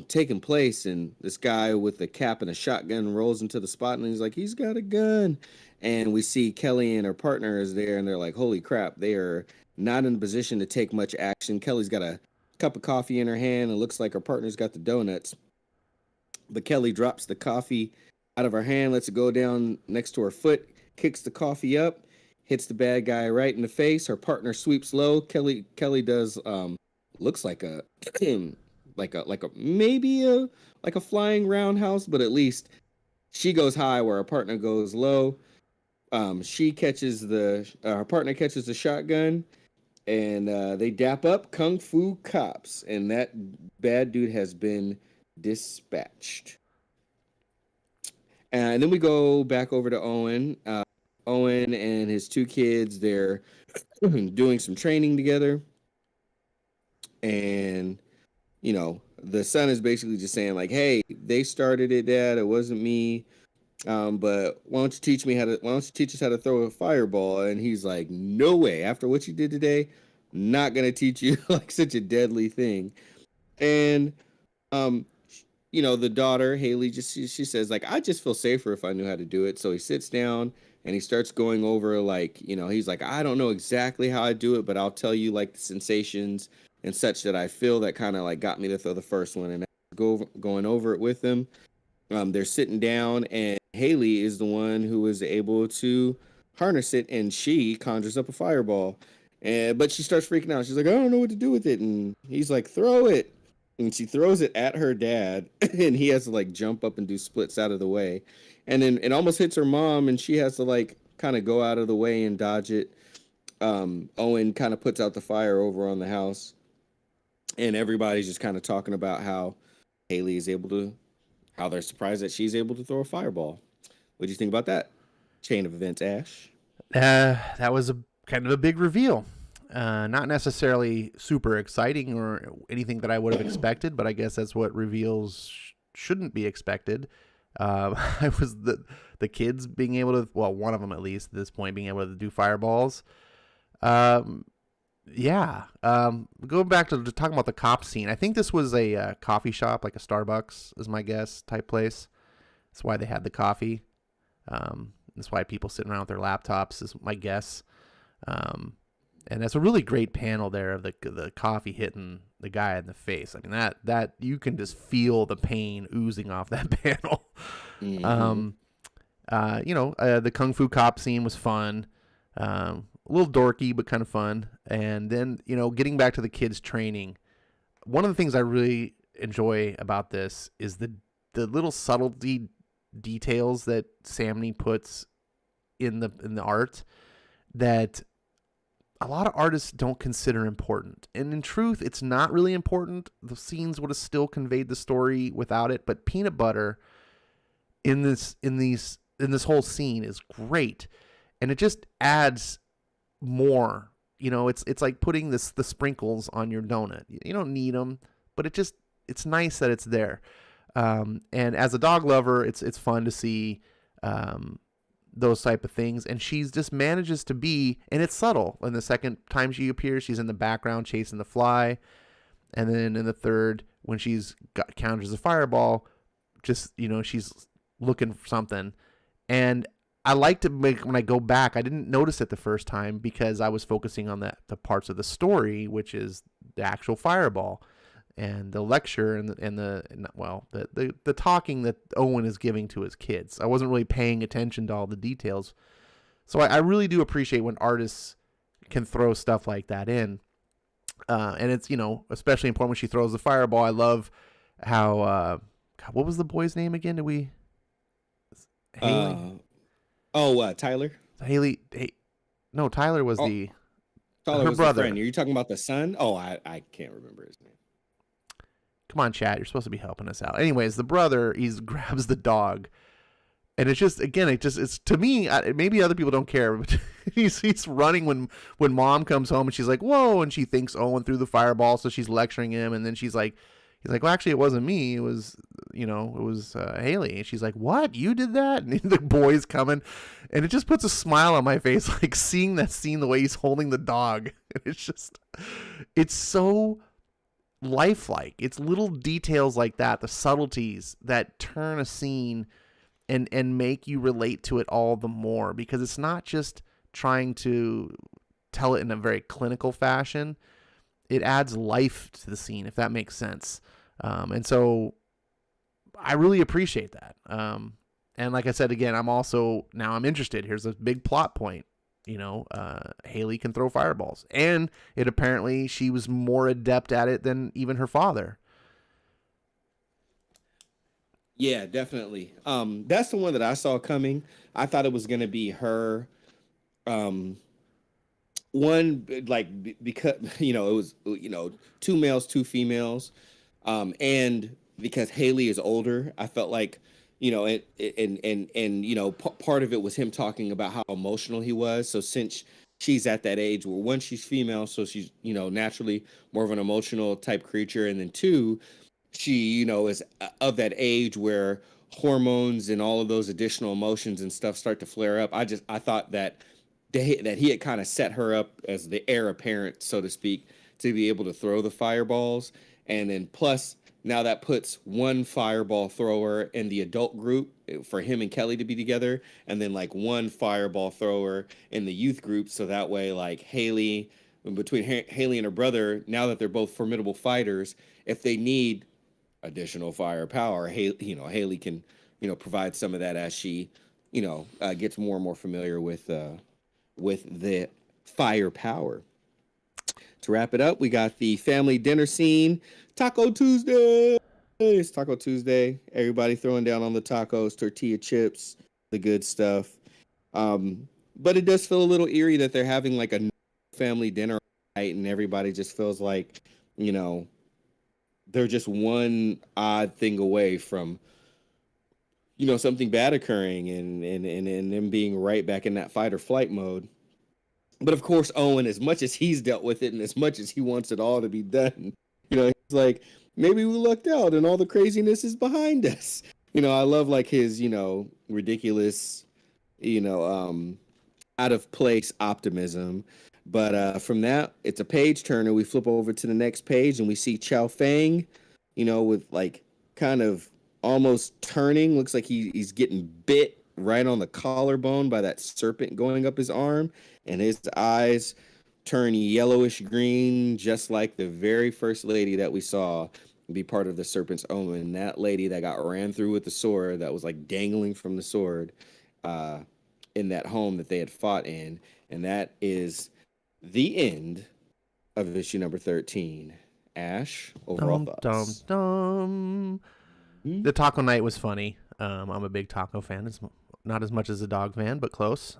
taking place, and this guy with a cap and a shotgun rolls into the spot, and he's like, he's got a gun. And we see Kelly and her partner is there, and they're like, holy crap, they are not in a position to take much action. Kelly's got a cup of coffee in her hand, and looks like her partner's got the donuts. But Kelly drops the coffee out of her hand, lets it go down next to her foot, kicks the coffee up, hits the bad guy right in the face. Her partner sweeps low. Kelly does looks like a maybe a flying roundhouse, but at least she goes high where her partner goes low. She catches her partner catches the shotgun, and they dap up Kung Fu cops, and that bad dude has been dispatched. And then we go back over to Owen. Owen and his 2 kids, they're doing some training together. And, the son is basically just saying like, hey, they started it, Dad. It wasn't me. But why don't you teach us how to throw a fireball? And he's like, no way. After what you did today, not going to teach you like such a deadly thing. And, the daughter, Haley, she says like, I just feel safer if I knew how to do it. So he sits down and he starts going over like, he's like, I don't know exactly how I do it, but I'll tell you like the sensations and such that I feel that kind of like got me to throw the first one, and going over it with them. They're sitting down, and Haley is the one who is able to harness it, and she conjures up a fireball. But she starts freaking out. She's like, I don't know what to do with it. And he's like, throw it. And she throws it at her dad, and he has to like jump up and do splits out of the way. And then it almost hits her mom, and she has to like kind of go out of the way and dodge it. Owen kind of puts out the fire over on the house, and everybody's just kind of talking about how Haley is how they're surprised that she's able to throw a fireball. What do you think about that chain of events, Ash? That was kind of a big reveal. Not necessarily super exciting or anything that I would have expected, but I guess that's what reveals shouldn't be expected. I was the kids being able to, well, one of them at least at this point, being able to do fireballs. Yeah. Going back to talking about the cop scene, I think this was a coffee shop, like a Starbucks is my guess, type place. That's why they had the coffee. That's why people sitting around with their laptops is my guess. And that's a really great panel there of the coffee hitting the guy in the face. I mean, that you can just feel the pain oozing off that panel. Mm-hmm. The Kung Fu Cop scene was fun. A little dorky, but kind of fun. And then, getting back to the kids training, one of the things I really enjoy about this is the little subtlety details that Samney puts in the art that a lot of artists don't consider important. And in truth, it's not really important. The scenes would have still conveyed the story without it, but peanut butter in this whole scene is great. And it just adds more. It's like putting the sprinkles on your donut. You don't need them, but it's nice that it's there. And as a dog lover, it's fun to see those type of things. And she's just manages to be, and it's subtle. And the second time she appears, she's in the background chasing the fly. And then in the third, when counters a fireball, just, she's looking for something. And I like to when I go back, I didn't notice it the first time because I was focusing on the parts of the story, which is the actual fireball and the lecture and the talking that Owen is giving to his kids. I wasn't really paying attention to all the details. So I really do appreciate when artists can throw stuff like that in. And it's, especially important when she throws the fireball. I love how, what was the boy's name again? Haley? Tyler? Haley. No, Tyler was Tyler her was brother. The friend. Are you talking about the son? Oh, I can't remember his name. Come on, chat. You're supposed to be helping us out. Anyways, the brother, he grabs the dog. And it's just, again, it's to me, maybe other people don't care, but he's running when mom comes home and she's like, whoa, and she thinks Owen threw the fireball, so she's lecturing him, and then he's like, well, actually, it wasn't me. It was, Haley. And she's like, what? You did that? And the boy's coming. And it just puts a smile on my face, like seeing that scene, the way he's holding the dog. It's so lifelike. It's little details like that, the subtleties that turn a scene and make you relate to it all the more, because it's not just trying to tell it in a very clinical fashion. It adds life to the scene, if that makes sense. And so I really appreciate that. And like I said, again, I'm interested. Here's a big plot point. Haley can throw fireballs, and apparently she was more adept at it than even her father. Yeah, definitely. That's the one that I saw coming. I thought it was going to be her. One, because it was two males, two females, and because Haley is older, I felt like part of it was him talking about how emotional he was. So since she's at that age where, one, she's female, so she's naturally more of an emotional type creature, and then two, she is of that age where hormones and all of those additional emotions and stuff start to flare up. I thought that he had kind of set her up as the heir apparent, so to speak, to be able to throw the fireballs. And then plus, now that puts one fireball thrower in the adult group for him and Kelly to be together, and then one fireball thrower in the youth group. So that way, Haley, between Haley and her brother, now that they're both formidable fighters, if they need additional firepower, Haley can, provide some of that as she, gets more and more familiar with the firepower. To wrap it up, we got the family dinner scene. Taco Tuesday. It's Taco Tuesday. Everybody throwing down on the tacos, tortilla chips, the good stuff. But it does feel a little eerie that they're having a family dinner night, and everybody just feels like, they're just one odd thing away from, something bad occurring and them being right back in that fight or flight mode. But of course, Owen, as much as he's dealt with it and as much as he wants it all to be done, he's like, maybe we lucked out and all the craziness is behind us. I love his, ridiculous, out of place optimism. But from that, it's a page turner. We flip over to the next page and we see Chow Fang, with kind of almost turning. Looks like he's getting bit right on the collarbone by that serpent going up his arm, and his eyes turn yellowish green, just like the very first lady that we saw be part of the serpent's omen. That lady that got ran through with the sword, that was like dangling from the sword, in that home that they had fought in. And that is the end of issue number 13. Ash, overall thoughts. The taco night was funny. I'm a big taco fan. It's not as much as a dog fan, but close.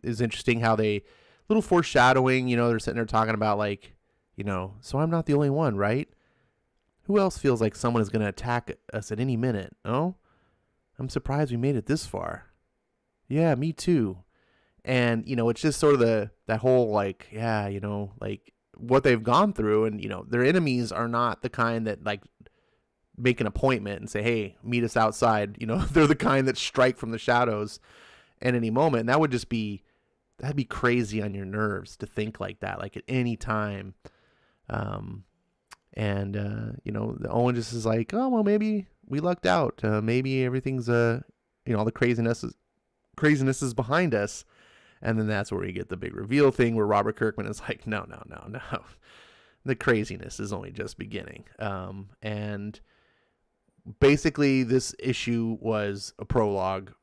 It's interesting how they, little foreshadowing, you know, they're sitting there talking about like, you know, so I'm not the only one, right? Who else feels like someone is going to attack us at any minute? Oh, I'm surprised we made it this far. Yeah, me too. And, you know, it's just sort of that whole like, yeah, you know, like what they've gone through, and, you know, their enemies are not the kind that like make an appointment and say, hey, meet us outside. You know, they're the kind that strike from the shadows at any moment. And that'd be crazy on your nerves to think like that, like at any time. You know, Owen just is like, oh, well, maybe we lucked out. Maybe everything's, you know, all the craziness is behind us. And then that's where you get the big reveal thing where Robert Kirkman is like, no. The craziness is only just beginning. And basically this issue was a prologue,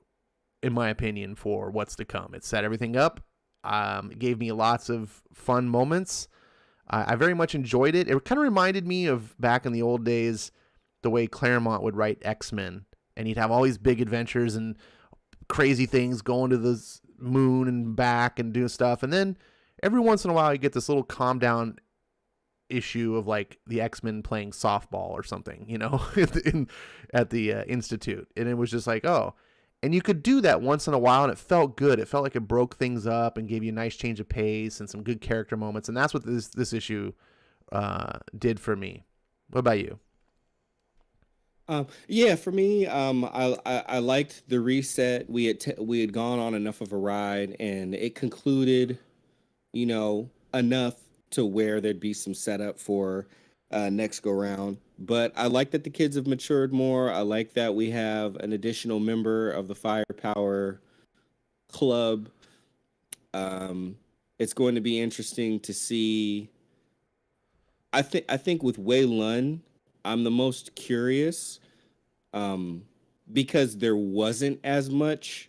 in my opinion, for what's to come. It set everything up. It gave me lots of fun moments. I very much enjoyed it. It kind of reminded me of back in the old days, the way Claremont would write X-Men, and he'd have all these big adventures and crazy things going to the moon and back and doing stuff. And then every once in a while you get this little calm down issue of like the X-Men playing softball or something, you know, at the Institute. And it was just like, oh, and you could do that once in a while, and it felt good. It felt like it broke things up and gave you a nice change of pace and some good character moments. And that's what this issue did for me. What about you? Yeah, for me, I liked the reset. We had gone on enough of a ride, and it concluded, you know, enough to where there'd be some setup for next go round. But I like that the kids have matured more. I like that we have an additional member of the Firepower Club. It's going to be interesting to see. I think with Wei Lun, I'm the most curious, because there wasn't as much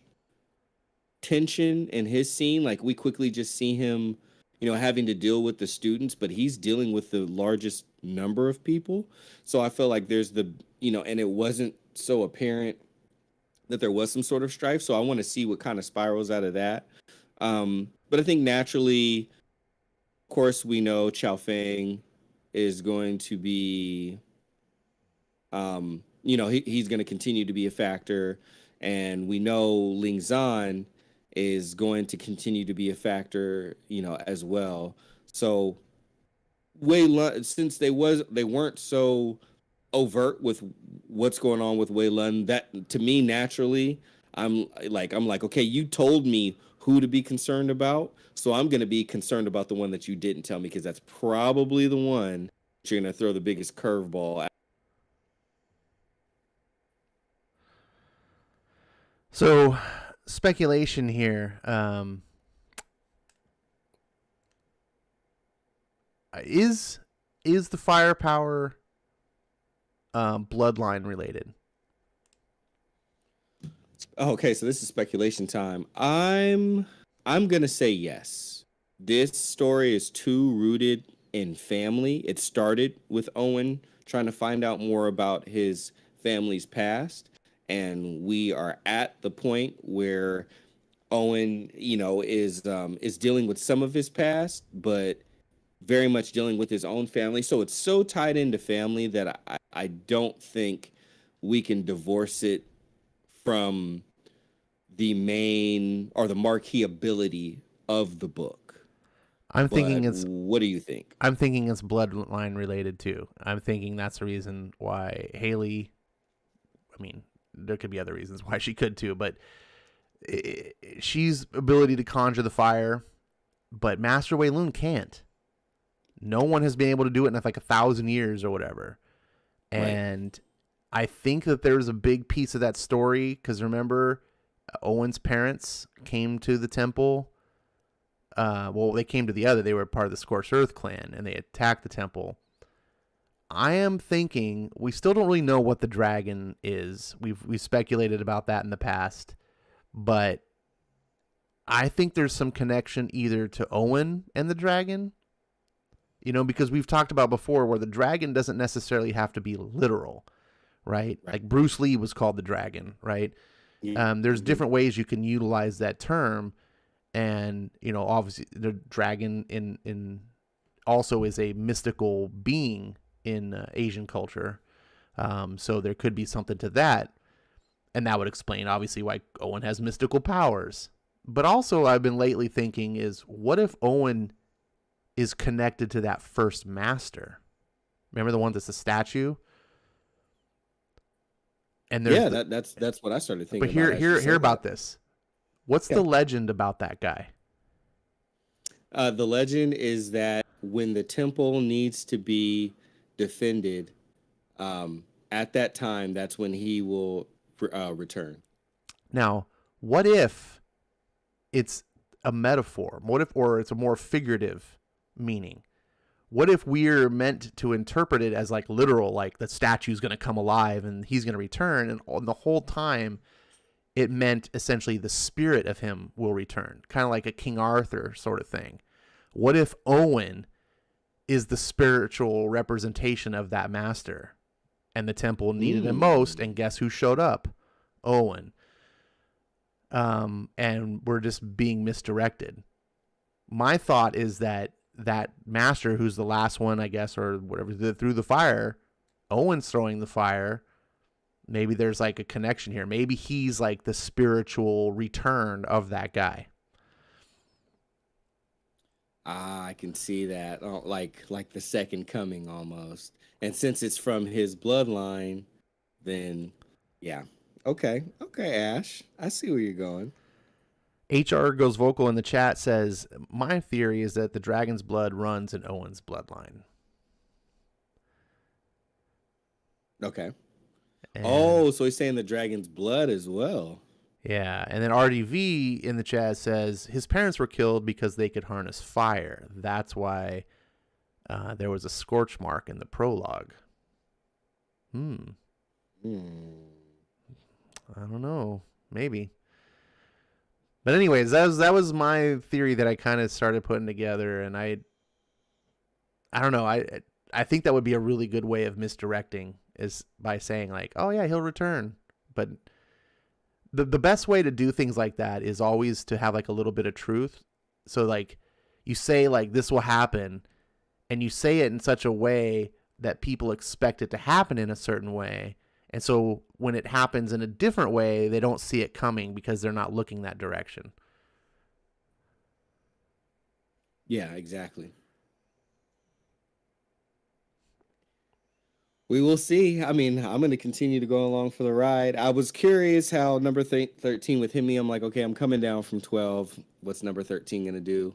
tension in his scene. Like, we quickly just see him, you know, having to deal with the students, but he's dealing with the largest number of people. So I feel like there's and it wasn't so apparent that there was some sort of strife. So I want to see what kind of spirals out of that. But I think naturally, of course, we know Chao Feng is going to be, he's going to continue to be a factor. And we know Ling Zan is going to continue to be a factor, you know, as well. So since they weren't so overt with what's going on with Wei Lun, that to me naturally, I'm like, okay, you told me who to be concerned about, so I'm going to be concerned about the one that you didn't tell me, because that's probably the one that you're going to throw the biggest curveball at. So, speculation here. Is the Firepower bloodline related? Okay, so this is speculation time. I'm gonna say yes. This story is too rooted in family. It started with Owen trying to find out more about his family's past, and we are at the point where Owen, you know, is dealing with some of his past, but very much dealing with his own family. So it's so tied into family that I don't think we can divorce it from the main or the marquee ability of the book. What do you think? I'm thinking it's bloodline related too. I'm thinking that's the reason why Haley, I mean, there could be other reasons why she could too, but she's ability to conjure the fire, but Master Wei Lun can't. No one has been able to do it in like 1,000 years or whatever. And I think that there's a big piece of that story, because remember, Owen's parents came to the temple. Well, they came to the other. They were part of the Scorched Earth clan, and they attacked the temple. I am thinking we still don't really know what the dragon is. We've speculated about that in the past, but I think there's some connection either to Owen and the dragon, you know, because we've talked about before where the dragon doesn't necessarily have to be literal, right? Like Bruce Lee was called the dragon, right? There's different ways you can utilize that term, and you know, obviously the dragon in also is a mystical being in Asian culture, so there could be something to that, and that would explain obviously why Owen has mystical powers. But also I've been lately thinking is, what if Owen is connected to that first master? Remember the one that's a statue? And there's that's what I started thinking. But hear about this. What's the legend about that guy? The legend is that when the temple needs to be defended, at that time, that's when he will return. Now, what if it's a metaphor? Or it's a more figurative meaning? What if we're meant to interpret it as like literal, like the statue's going to come alive and he's going to return, and the whole time it meant essentially the spirit of him will return, kind of like a King Arthur sort of thing. What if Owen is the spiritual representation of that master, and the temple needed him most, and guess who showed up? Owen. And we're just being misdirected. My thought is that master, who's the last one, I guess, or whatever, through the fire, Owen's throwing the fire. Maybe there's like a connection here. Maybe he's like the spiritual return of that guy. I can see that. Like the second coming almost. And since it's from his bloodline, then yeah. Okay, Ash. I see where you're going. HR Goes Vocal in the chat says, my theory is that the dragon's blood runs in Owen's bloodline. Okay. And, so he's saying the dragon's blood as well. Yeah, and then RDV in the chat says his parents were killed because they could harness fire. That's why there was a scorch mark in the prologue. I don't know. Maybe. But anyways, that was my theory that I kind of started putting together, and I don't know. I think that would be a really good way of misdirecting, is by saying like, oh yeah, he'll return. But the best way to do things like that is always to have like a little bit of truth. So like you say like this will happen, and you say it in such a way that people expect it to happen in a certain way. And so when it happens in a different way, they don't see it coming because they're not looking that direction. Yeah, exactly. We will see. I mean, I'm going to continue to go along for the ride. I was curious how number 13 with Hemi, I'm like, okay, I'm coming down from 12. What's number 13 going to do?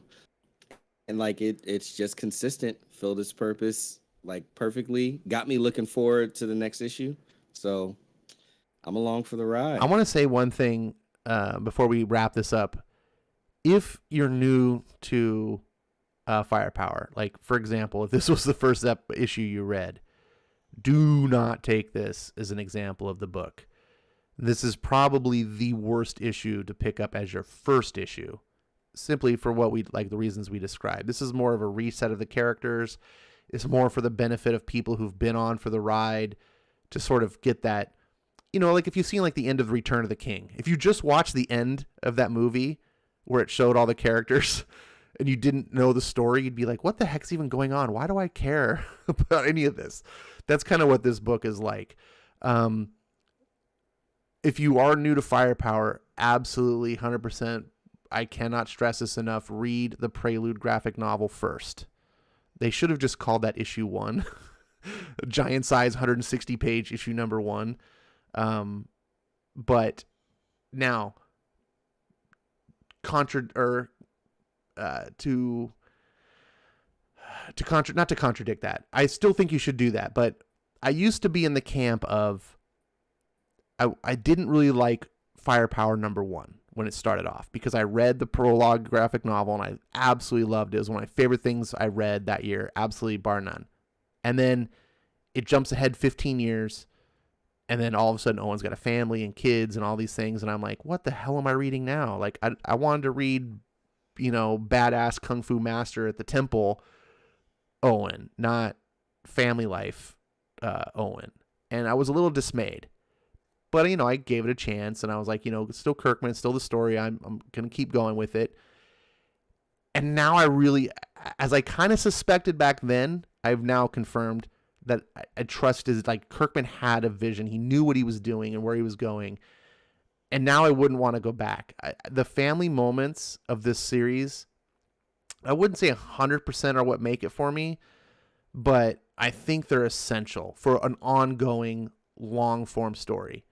And like, it's just consistent, filled its purpose like perfectly, got me looking forward to the next issue. So I'm along for the ride. I want to say one thing before we wrap this up. If you're new to Firepower, like for example, if this was the first issue you read, do not take this as an example of the book. This is probably the worst issue to pick up as your first issue, simply for what we like, the reasons we described. This is more of a reset of the characters. It's more for the benefit of people who've been on for the ride, to sort of get that, you know, like if you've seen like the end of Return of the King, if you just watched the end of that movie where it showed all the characters and you didn't know the story, you'd be like, what the heck's even going on? Why do I care about any of this? That's kind of what this book is like. If you are new to Firepower, absolutely 100%, I cannot stress this enough, read the Prelude graphic novel first. They should have just called that issue 1. Giant size 160 page issue number 1. But now not to contradict that, I still think you should do that, but I used to be in the camp of I didn't really like Firepower #1 when it started off, because I read the prologue graphic novel and I absolutely loved it. It was one of my favorite things I read that year, absolutely bar none. And then it jumps ahead 15 years, and then all of a sudden Owen's got a family and kids and all these things, and I'm like, what the hell am I reading now? Like, I wanted to read, badass kung fu master at the temple Owen, not family life Owen. And I was a little dismayed. But, I gave it a chance, and I was like, it's still Kirkman, it's still the story. I'm going to keep going with it. And now I really, as I kind of suspected back then, I've now confirmed that I trust is like Kirkman had a vision. He knew what he was doing and where he was going. And now I wouldn't want to go back. The family moments of this series, I wouldn't say 100% are what make it for me, but I think they're essential for an ongoing long form story.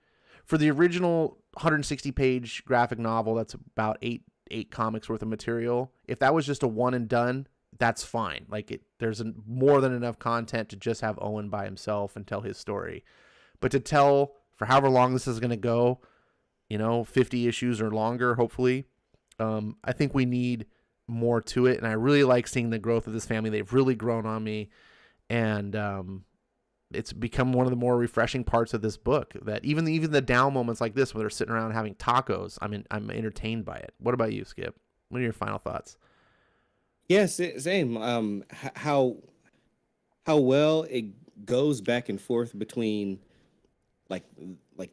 For the original 160-page graphic novel, that's about eight comics worth of material. If that was just a one and done, that's fine. Like, there's more than enough content to just have Owen by himself and tell his story. But to tell, for however long this is going to go, 50 issues or longer, hopefully, I think we need more to it. And I really like seeing the growth of this family. They've really grown on me. And it's become one of the more refreshing parts of this book, that even the down moments like this, where they're sitting around having tacos, I'm entertained by it. What about you, Skip? What are your final thoughts? Yes, same. How well it goes back and forth between like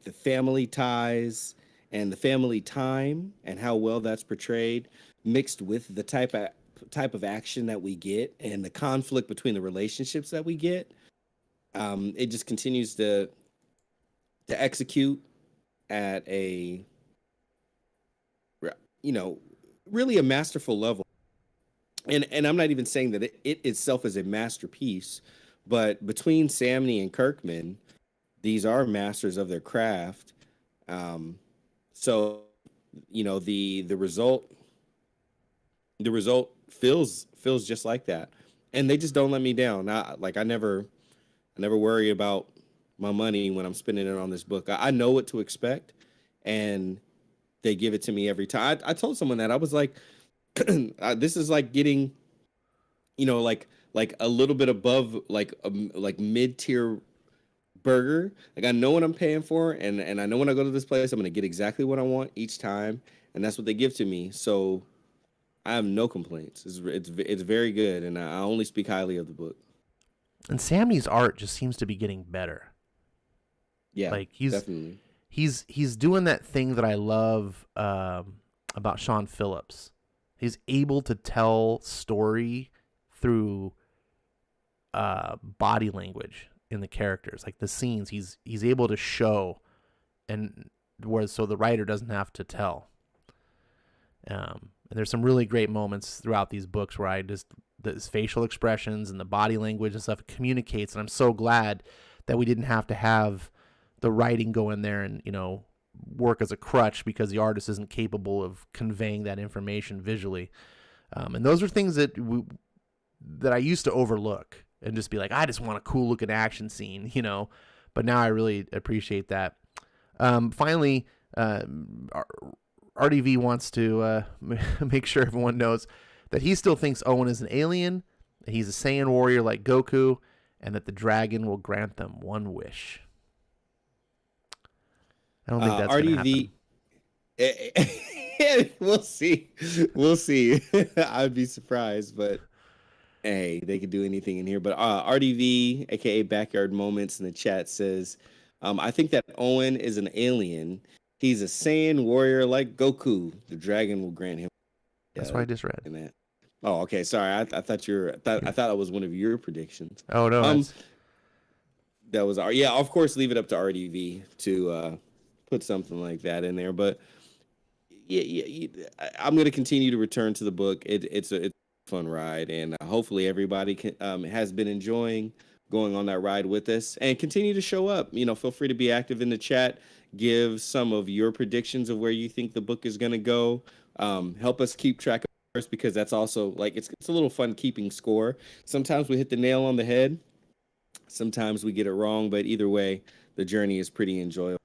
the family ties and the family time, and how well that's portrayed, mixed with the type of action that we get and the conflict between the relationships that we get. It just continues to execute at a really a masterful level. And I'm not even saying that it itself is a masterpiece, but between Samney and Kirkman, these are masters of their craft. So the result feels just like that, and they just don't let me down. I never worry about my money when I'm spending it on this book. I know what to expect, and they give it to me every time. I told someone that I was like, this is like getting, like a little bit above like mid-tier burger. Like, I know what I'm paying for, and I know when I go to this place, I'm going to get exactly what I want each time, and that's what they give to me. So I have no complaints. It's very good, and I only speak highly of the book. And Samney's art just seems to be getting better. Yeah, like definitely. He's doing that thing that I love about Sean Phillips. He's able to tell story through body language in the characters, like the scenes. He's able to show, and so the writer doesn't have to tell. And there's some really great moments throughout these books where the facial expressions and the body language and stuff communicates, and I'm so glad that we didn't have to have the writing go in there and work as a crutch because the artist isn't capable of conveying that information visually. And those are things that I used to overlook and just be like, I just want a cool looking action scene, but now I really appreciate that. Finally, RDV wants to make sure everyone knows that he still thinks Owen is an alien, that he's a Saiyan warrior like Goku, and that the dragon will grant them one wish. I don't think that's RDV. We'll see. I'd be surprised, but hey, they could do anything in here. But RDV, aka Backyard Moments, in the chat says, I think that Owen is an alien. He's a Saiyan warrior like Goku. The dragon will grant him. That's what I just read. That. Oh, okay. Sorry, I thought I thought it was one of your predictions. Oh no. That was of course. Leave it up to RDV to put something like that in there. But yeah, I'm going to continue to return to the book. It's a fun ride, and hopefully everybody has been enjoying going on that ride with us, and continue to show up. Feel free to be active in the chat. Give some of your predictions of where you think the book is going to go. Help us keep track of ours, because that's also like it's a little fun keeping score. Sometimes we hit the nail on the head. Sometimes we get it wrong, but either way, the journey is pretty enjoyable.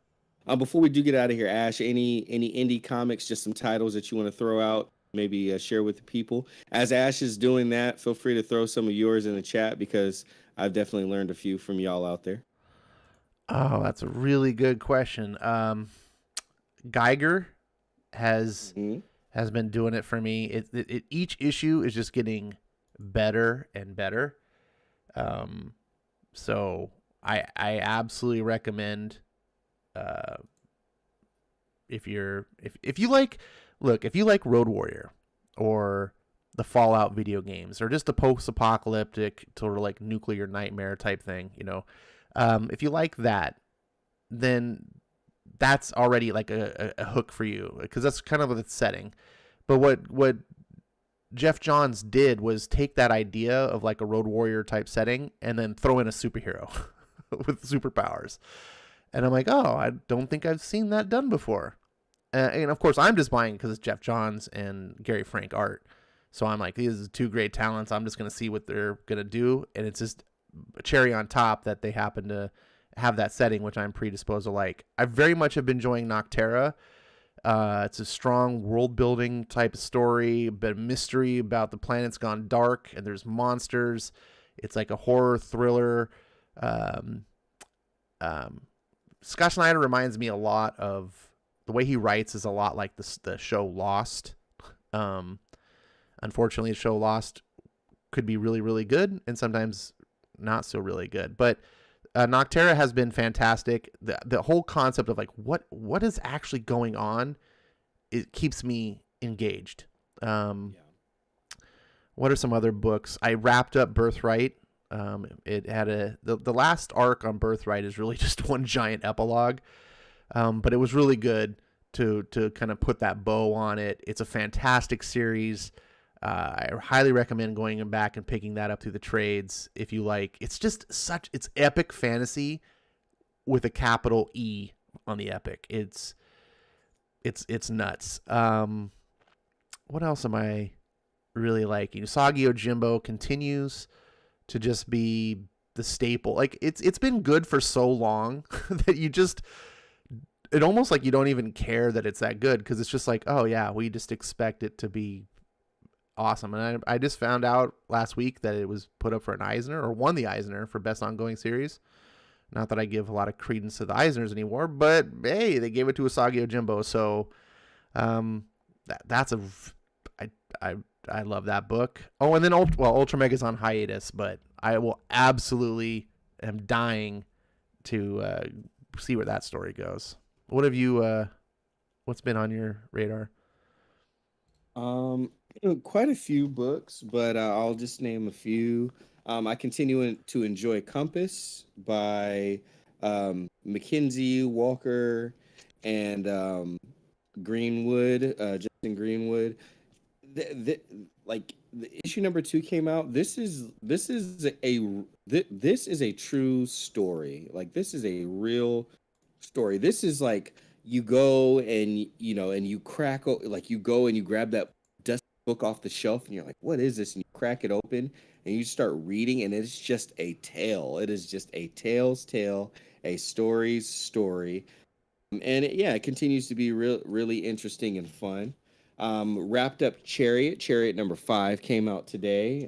Before we do get out of here, Ash, any indie comics, just some titles that you want to throw out, maybe share with the people. As Ash is doing that, feel free to throw some of yours in the chat because I've definitely learned a few from y'all out there. Oh, that's a really good question. Geiger has Mhm. has been doing it for me. Each issue is just getting better and better. So I absolutely recommend, uh, if you like, look, if you like Road Warrior or the Fallout video games or just a post-apocalyptic sort of like nuclear nightmare type thing, if you like that, then that's already like a hook for you because that's kind of the setting. But what Jeff Johns did was take that idea of like a Road Warrior type setting and then throw in a superhero with superpowers. And I'm like, oh, I don't think I've seen that done before. And of course, I'm just buying because it's Jeff Johns and Gary Frank art. So I'm like, these are two great talents. I'm just going to see what they're going to do. And it's just a cherry on top that they happen to have that setting, which I'm predisposed to like. I very much have been enjoying Noctera. It's a strong world building type of story, a bit of mystery about the planet's gone dark and there's monsters. It's like a horror thriller. Scott Snyder reminds me a lot of the way he writes is a lot like the show Lost. Unfortunately, the show Lost could be really, really good and sometimes not so really good. But Noctera has been fantastic. The whole concept of like what is actually going on, it keeps me engaged. What are some other books? I wrapped up Birthright. It had the last arc on Birthright is really just one giant epilogue, but it was really good to kind of put that bow on it. It's a fantastic series. I highly recommend going back and picking that up through the trades if you like. It's epic fantasy with a capital E on the epic. It's nuts. What else am I really liking? Usagi Yojimbo continues to just be the staple. Like it's been good for so long that it almost like you don't even care that it's that good because it's just like, oh yeah, we just expect it to be awesome. And I just found out last week that it was put up for an Eisner or won the Eisner for best ongoing series. Not that I give a lot of credence to the Eisners anymore, but hey, they gave it to Usagi Yojimbo. So I love that book. Oh, and then Ultramega's on hiatus, but I will absolutely am dying to see where that story goes. What have you? What's been on your radar? Quite a few books, but I'll just name a few. I continue to enjoy Compass by Mackenzie Walker and Greenwood, Justin Greenwood. The issue number 2 came out. This is a true story. Like this is a real story. This is like you go and you like you go and you grab that dust book off the shelf and you're like, what is this? And you crack it open and you start reading and it's just a tale. It is just a tale's tale, a story's story. And it continues to be really interesting and fun. Wrapped up Chariot number 5 came out today.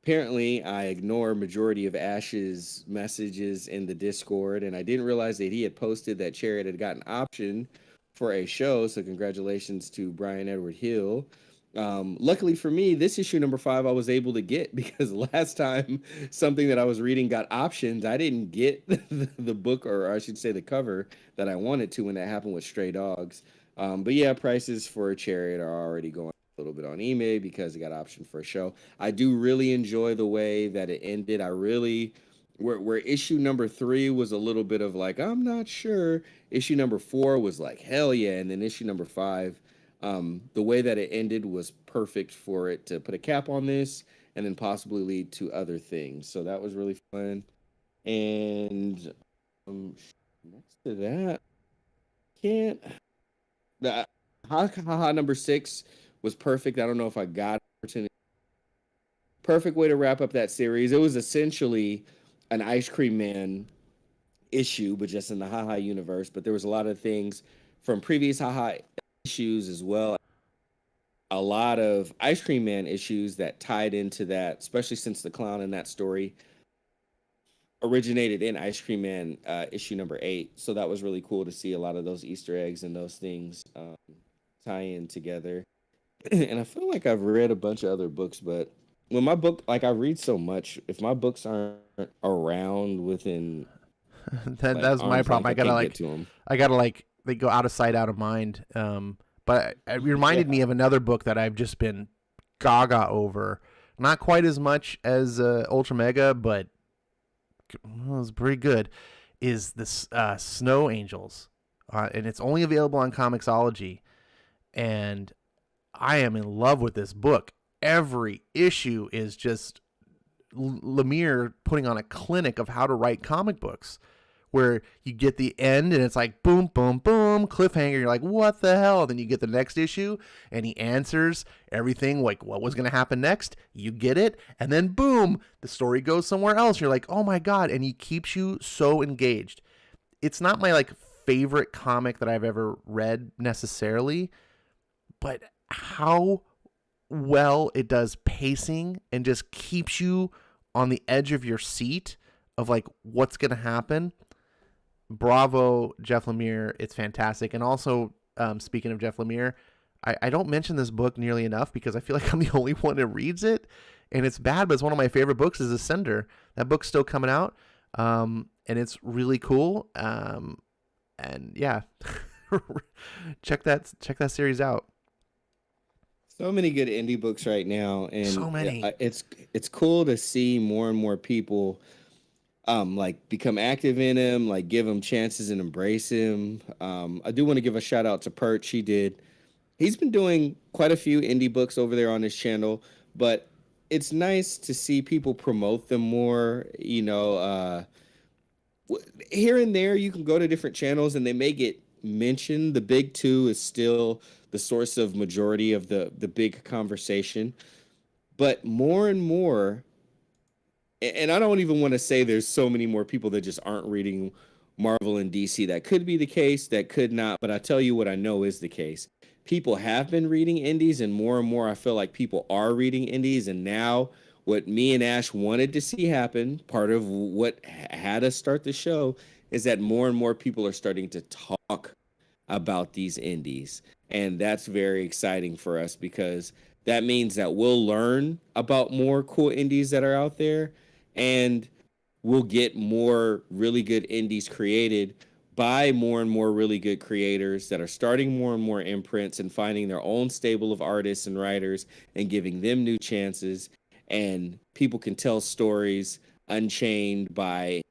Apparently I ignore majority of Ash's messages in the Discord, and I didn't realize that he had posted that Chariot had gotten option for a show. So congratulations to Brian Edward Hill. Luckily for me, this issue number 5 I was able to get because last time something that I was reading got options, I didn't get the book, or I should say the cover that I wanted to when that happened with Stray Dogs. But yeah, prices for a Chariot are already going a little bit on eBay because it got option for a show. I do really enjoy the way that it ended. Where issue number 3 was a little bit of like, I'm not sure. Issue number 4 was like, hell yeah. And then issue number 5, the way that it ended was perfect for it to put a cap on this and then possibly lead to other things. So that was really fun. And next to that, the number 6 was perfect. I don't know if I got opportunity. Perfect way to wrap up that series. It was essentially an Ice Cream Man issue, but just in the haha universe. But there was a lot of things from previous haha issues as well. A lot of Ice Cream Man issues that tied into that, especially since the clown in that story originated in Ice Cream Man issue number 8. So that was really cool to see a lot of those Easter eggs and those things tie in together. And I feel like I've read a bunch of other books, but when my book, like I read so much, if my books aren't around within that's my problem. I gotta get to them. they go out of sight, out of mind. But it reminded me of another book that I've just been gaga over. Not quite as much as ULTRAMEGA, but it was pretty good. Is this Snow Angels, and it's only available on Comixology, and I am in love with this book. Every issue is just Lemire putting on a clinic of how to write comic books, where you get the end and it's like boom, boom, boom, cliffhanger. You're like, what the hell? Then you get the next issue and he answers everything like what was going to happen next. You get it. And then boom, the story goes somewhere else. You're like, oh my God. And he keeps you so engaged. It's not my like favorite comic that I've ever read necessarily, but how well it does pacing and just keeps you on the edge of your seat of like what's going to happen. Bravo, Jeff Lemire. It's fantastic. And also, speaking of Jeff Lemire, I don't mention this book nearly enough because I feel like I'm the only one that reads it. And it's bad, but it's one of my favorite books is Ascender. That book's still coming out. And it's really cool. And yeah, check that series out. So many good indie books right now. And so many. It's cool to see more and more people like become active in him, like give him chances and embrace him. I do want to give a shout out to Perch. He's been doing quite a few indie books over there on his channel, but it's nice to see people promote them more. You know, here and there you can go to different channels and they may get mentioned. The big two is still the source of majority of the big conversation, but more and more. And I don't even want to say there's so many more people that just aren't reading Marvel and DC. That could be the case, that could not. But I tell you what I know is the case. People have been reading indies, and more I feel like people are reading indies. And now what me and Ash wanted to see happen, part of what had us start the show, is that more and more people are starting to talk about these indies. And that's very exciting for us because that means that we'll learn about more cool indies that are out there. And we'll get more really good indies created by more and more really good creators that are starting more and more imprints and finding their own stable of artists and writers and giving them new chances. And people can tell stories unchained by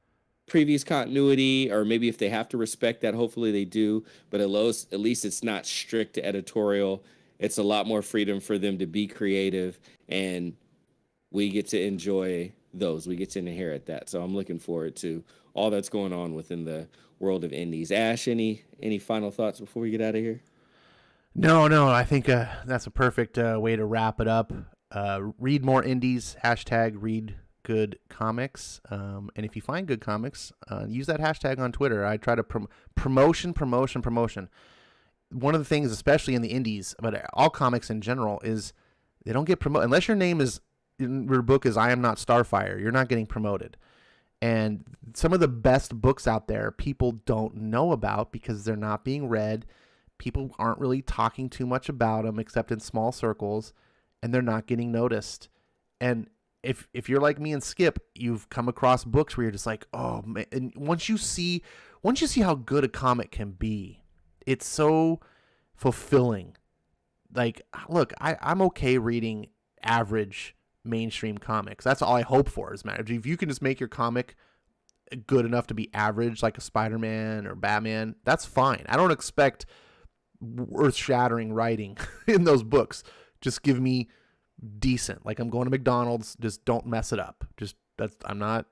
previous continuity, or maybe if they have to respect that, hopefully they do. But at least it's not strict editorial. It's a lot more freedom for them to be creative, and we get to enjoy those. We get to inherit that. So I'm looking forward to all that's going on within the world of indies. Ash, any final thoughts before we get out of here? No. I think that's a perfect way to wrap it up. Read more indies. # read good comics. And if you find good comics, use that hashtag on Twitter. I try to promotion. One of the things, especially in the indies, but all comics in general, is they don't get promoted unless your name is in your book is I Am Not Starfire. You're not getting promoted. And some of the best books out there people don't know about because they're not being read. People aren't really talking too much about them except in small circles, and they're not getting noticed. And if you're like me and Skip, you've come across books where you're just like, oh man. And once you see how good a comic can be, it's so fulfilling. Like, look, I'm okay reading average mainstream comics. That's all I hope for is matter. If you can just make your comic good enough to be average, like a Spider-Man or Batman, that's fine. I don't expect earth-shattering writing in those books. Just give me decent. Like I'm going to McDonald's, just don't mess it up. I'm not,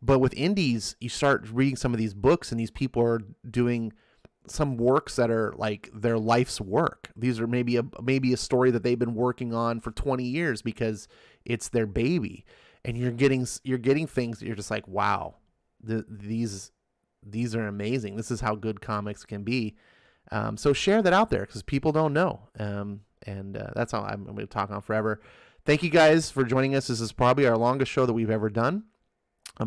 But with indies, you start reading some of these books and these people are doing some works that are like their life's work. These are maybe a story that they've been working on for 20 years because it's their baby. And you're getting things that you're just like, wow, these are amazing. This is how good comics can be. So share that out there because people don't know. And that's all I'm going to talk on forever. Thank you guys for joining us. This is probably our longest show that we've ever done.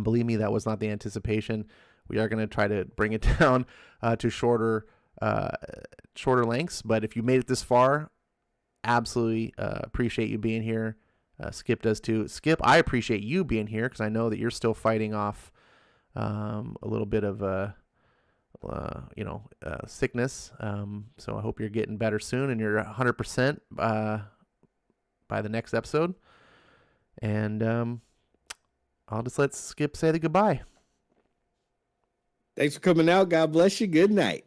Believe me, that was not the anticipation. We are going to try to bring it down to shorter lengths. But if you made it this far, absolutely appreciate you being here. Skip does too. Skip, I appreciate you being here because I know that you're still fighting off a little bit of sickness. So I hope you're getting better soon and you're 100% by the next episode. And I'll just let Skip say the goodbye. Thanks for coming out. God bless you. Good night.